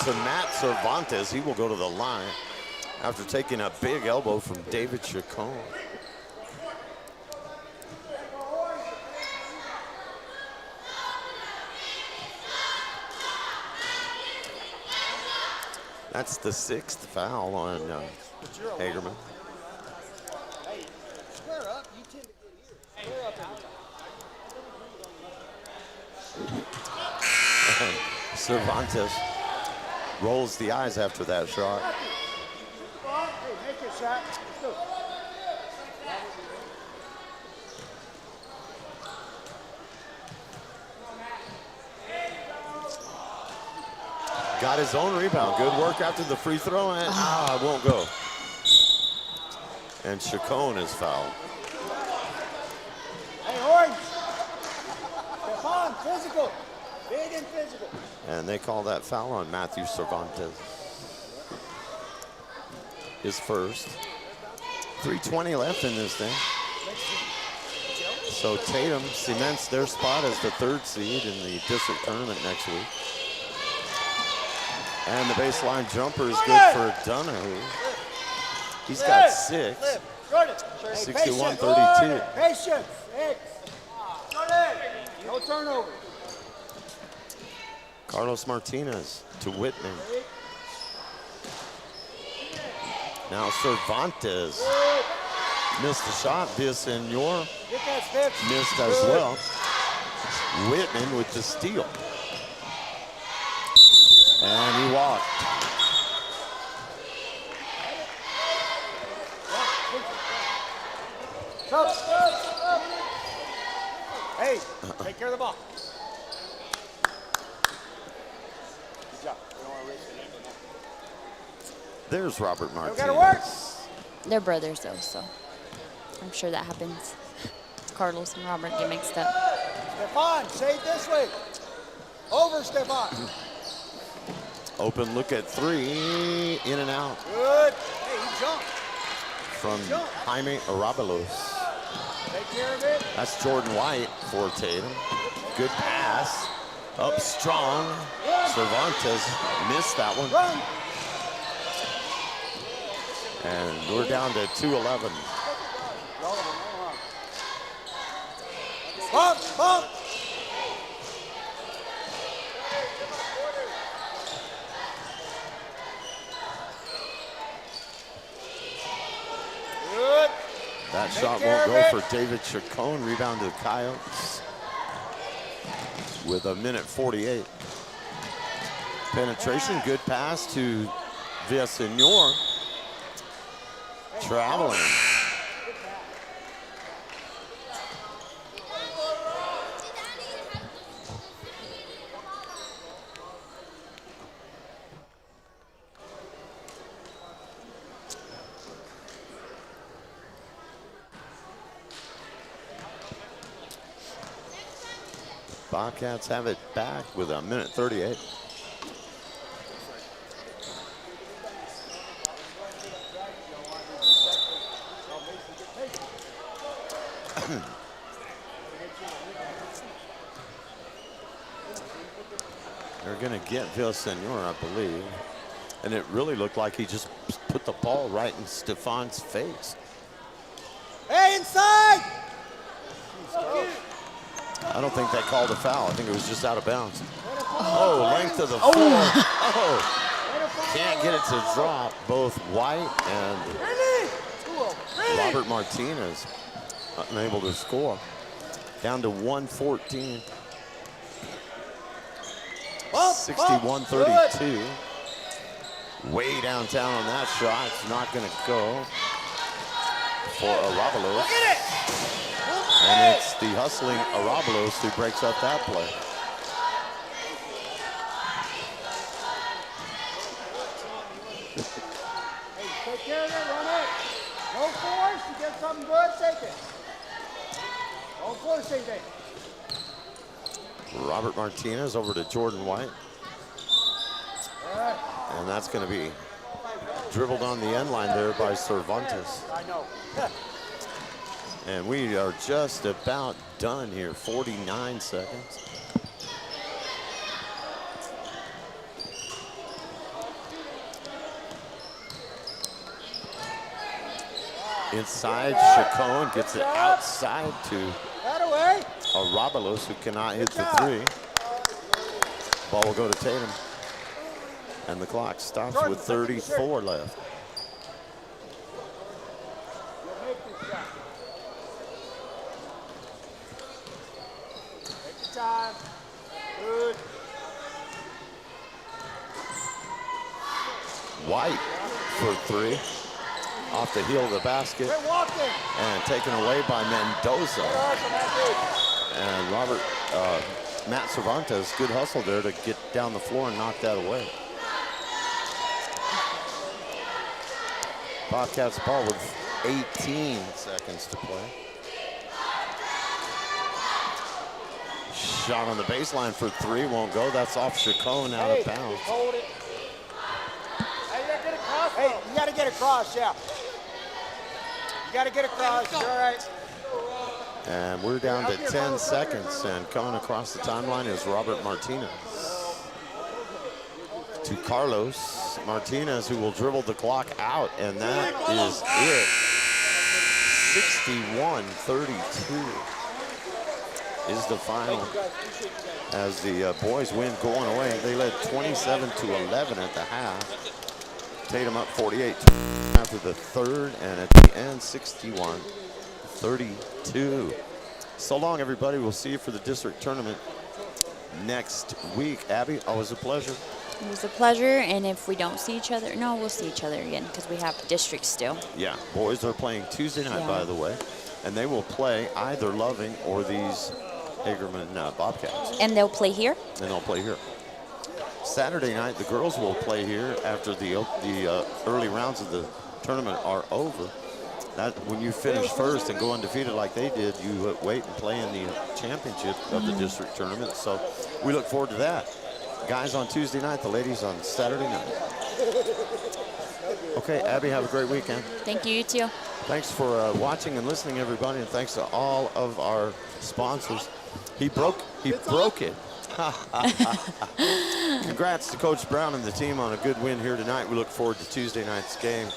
to Matt Cervantes. He will go to the line after taking a big elbow from David Chacon. That's the 6th foul on Hagerman. Hey, square up. You tend to get here. Square up every time. Cervantes rolls the eyes after that shot. Hey, make your shot. Let's go. Got his own rebound. Good work after the free throw, and it won't go. And Chacon is fouled. Hey, Orange. Stefan, physical. Big and physical. And they call that foul on Matthew Cervantes. His first. 3:20 left in this thing. So Tatum cements their spot as the 3rd seed in the district tournament next week. And the baseline jumper is good for Donahue. He's got 6. 61-32. Patience. 6. No turnover. Carlos Martinez to Whitman. Now Cervantes missed the shot. Villasenor missed as well. Whitman with the steal. And he walked. Hey, take care of the ball. Good job. There's Robert Gotta work. Martinez. They're brothers, though, so I'm sure that happens. Carlos and Robert get mixed up. Stefan, say it this way. Over, Stefan. Open look at 3, in and out. Good. Hey, he jumped. From Jaime Arabelos. Take care of it. That's Jordan White for Tatum. Good pass. Up strong. Cervantes missed that one. Run. And we're down to 2:11. Bump, bump. Good. That shot won't go for David Chacon. Rebound to the Coyotes with 1:48. Penetration, good pass to Villasenor. Traveling. Bobcats have it back with 1:38. They're going to get Villasenor, I believe. And it really looked like he just put the ball right in Stefan's face. Hey, inside! I don't think they called a foul. I think it was just out of bounds. Oh, length of the floor. Oh, can't get it to drop. Both White and Robert Martinez unable to score. Down to 114. 61-32. Way downtown on that shot. It's not going to go for Arabalos. And it's the hustling Arabalos who breaks up that play. Hey, take care of it, run it. No force, you get something good, take it. Don't force anything. Robert Martinez over to Jordan White. And that's going to be dribbled on the end line there by Cervantes. I know. And we are just about done here, 49 seconds. Inside, Chacon gets it outside to Arabalos, who cannot hit the three. Ball will go to Tatum. And the clock stops with 34 left. Take your time. Good. White for three. Off the heel of the basket. And taken away by Mendoza. And Matt Cervantes, good hustle there to get down the floor and knock that away. Bobcats ball with 18 seconds to play. Shot on the baseline for three, won't go. That's off Chacon, out of bounds. Hold it. Hey, you gotta get across, yeah. You gotta get across, all right. And we're down to 10 seconds, and coming across the timeline is Robert Martinez. To Carlos Martinez, who will dribble the clock out, and that is it. 61-32 is the final. As the boys win going away, they led 27-11 at the half. Tatum up 48 after the third, and at the end, 61-32. So long, everybody. We'll see you for the district tournament next week. Abby, always a pleasure. It was a pleasure, and if we don't see each other, no, we'll see each other again because we have districts still. Yeah, boys are playing Tuesday night, by the way, and they will play either Loving or these Hagerman Bobcats. And they'll play here? And they'll play here. Saturday night, the girls will play here after the early rounds of the tournament are over. That when you finish first and go undefeated like they did, you wait and play in the championship of the district tournament. So we look forward to that. Guys on Tuesday night, the ladies on Saturday night. Okay, Abby, have a great weekend. Thank you, you too. Thanks for watching and listening, everybody, and thanks to all of our sponsors. He broke it. Congrats to Coach Brown and the team on a good win here tonight. We look forward to Tuesday night's game.